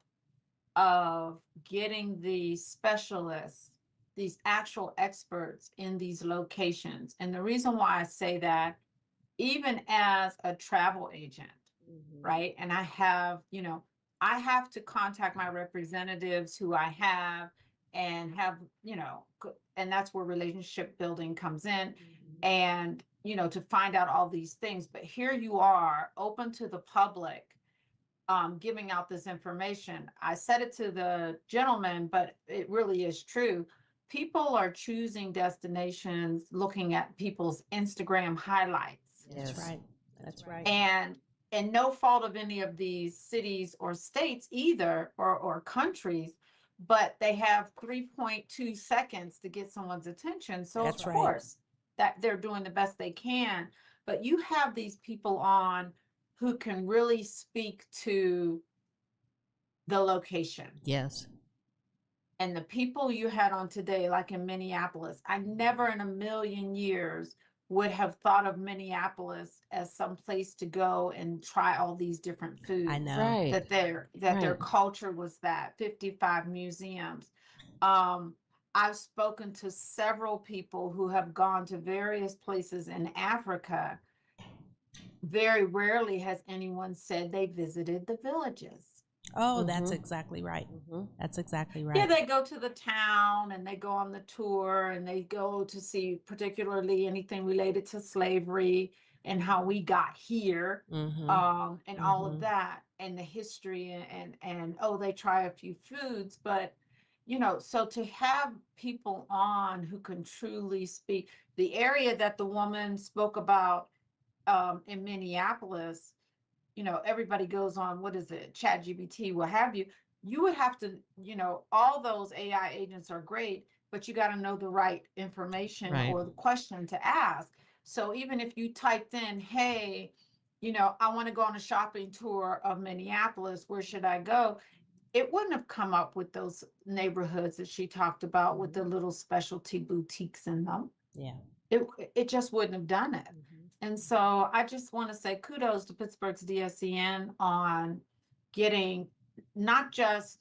S4: of getting the specialists, these actual experts in these locations. And the reason why I say that, even as a travel agent, right? And I have, I have to contact my representatives who I have and have, and that's where relationship building comes in. And, to find out all these things. But here you are, open to the public, giving out this information. I said it to the gentleman, but it really is true. People are choosing destinations looking at people's Instagram highlights.
S1: That's right. That's right.
S4: And no fault of any of these cities or states either, or countries, but they have 3.2 seconds to get someone's attention. So
S1: That's
S4: of
S1: right.
S4: course that they're doing the best they can. But you have these people on who can really speak to the location.
S2: Yes.
S4: And the people you had on today, like in Minneapolis, I never in a million years would have thought of Minneapolis as some place to go and try all these different foods.
S1: I know.
S2: Right.
S4: That their
S2: Right.
S4: culture was that 55 museums. I've spoken to several people who have gone to various places in Africa. Very rarely has anyone said they visited the villages.
S1: Oh, that's
S2: Mhm.
S1: exactly right.
S2: Mm-hmm.
S1: That's exactly right.
S4: Yeah, they go to the town and they go on the tour and they go to see particularly anything related to slavery and how we got here, and all of that, and the history, and oh, they try a few foods, but you know, so to have people on who can truly speak the area that the woman spoke about in Minneapolis, you know, everybody goes on, what is it, ChatGPT, what have you. You would have to, you know, all those AI agents are great, but you got to know the right information or the question to ask. So even if you typed in, hey, you know, I want to go on a shopping tour of Minneapolis, where should I go? It wouldn't have come up with those neighborhoods that she talked about with the little specialty boutiques in them.
S1: Yeah.
S4: It just wouldn't have done it. And so I just want to say kudos to Pittsburgh's DSEN on getting not just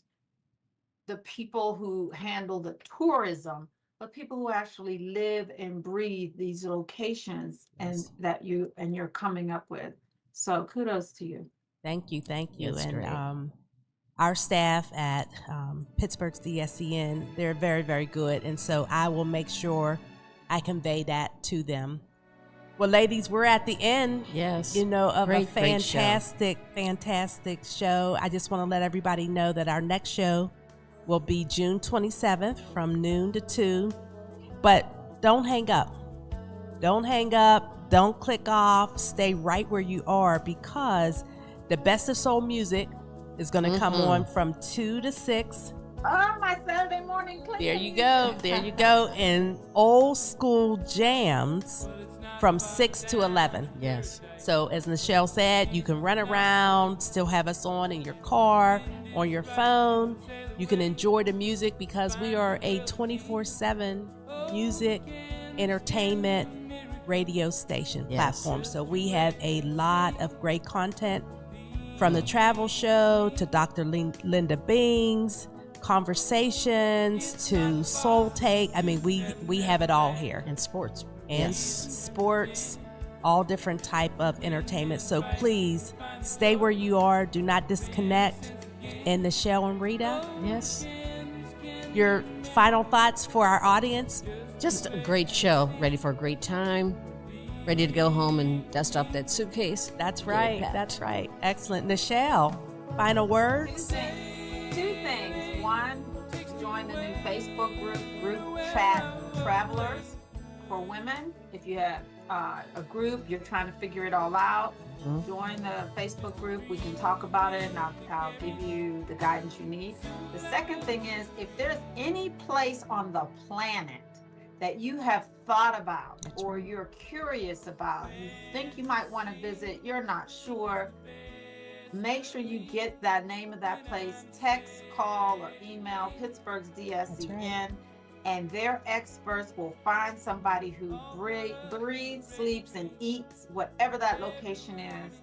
S4: the people who handle the tourism, but people who actually live and breathe these locations and that you're coming up with. So kudos to you.
S1: Thank you.
S2: That's
S1: and
S2: great.
S1: Our staff at Pittsburgh's DSEN, they're very, very good. And so I will make sure I convey that to them. Well, ladies, we're at the end, you know, of a fantastic show. I just want to let everybody know that our next show will be June 27th from noon to 2. But don't hang up. Don't click off. Stay right where you are, because the Best of Soul Music is going to come on from 2 to 6.
S4: Oh, my Saturday morning clean.
S1: There you go. And Old School Jams from 6 to 11.
S2: Yes.
S1: So as Nichelle said, you can run around, still have us on in your car, on your phone. You can enjoy the music, because we are a 24/7 music, entertainment, radio station platform. So we have a lot of great content, from the travel show to Dr. Linda Bing's conversations to Soul Take. I mean, we have it all here.
S2: And sports.
S1: Sports, all different type of entertainment. So please stay where you are. Do not disconnect. And Nichelle and Rita, your final thoughts for our audience?
S2: Just a great show. Ready for a great time. Ready to go home and dust off that suitcase.
S1: That's right. Excellent. Nichelle, final words?
S4: Two things. One, join the new Facebook group Chat Travelers for Women. If you have a group, you're trying to figure it all out, join the Facebook group. We can talk about it, and I'll give you the guidance you need. The second thing is, if there's any place on the planet that you have thought about or you're curious about, you think you might want to visit, you're not sure, make sure you get that name of that place, text, call, or email Pittsburgh's DSEN, and their experts will find somebody who breathes, sleeps, and eats whatever that location is,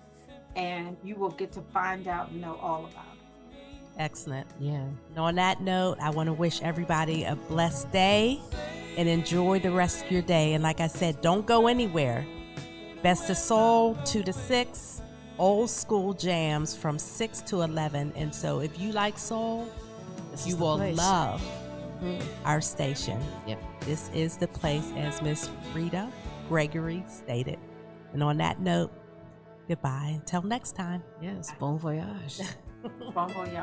S4: and you will get to find out and know all about it.
S1: Excellent.
S2: Yeah.
S1: And on that note, I want to wish everybody a blessed day and enjoy the rest of your day. And like I said, don't go anywhere. Best of Soul, 2 to 6. Old School Jams from 6 to 11. And so if you like soul, you will love our station.
S2: Yep.
S1: This is the place, as Miss Rita Gregory stated. And on that note, goodbye until next time.
S2: Yes, bon voyage.
S4: Bon voyage.